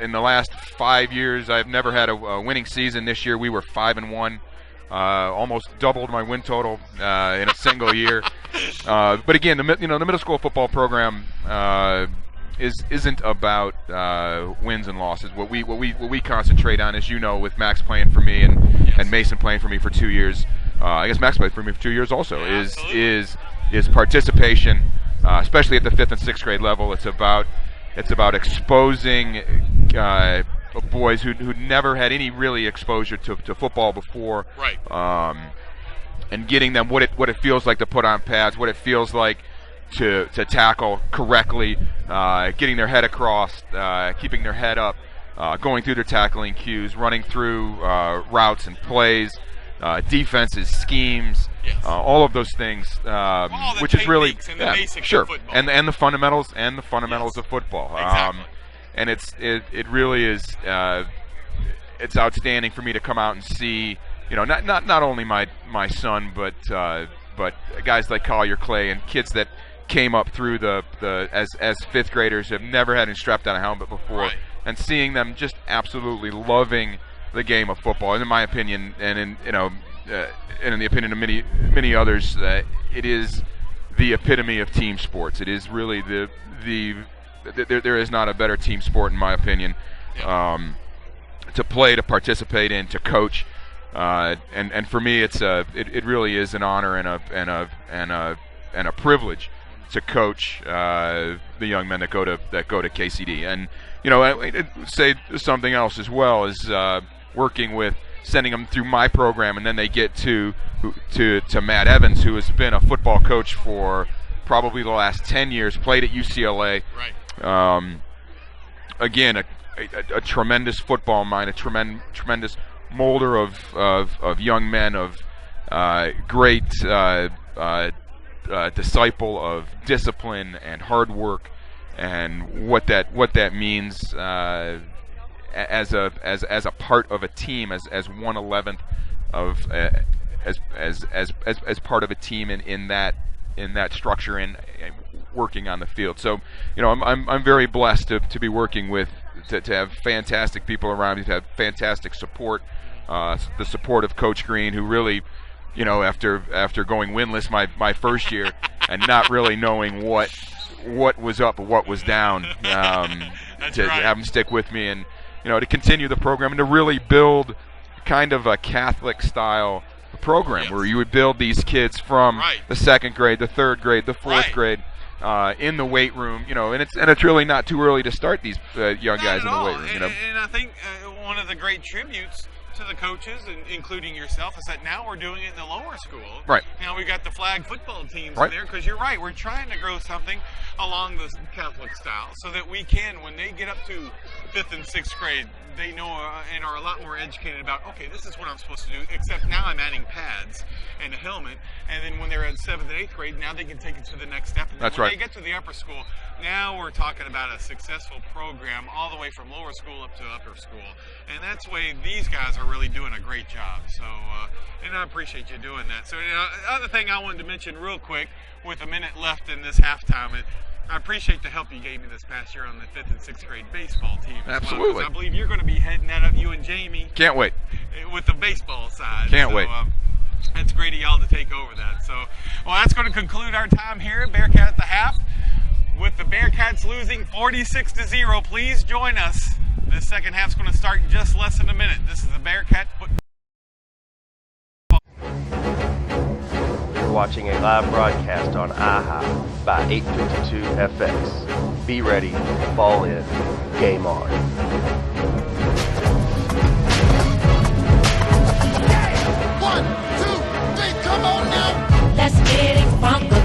[SPEAKER 3] In the last 5 years, I've never had a winning season. This year we were 5-1. Almost doubled my win total in a single year. But again, the middle school football program isn't about wins and losses. What we concentrate on, as you know, with Max playing for me and Mason playing for me for 2 years. I guess Max played for me for 2 years also. Is participation, especially at the 5th and 6th grade level. It's about exposing boys who never had any really exposure to football before,
[SPEAKER 1] right?
[SPEAKER 3] And getting them what it feels like to put on pads, what it feels like to tackle correctly, getting their head across, keeping their head up, going through their tackling cues, running through routes and plays, defenses, schemes, all of those things, which is really
[SPEAKER 1] sure,
[SPEAKER 3] and the fundamentals of football.
[SPEAKER 1] Exactly.
[SPEAKER 3] And it really is it's outstanding for me to come out and see, not only my son, but guys like Collier Clay and kids that came up through as 5th graders, have never had strapped on a helmet before,
[SPEAKER 1] right.
[SPEAKER 3] And seeing them just absolutely loving the game of football. And in my opinion, and in the opinion of many others, it is the epitome of team sports. It is really there is not a better team sport in my opinion, to play, to participate in, to coach, and for me it really is an honor and a privilege to coach the young men that go to KCD. And I'd say something else as well is working with, sending them through my program, and then they get to Matt Evans, who has been a football coach for probably the last 10 years, played at UCLA.
[SPEAKER 1] Right.
[SPEAKER 3] Again, a tremendous football mind, a tremendous molder of young men, of great disciple of discipline and hard work, and what that means as a part of a team, as 1/11th of as part of a team in that structure and working on the field. So I'm very blessed to be working with, to have fantastic people around me, to have fantastic support, the support of Coach Green, who really, after going winless my first year and not really knowing what was up or what was down, to have him stick with me and to continue the program and to really build kind of a Catholic style program, where you would build these kids from the 2nd grade, the 3rd grade, the 4th grade, in the weight room, and it's really not too early to start these young guys in the weight room.
[SPEAKER 1] And I think one of the great tributes to the coaches, including yourself, is that now we're doing it in the lower school.
[SPEAKER 3] Right.
[SPEAKER 1] Now we got the flag football teams
[SPEAKER 3] Right.
[SPEAKER 1] in there, because you're right. We're trying to grow something along the Catholic style, so that we can, when they get up to 5th and 6th grade, they know and are a lot more educated about, okay, this is what I'm supposed to do, except now I'm adding pads and a helmet. And then when they're at 7th and 8th grade, now they can take it to the next step. And
[SPEAKER 3] That's
[SPEAKER 1] when
[SPEAKER 3] right.
[SPEAKER 1] they get to the upper school, now we're talking about a successful program all the way from lower school up to upper school. And that's the way these guys are really doing a great job. So, and I appreciate you doing that. So, the other thing I wanted to mention real quick, with a minute left in this halftime, I appreciate the help you gave me this past year on the 5th and 6th grade baseball team.
[SPEAKER 3] Absolutely.
[SPEAKER 1] Well, I believe you're going to be heading that up, you and Jamie.
[SPEAKER 3] Can't wait.
[SPEAKER 1] With the baseball side.
[SPEAKER 3] Can't wait.
[SPEAKER 1] It's great of y'all to take over that. So, well, that's going to conclude our time here at Bearcat at the half. With the Bearcats losing 46-0, please join us. The second half's going to start in just less than a minute. This is the Bearcat football.
[SPEAKER 5] You're watching a live broadcast on IHI by 852 FX. Be ready, fall in, game on.
[SPEAKER 2] One, two, three, come on now.
[SPEAKER 8] Let's get it from the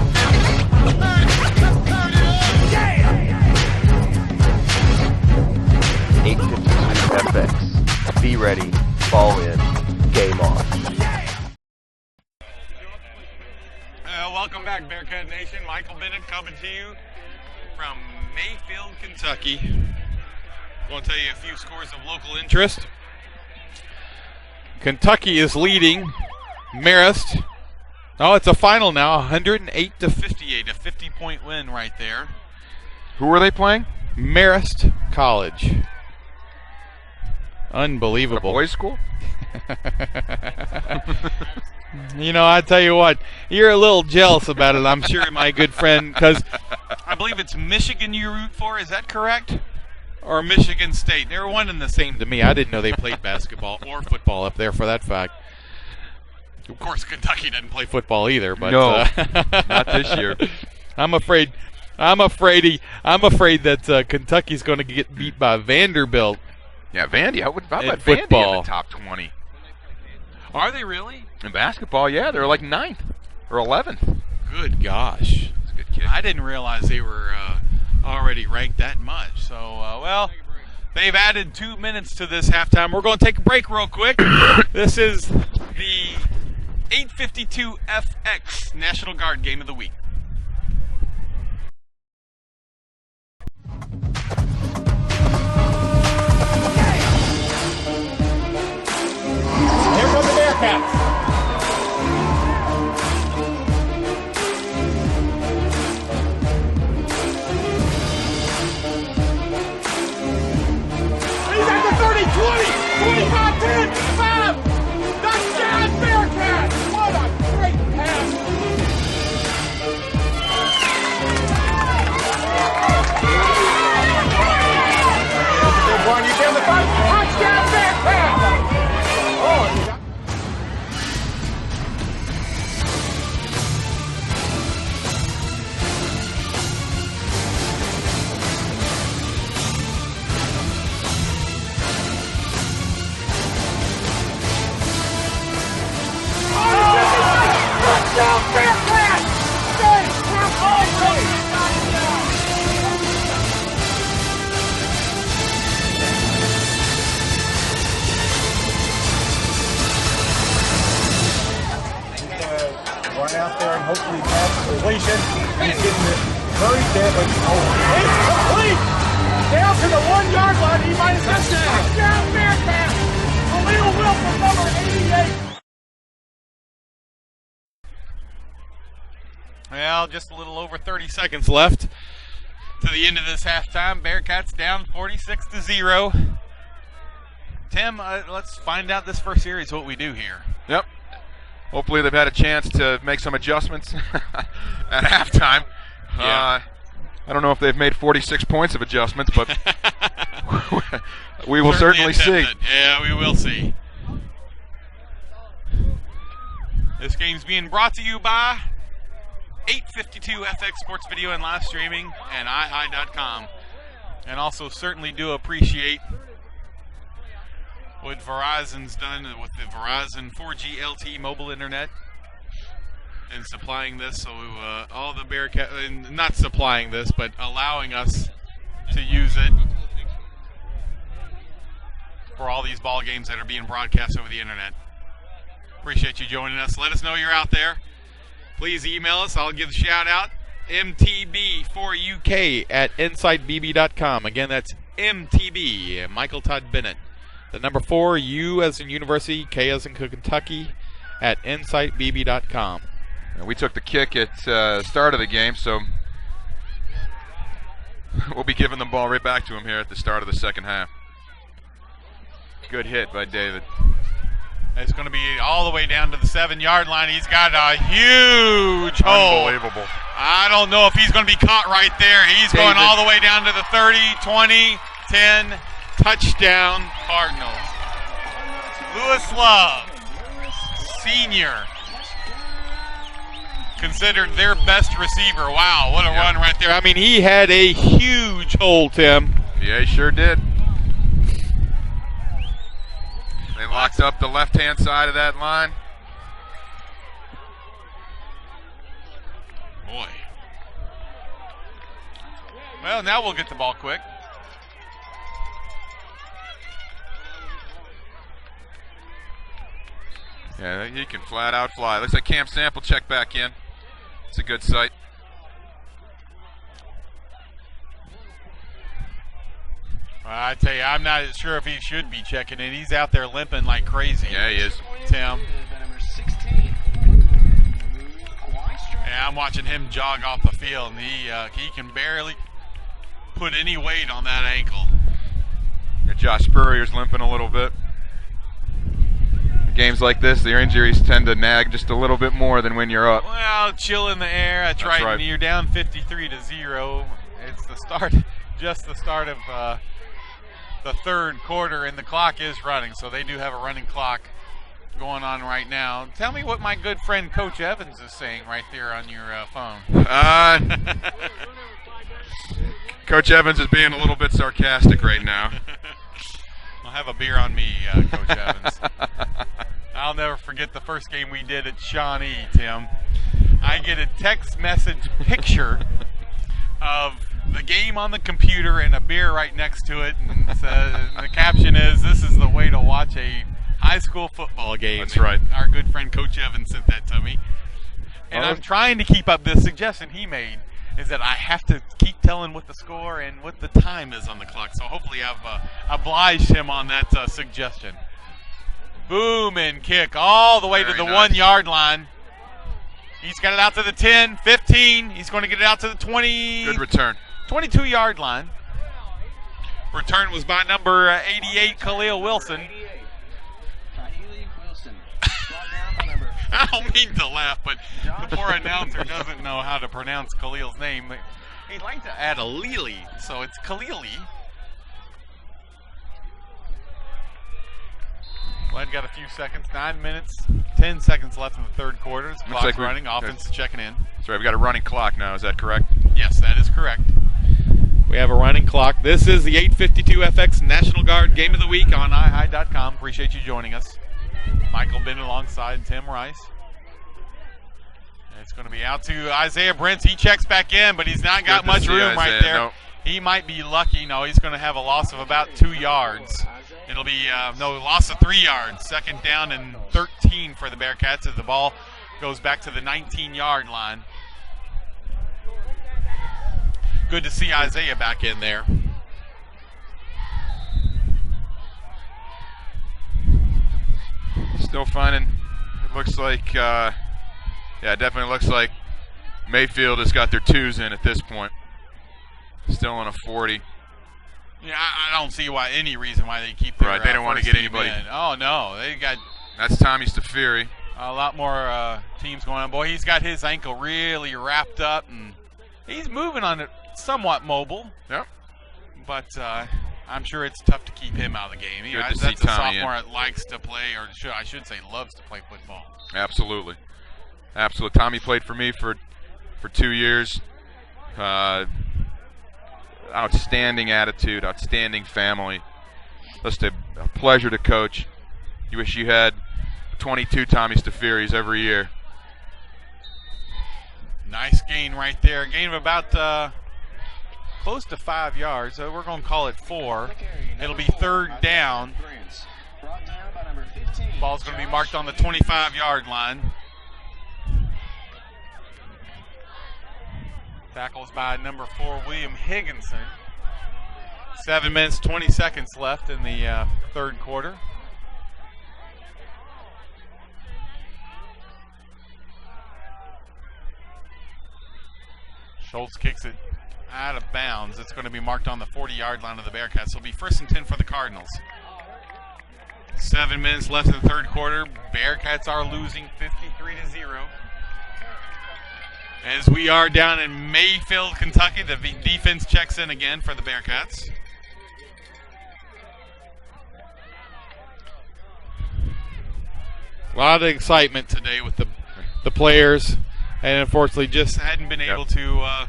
[SPEAKER 5] 852 FX. Be ready, fall in, game on.
[SPEAKER 1] Welcome back, Bearcat Nation. Michael Bennett coming to you from Mayfield, Kentucky. I'm going to tell you a few scores of local interest. Kentucky is leading Marist. Oh, it's a final now, 108-58, a 50-point win right there.
[SPEAKER 3] Who are they playing?
[SPEAKER 1] Marist College. Unbelievable.
[SPEAKER 3] A boys' school?
[SPEAKER 1] I tell you what, you're a little jealous about it, I'm sure, my good friend, because I believe it's Michigan you root for. Is that correct? Or Michigan State? They're one and the same to me. I didn't know they played basketball or football up there for that fact. Of course, Kentucky doesn't play football either. But
[SPEAKER 3] no, not this year.
[SPEAKER 1] I'm afraid that Kentucky's going to get beat by Vanderbilt.
[SPEAKER 3] Yeah, Vandy. How about Vandy
[SPEAKER 1] football
[SPEAKER 3] in the top 20?
[SPEAKER 1] Are they really?
[SPEAKER 3] In basketball, yeah, they're like 9th or 11th.
[SPEAKER 1] Good gosh.
[SPEAKER 3] That's a good kid.
[SPEAKER 1] I didn't realize they were already ranked that much. So, well, they've added 2 minutes to this halftime. We're going to take a break real quick. This is the 852 FX National Guard Game of the Week. Here come the Bearcats. He's at the 30, 20, 25, 10, 5. Touchdown, Bearcats. What a great pass. Good one. You get the 5. Touchdown, Bearcats. Oh, you got touchdown, Bearcats!
[SPEAKER 9] Run out there and hopefully pass the completion. He's getting it very dead, but it's complete! Down to the 1 yard line. He might have touchdown, Bearcats! Khalil Wilson, number 88.
[SPEAKER 1] Well, just a little over 30 seconds left to the end of this halftime. Bearcats down 46-0. Tim, let's find out this first series what we do here.
[SPEAKER 3] Yep. Hopefully they've had a chance to make some adjustments at halftime.
[SPEAKER 1] Yeah.
[SPEAKER 3] I don't know if they've made 46 points of adjustments, but we will certainly see.
[SPEAKER 1] Yeah, we will see. This game's being brought to you by 852FX Sports Video and Live Streaming, and iHigh.com. And also certainly do appreciate what Verizon's done with the Verizon 4G LTE mobile internet and supplying this. So all the Bearcat, not supplying this, but allowing us to use it for all these ball games that are being broadcast over the internet. Appreciate you joining us. Let us know you're out there. Please email us. I'll give a shout out. MTB4UK at insightbb.com. Again, that's MTB, Michael Todd Bennett. The number 4, U as in University, K as in Kentucky, at insightbb.com.
[SPEAKER 3] We took the kick at the start of the game, so we'll be giving the ball right back to him here at the start of the second half. Good hit by David.
[SPEAKER 1] It's going to be all the way down to the 7-yard line. He's got a huge hole.
[SPEAKER 3] Unbelievable.
[SPEAKER 1] I don't know if he's going to be caught right there. He's going all the way down to the 30, 20, 10. Touchdown, Cardinals. Lewis Love, senior, considered their best receiver. Wow, what a run right there. I mean, he had a huge hole, Tim.
[SPEAKER 3] Yeah, he sure did. They locked up the left-hand side of that line.
[SPEAKER 1] Boy. Well, now we'll get the ball quick.
[SPEAKER 3] Yeah, he can flat out fly. Looks like Cam Sample checked back in. It's a good sight.
[SPEAKER 1] I tell you, I'm not sure if he should be checking in. He's out there limping like crazy.
[SPEAKER 3] Yeah, he is.
[SPEAKER 1] Tim. Yeah, I'm watching him jog off the field, and he can barely put any weight on that ankle.
[SPEAKER 3] Yeah, Josh Spurrier's limping a little bit. Games like this, their injuries tend to nag just a little bit more than when you're up.
[SPEAKER 1] Well, chill in the air. That's right.
[SPEAKER 3] right.
[SPEAKER 1] And you're down 53-0. It's the start, just the start of the third quarter, and the clock is running. So they do have a running clock going on right now. Tell me what my good friend Coach Evans is saying right there on your phone.
[SPEAKER 3] Coach Evans is being a little bit sarcastic right now.
[SPEAKER 1] I'll have a beer on me, Coach Evans. I'll never forget the first game we did at Shawnee, Tim. I get a text message picture of the game on the computer and a beer right next to it, and the caption is, "This is the way to watch a high school football game."
[SPEAKER 3] That's right.
[SPEAKER 1] And our good friend Coach Evans sent that to me. And I'm trying to keep up this suggestion he made, is that I have to keep telling what the score and what the time is on the clock. So hopefully I've obliged him on that suggestion. Boom and kick all the way to the 1-yard line. He's got it out to the 10, 15. He's going to get it out to the 20.
[SPEAKER 3] Good return.
[SPEAKER 1] 22-yard line. Return was by number 88, Khalil Wilson. I don't mean to laugh, but the poor announcer doesn't know how to pronounce Khalil's name. He'd like to add a Lili, so it's Khalili. Well, got a few seconds, 9 minutes, 10 seconds left in the third quarter. The clock's running, offense is checking in.
[SPEAKER 3] Sorry, we've got a running clock now, is that correct?
[SPEAKER 1] Yes, that is correct. We have a running clock. This is the 852FX National Guard Game of the Week on iHigh.com. Appreciate you joining us. Michael Bennett alongside Tim Rice. And it's going to be out to Isaiah Brents. He checks back in, but he's not got much room right there.
[SPEAKER 3] No.
[SPEAKER 1] He might be lucky. No, he's going to have a loss of about 2 yards. It'll be, loss of 3 yards. Second down and 13 for the Bearcats as the ball goes back to the 19-yard line. Good to see Isaiah back in there.
[SPEAKER 3] Still finding, it looks like, it definitely looks like Mayfield has got their twos in at this point. Still on a 40.
[SPEAKER 1] Yeah, I don't see any reason why they keep their
[SPEAKER 3] right. They don't want to get anybody.
[SPEAKER 1] In. Oh no, they got.
[SPEAKER 3] That's Tommy Stafiri.
[SPEAKER 1] A lot more teams going on. Boy, he's got his ankle really wrapped up, and he's moving on it, somewhat mobile.
[SPEAKER 3] Yep.
[SPEAKER 1] But I'm sure it's tough to keep him out of the game.
[SPEAKER 3] Good to
[SPEAKER 1] that's
[SPEAKER 3] see
[SPEAKER 1] a
[SPEAKER 3] Tommy
[SPEAKER 1] sophomore that likes to play, or I should say loves to play football.
[SPEAKER 3] Absolutely. Tommy played for me for for 2 years. Outstanding attitude, outstanding family. Just a pleasure to coach. You wish you had 22 Tommy Stafiris every year.
[SPEAKER 1] Nice gain right there. Gain of about close to 5 yards. So we're going to call it 4. It'll be third down. Ball's going to be marked on the 25-yard line. Tackles by number 4, William Higginson. 7 minutes, 20 seconds left in the third quarter. Schultz kicks it out of bounds. It's going to be marked on the 40-yard line of the Bearcats. So it'll be 1st and 10 for the Cardinals. 7 minutes left in the third quarter. Bearcats are losing 53-0. As we are down in Mayfield, Kentucky, the defense checks in again for the Bearcats. A lot of excitement today with the players, and unfortunately just hadn't been able to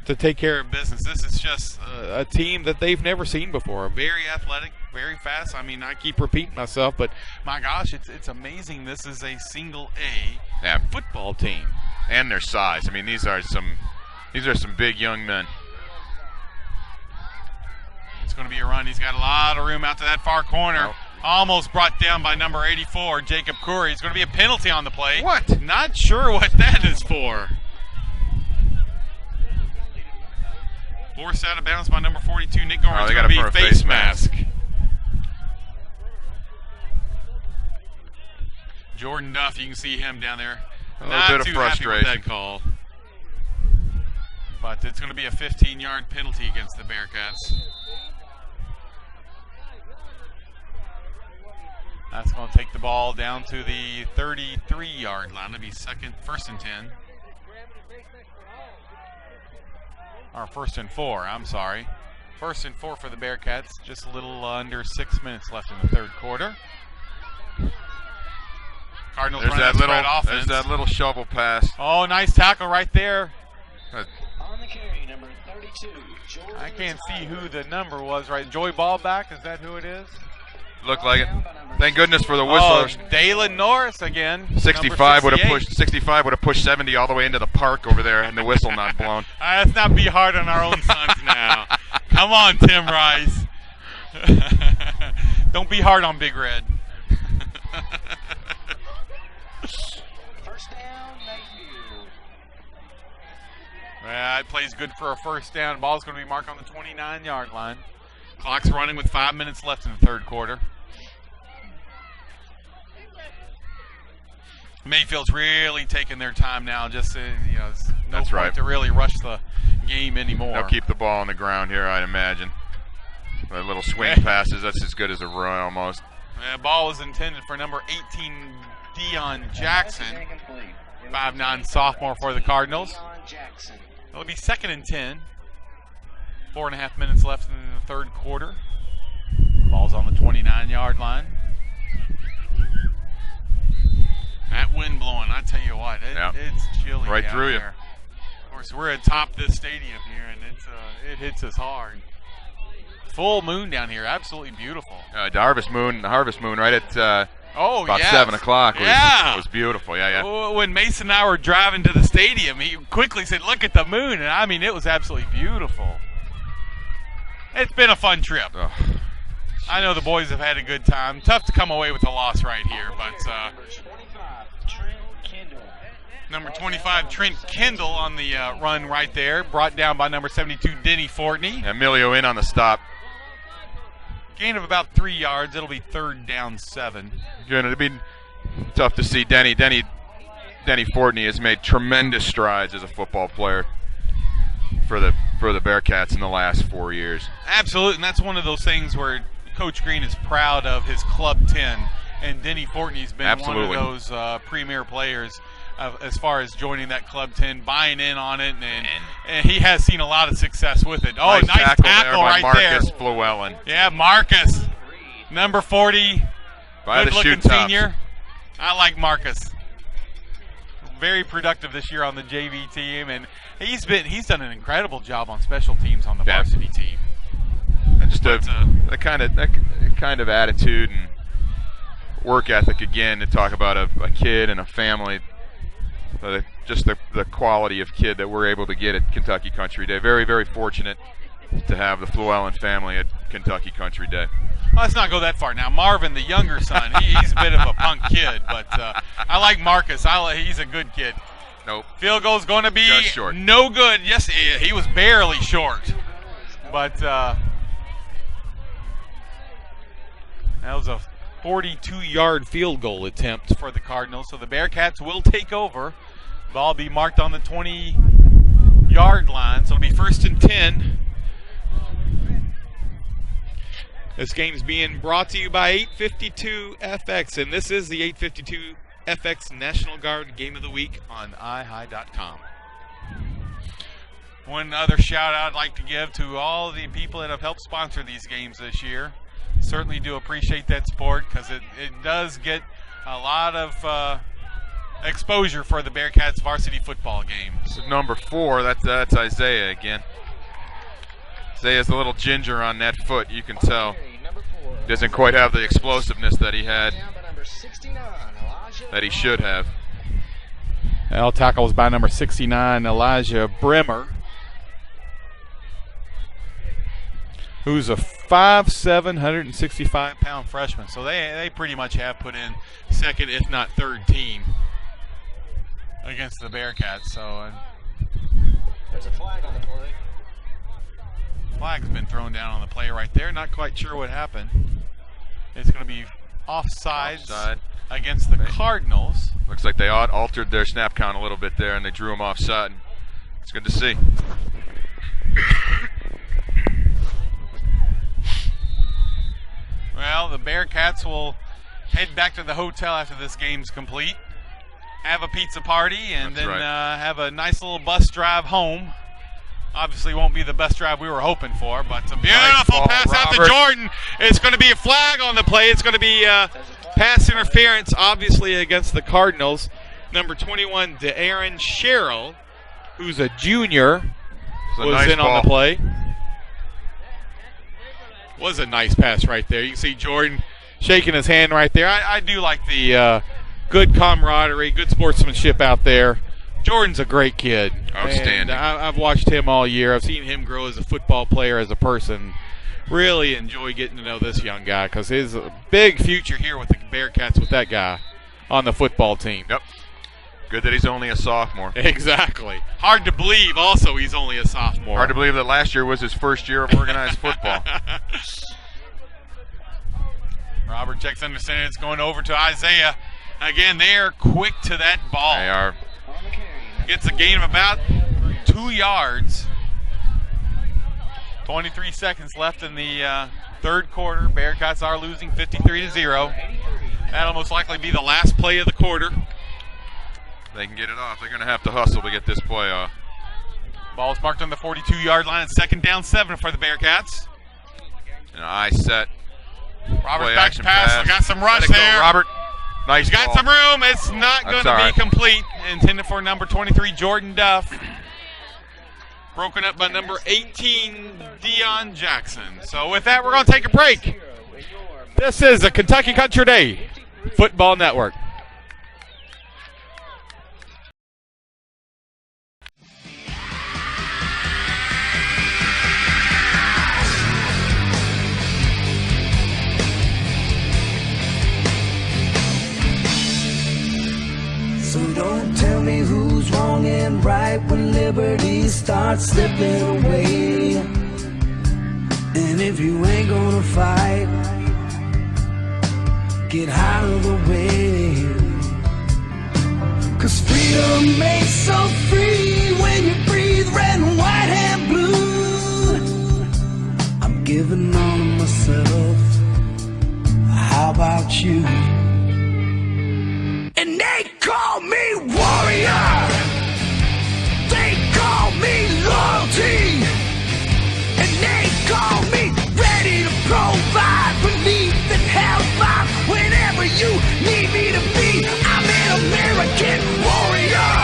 [SPEAKER 1] take care of business. This is just a team that they've never seen before. Very athletic, very fast. I mean, I keep repeating myself, but my gosh, it's amazing. This is a single-A football team.
[SPEAKER 3] And their size. I mean, these are some big young men.
[SPEAKER 1] It's going to be a run. He's got a lot of room out to that far corner.
[SPEAKER 3] Oh.
[SPEAKER 1] Almost brought down by number 84, Jacob Curry. It's going to be a penalty on the play.
[SPEAKER 3] What?
[SPEAKER 1] Not sure what that is for. Forced out of bounds by number 42, Nick Gorman. It's going to be face mask. Jordan Duff, you can see him down there.
[SPEAKER 3] A little bit of frustration.
[SPEAKER 1] Happy with that call. But it's going to be a 15-yard penalty against the Bearcats. That's going to take the ball down to the 33-yard line. It'll be 1st and 10. Or 1st and 4, I'm sorry. 1st and 4 for the Bearcats. Just a little under 6 minutes left in the third quarter. Cardinals running that spread offense.
[SPEAKER 3] There's that little shovel pass.
[SPEAKER 1] Oh, nice tackle right there.
[SPEAKER 7] On the carry, number 32, Jordan
[SPEAKER 1] I can't see who the number was, right? Joey Ballback, is that who it is?
[SPEAKER 3] Looked like it. Thank goodness for the whistlers.
[SPEAKER 1] Oh, Dalen Norris again.
[SPEAKER 3] 65 would have pushed 70 all the way into the park over there, and the whistle not blown.
[SPEAKER 1] Let's not be hard on our own sons now. Come on, Tim Rice. Don't be hard on Big Red.
[SPEAKER 7] First down, Mayfield.
[SPEAKER 1] That plays good for a first down. Ball's going to be marked on the 29-yard line. Clock's running with 5 minutes left in the third quarter. Mayfield's really taking their time now. Just there's no point to really rush the game anymore.
[SPEAKER 3] They'll keep the ball on the ground here, I'd imagine. The little swing passes, that's as good as a run almost.
[SPEAKER 1] Ball is intended for number 18, Dion Jackson, 5'9" sophomore for the Cardinals. It'll be 2nd and 10. 4.5 minutes left in the third quarter. Ball's on the 29-yard line. That wind blowing, I tell you what, it's chilly
[SPEAKER 3] right
[SPEAKER 1] down
[SPEAKER 3] through you.
[SPEAKER 1] there. Of course, we're atop this stadium here, and it hits us hard. Full moon down here, absolutely beautiful.
[SPEAKER 3] The harvest moon, right at about
[SPEAKER 1] yes.
[SPEAKER 3] 7 o'clock was beautiful. Yeah.
[SPEAKER 1] When Mason and I were driving to the stadium, he quickly said, "Look at the moon," and I mean, it was absolutely beautiful. It's been a fun trip.
[SPEAKER 3] Oh,
[SPEAKER 1] I know the boys have had a good time. Tough to come away with a loss right here, but number 25, Trent Kendall on the run right there, brought down by number 72, Denny Fortney.
[SPEAKER 3] Emilio in on the stop.
[SPEAKER 1] Gain of about 3 yards. It'll be 3rd down 7.
[SPEAKER 3] Good. It'd be tough to see. Denny Fortney has made tremendous strides as a football player for the Bearcats in the last 4 years.
[SPEAKER 1] Absolutely, and that's one of those things where Coach Green is proud of his Club 10, and Denny Fortney's been one of those premier players as far as joining that Club 10, buying in on it, and he has seen a lot of success with it. Oh, nice tackle right there.
[SPEAKER 3] Marcus Flewellen.
[SPEAKER 1] Yeah, Marcus, number 40,
[SPEAKER 3] by the
[SPEAKER 1] good-looking
[SPEAKER 3] shoe tops.
[SPEAKER 1] senior. I like Marcus. very productive this year on the JV team, and he's done an incredible job on special teams on the varsity team.
[SPEAKER 3] And just that kind of attitude and work ethic again to talk about a kid and a family. Just the quality of kid that we're able to get at Kentucky Country Day. Very, very fortunate to have the Llewellyn family at Kentucky Country Day.
[SPEAKER 1] Let's not go that far. Now, Marvin, the younger son, he's a bit of a punk kid, but I like Marcus. He's a good kid.
[SPEAKER 3] Nope.
[SPEAKER 1] Field goal's going to be
[SPEAKER 3] just short.
[SPEAKER 1] No good. Yes, he was barely short. But that was a 42-yard field goal attempt for the Cardinals. So the Bearcats will take over. Ball will be marked on the 20-yard line. So it'll be 1st and 10. This game's being brought to you by 852 FX, and this is the 852 FX National Guard Game of the Week on iHigh.com. One other shout out I'd like to give to all the people that have helped sponsor these games this year. Certainly do appreciate that support, because it does get a lot of exposure for the Bearcats varsity football game.
[SPEAKER 3] This is number 4. That's Isaiah again. Isaiah's a little ginger on that foot, you can tell. Doesn't quite have the explosiveness that he had, that he should have.
[SPEAKER 1] L tackles by number 69, Elijah Bremer, who's a 5'7", 165-pound freshman. So they pretty much have put in second, if not third team against the Bearcats. So
[SPEAKER 7] There's a flag on the play.
[SPEAKER 1] Flag's been thrown down on the play right there. Not quite sure what happened. It's going to be offside against the Cardinals.
[SPEAKER 3] Looks like they altered their snap count a little bit there, and they drew him offside. It's good to see.
[SPEAKER 1] Well, the Bearcats will head back to the hotel after this game's complete, have a pizza party, and then have a nice little bus drive home. Obviously won't be the best drive we were hoping for, but a beautiful pass out to Jordan. It's going to be a flag on the play. It's going to be pass interference, obviously, against the Cardinals. Number 21, DeAaron Sherrill, who's a junior, was in on the play. Was a nice pass right there. You can see Jordan shaking his hand right there. I do like the good camaraderie, good sportsmanship out there. Jordan's a great kid.
[SPEAKER 3] Outstanding.
[SPEAKER 1] I've watched him all year. I've seen him grow as a football player, as a person. Really enjoy getting to know this young guy, because his big future here with the Bearcats with that guy on the football team.
[SPEAKER 3] Yep. Good that he's only a sophomore.
[SPEAKER 1] Exactly. Hard to believe also he's only a sophomore.
[SPEAKER 3] Hard to believe that last year was his first year of organized football.
[SPEAKER 1] Robert checks under center. It's going over to Isaiah. Again, they are quick to that ball.
[SPEAKER 3] They are.
[SPEAKER 1] Gets a gain of about 2 yards. 23 seconds left in the third quarter. Bearcats are losing 53-0. That'll most likely be the last play of the quarter.
[SPEAKER 3] They can get it off. They're going to have to hustle to get this play off.
[SPEAKER 1] Ball's marked on the 42-yard line. It's 2nd down 7 for the Bearcats.
[SPEAKER 3] And I set.
[SPEAKER 1] Robert's back to pass. Got some rush there.
[SPEAKER 3] Robert. Nice.
[SPEAKER 1] He's got some room. It's not going to be complete. Intended for number 23, Jordan Duff. Broken up by number 18, Deion Jackson. So with that, we're going to take a break. This is a Kentucky Country Day Football Network.
[SPEAKER 2] So don't tell me who's wrong and right when liberty starts slipping away. And if you ain't gonna fight, get out of the way. 'Cause freedom makes so free when you breathe red and white and blue. I'm giving all of myself. How about you? And they call me warrior. They call me loyalty. And they call me ready to provide relief and hellfire whenever you need me to be. I'm an American warrior.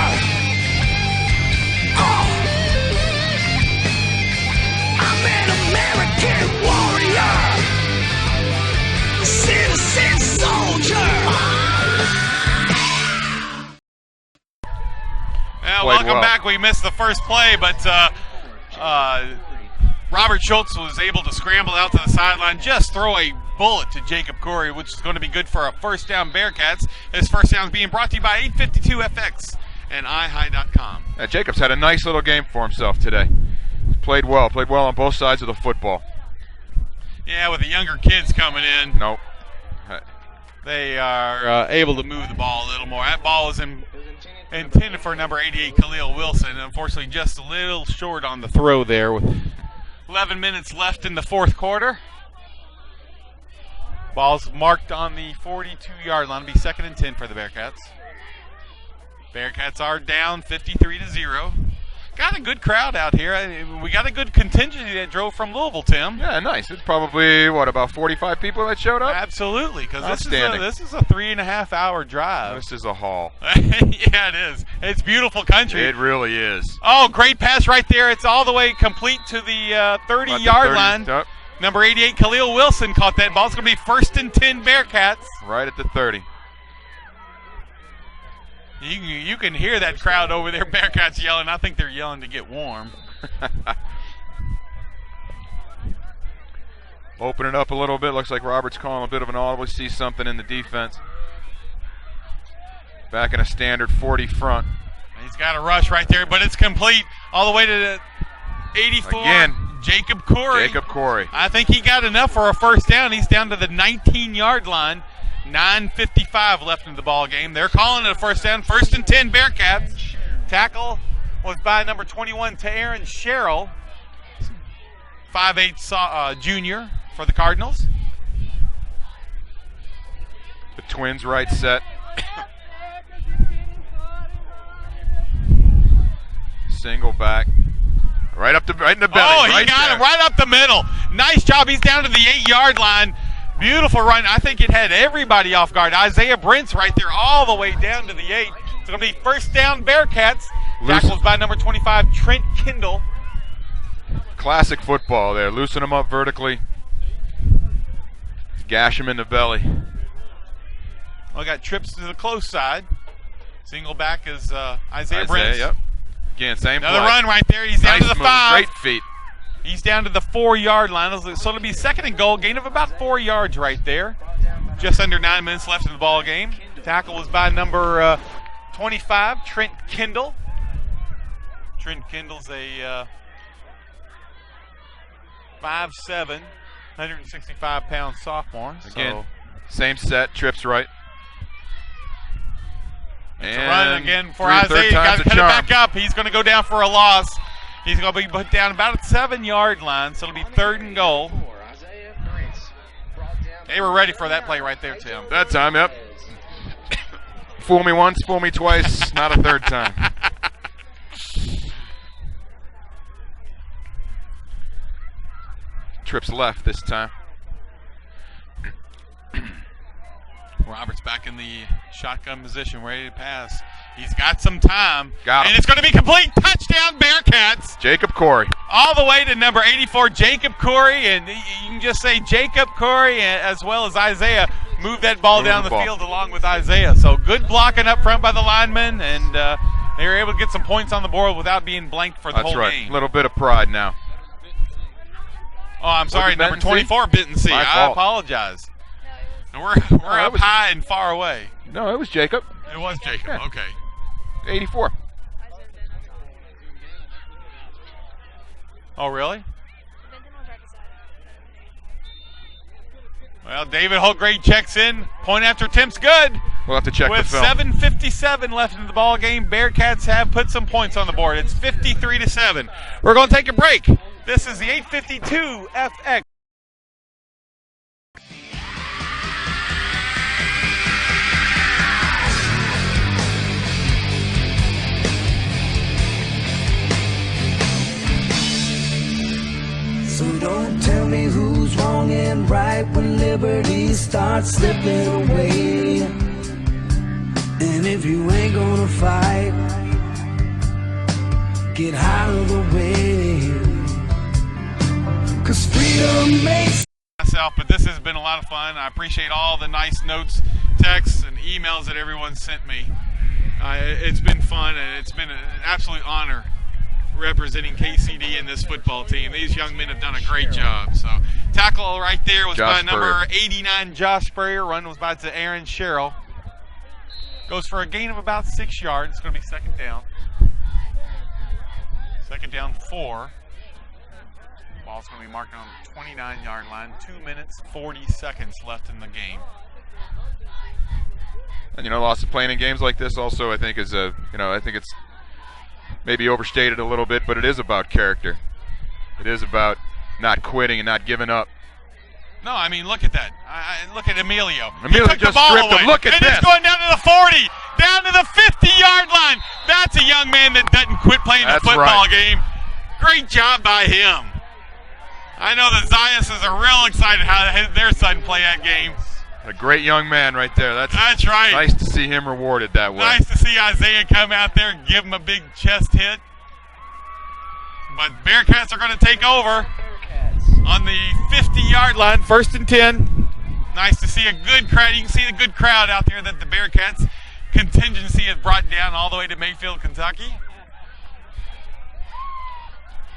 [SPEAKER 1] welcome
[SPEAKER 3] well.
[SPEAKER 1] back. We missed the first play, but Robert Schultz was able to scramble out to the sideline, just throw a bullet to Jacob Corey, which is going to be good for a first down Bearcats. This first down is being brought to you by 852FX and iHigh.com.
[SPEAKER 3] Jacobs had a nice little game for himself today. Played well on both sides of the football.
[SPEAKER 1] Yeah, with the younger kids coming in.
[SPEAKER 3] Nope.
[SPEAKER 1] They are able to move the ball a little more. That ball is intended for number 88, Khalil Wilson. Unfortunately, just a little short on the throw there with 11 minutes left in the fourth quarter. Ball's marked on the 42-yard line. It'll be 2nd and 10 for the Bearcats. Bearcats are down 53-0. Got a good crowd out here. We got a good contingency that drove from Louisville, Tim.
[SPEAKER 3] Yeah, nice. It's probably, about 45 people that showed up?
[SPEAKER 1] Absolutely, because this is a 3.5-hour drive.
[SPEAKER 3] This is a haul.
[SPEAKER 1] Yeah, it is. It's beautiful country.
[SPEAKER 3] It really is.
[SPEAKER 1] Oh, great pass right there. It's all the way complete to the 30-yard line.
[SPEAKER 3] Yep.
[SPEAKER 1] Number 88, Khalil Wilson caught that ball. It's going to be 1st and 10 Bearcats.
[SPEAKER 3] Right at the 30.
[SPEAKER 1] You can hear that crowd over there, Bearcats yelling. I think they're yelling to get warm.
[SPEAKER 3] Open it up a little bit. Looks like Robert's calling a bit of an audible. See something in the defense. Back in a standard 40 front.
[SPEAKER 1] He's got a rush right there, but it's complete all the way to the 84.
[SPEAKER 3] Again.
[SPEAKER 1] Jacob Corey. I think he got enough for a first down. He's down to the 19-yard line. 9:55 left in the ball game. They're calling it a first down. 1st and 10 Bearcats. Tackle was by number 21, Aaron Sherrill. 5'8" junior for the Cardinals.
[SPEAKER 3] The Twins right set. Single back. Right in the belly.
[SPEAKER 1] Oh, he got
[SPEAKER 3] there.
[SPEAKER 1] him right up the middle. Nice job. He's down to the 8-yard line. Beautiful run. I think it had everybody off guard. Isaiah Brent's right there all the way down to the 8. It's going to be first down Bearcats. Tackles by number 25, Trent Kendall.
[SPEAKER 3] Classic football there. Loosen him up vertically. Gash him in the belly.
[SPEAKER 1] Well, got trips to the close side. Single back is Isaiah Brent.
[SPEAKER 3] Yep. Again, same
[SPEAKER 1] Another
[SPEAKER 3] play.
[SPEAKER 1] run right there. He's down to the
[SPEAKER 3] move.
[SPEAKER 1] 5.
[SPEAKER 3] Great feet.
[SPEAKER 1] He's down to the 4-yard line. So it'll be 2nd and goal. Gain of about 4 yards right there. Just under 9 minutes left in the ball game. Tackle was by number 25, Trent Kendall. Trent Kendall's a 5'7", 165-pound sophomore.
[SPEAKER 3] Again, same set. Trips right.
[SPEAKER 1] It's a run again for Isaiah. He's got to cut it back up. He's going to go down for a loss. He's going to be put down about a 7-yard line, so it'll be 3rd and goal. They were ready for that play right there, Tim.
[SPEAKER 3] That time, yep. Fool me once, fool me twice, not a third time. Trips left this time.
[SPEAKER 1] Roberts back in the shotgun position, ready to pass. He's got some time.
[SPEAKER 3] Got him.
[SPEAKER 1] And it's going to be complete. Touchdown, Bearcats.
[SPEAKER 3] Jacob Corey.
[SPEAKER 1] All the way to number 84, Jacob Corey. And you can just say Jacob Corey as well as Isaiah move that ball down the field along with Isaiah. So good blocking up front by the linemen, and they were able to get some points on the board without being blanked for the whole game.
[SPEAKER 3] A little bit of pride now.
[SPEAKER 1] Oh, I'm sorry, number 24, Benton C. I apologize. We're up high and far away.
[SPEAKER 3] No, it was Jacob.
[SPEAKER 1] It was Jacob. Yeah. Okay.
[SPEAKER 3] 84.
[SPEAKER 1] Oh, really? Well, David Holtgrade checks in. Point after attempt's good.
[SPEAKER 3] We'll have to check
[SPEAKER 1] the film. With 7:57 left in the ball game, Bearcats have put some points on the board. It's 53-7. We're going to take a break. This is the 852 FX.
[SPEAKER 2] So don't tell me who's wrong and right when liberty starts slipping away. And if you ain't gonna fight, get out of the way. 'Cause freedom makes
[SPEAKER 1] myself, but this has been a lot of fun. I appreciate all the nice notes, texts, and emails that everyone sent me. It's been fun, and it's been an absolute honor representing KCD in this football team. These young men have done a great job. So tackle right there was by number 89, Josh Spurrier. Run was by to Aaron Sherrill. Goes for a gain of about 6 yards. It's going to be second down. Second down 4. Ball's going to be marked on the 29-yard line. 2 minutes, 40 seconds left in the game.
[SPEAKER 3] And loss of playing in games like this also, I think, is I think it's maybe overstated a little bit, but it is about character. It is about not quitting and not giving up.
[SPEAKER 1] No, I mean, look at that. Look at Emilio.
[SPEAKER 3] Emilio just stripped him. Look at
[SPEAKER 1] this. And it's going down to the 40, down to the 50-yard line. That's a young man that doesn't quit playing a football game. Great job by him. I know the Zionists are real excited how their son play that game.
[SPEAKER 3] A great young man right there. That's
[SPEAKER 1] right.
[SPEAKER 3] Nice to see him rewarded that way.
[SPEAKER 1] Nice to see Isaiah come out there and give him a big chest hit. But Bearcats are going to take over on the 50-yard line, 1st and 10. Nice to see a good crowd. You can see the good crowd out there that the Bearcats contingency has brought down all the way to Mayfield, Kentucky.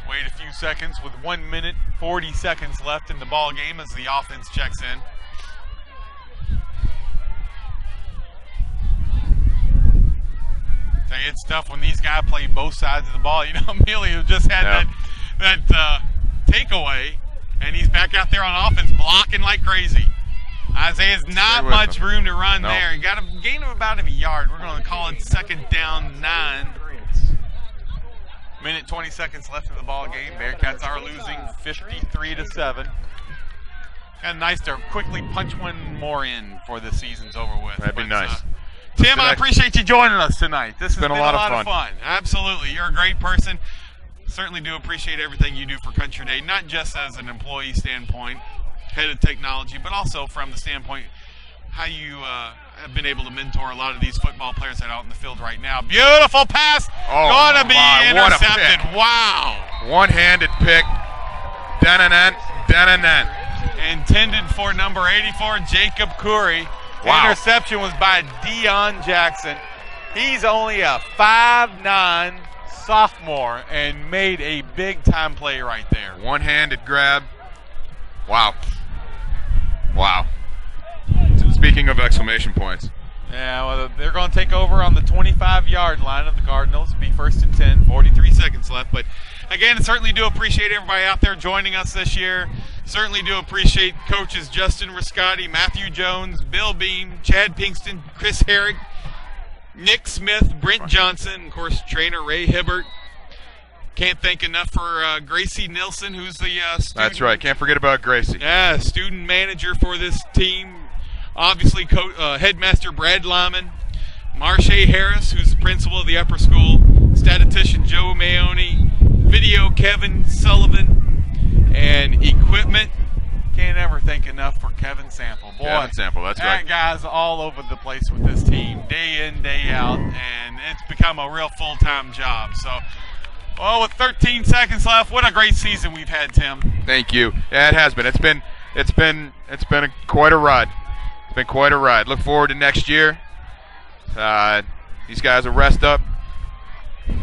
[SPEAKER 1] Wait a few seconds with 1 minute, 40 seconds left in the ball game as the offense checks in. It's tough when these guys play both sides of the ball. Emilio just had that takeaway, and he's back out there on offense blocking like crazy. Isaiah's not much room to run there. He got a gain of about a yard. We're going to call it second down 9. Minute 20 seconds left in the ball game. Bearcats are losing 53-7. Kind of nice to quickly punch one more in before the season's over with.
[SPEAKER 3] That'd be nice.
[SPEAKER 1] Tim, I appreciate you joining us tonight. This has been a lot of fun. Absolutely. You're a great person. Certainly do appreciate everything you do for Country Day, not just as an employee standpoint, head of technology, but also from the standpoint how you have been able to mentor a lot of these football players that are out in the field right now. Beautiful pass. Going to be intercepted. Wow.
[SPEAKER 3] One-handed pick.
[SPEAKER 1] Intended for number 84, Jacob Curry.
[SPEAKER 3] Wow.
[SPEAKER 1] Interception was by Deion Jackson. He's only a 5'9" sophomore and made a big-time play right there.
[SPEAKER 3] One-handed grab. Wow. Speaking of exclamation points.
[SPEAKER 1] Yeah, well, they're going to take over on the 25-yard line of the Cardinals. Be 1st and 10, 43 seconds left. But, again, certainly do appreciate everybody out there joining us this year. Certainly do appreciate coaches Justin Riscotti, Matthew Jones, Bill Beam, Chad Pinkston, Chris Herrick, Nick Smith, Brent Johnson, of course, trainer Ray Hibbert. Can't thank enough for Gracie Nilsson, who's the student.
[SPEAKER 3] That's right. Can't forget about Gracie.
[SPEAKER 1] Yeah, student manager for this team. Obviously, headmaster Brad Lyman, Marche Harris, who's the principal of the upper school, statistician Joe Maone, video Kevin Sullivan, and equipment. Can't ever thank enough for Kevin Sample. Boy,
[SPEAKER 3] Kevin Sample, that's right.
[SPEAKER 1] That guy's all over the place with this team, day in, day out, and it's become a real full-time job. So, well, with 13 seconds left, what a great season we've had, Tim.
[SPEAKER 3] Thank you. Yeah, it has been. It's been quite a ride. It's been quite a ride. Look forward to next year. These guys will rest up.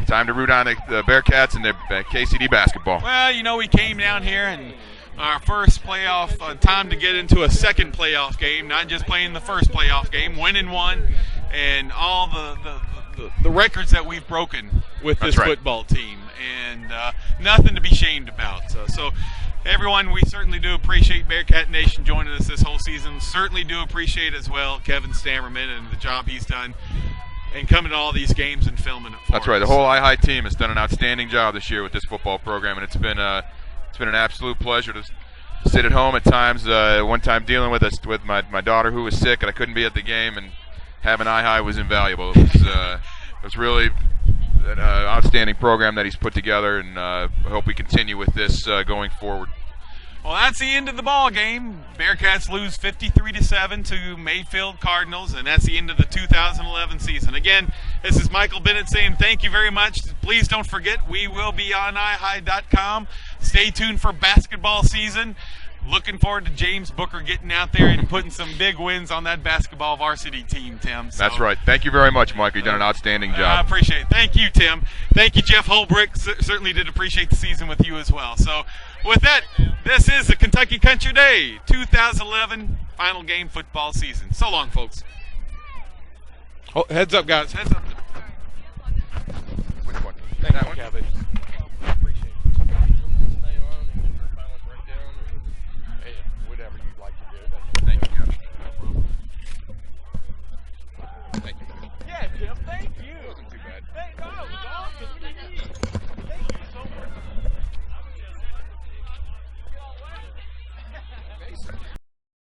[SPEAKER 3] Time to root on the Bearcats and the KCD basketball.
[SPEAKER 1] Well, we came down here and our first playoff time to get into a second playoff game, not just playing the first playoff game, winning one, and all the records that we've broken with this football team, and nothing to be shamed about. So everyone, we certainly do appreciate Bearcat Nation joining us this whole season. Certainly do appreciate as well Kevin Stammerman and the job he's done and coming to all these games and filming it for us.
[SPEAKER 3] That's right. The whole iHigh team has done an outstanding job this year with this football program, and it's been an absolute pleasure to sit at home at times. One time dealing with my daughter who was sick and I couldn't be at the game, and having iHigh was invaluable. It was really an outstanding program that he's put together, and I hope we continue with this going forward.
[SPEAKER 1] Well, that's the end of the ball game. Bearcats lose 53-7 to Mayfield Cardinals, and that's the end of the 2011 season. Again, this is Michael Bennett saying thank you very much. Please don't forget, we will be on ihigh.com. Stay tuned for basketball season. looking forward to James Booker getting out there and putting some big wins on that basketball varsity team, Tim. So,
[SPEAKER 3] That's right. Thank you very much, Mike. You've done an outstanding job.
[SPEAKER 1] I appreciate it. Thank you, Tim. Thank you, Jeff Holbrook. Certainly did appreciate the season with you as well. So with that, this is the Kentucky Country Day 2011 final game football season. So long, folks. Oh, heads up, guys. Heads up.
[SPEAKER 3] Which one?
[SPEAKER 1] Thank
[SPEAKER 3] That
[SPEAKER 1] you,
[SPEAKER 3] one?
[SPEAKER 1] Kevin.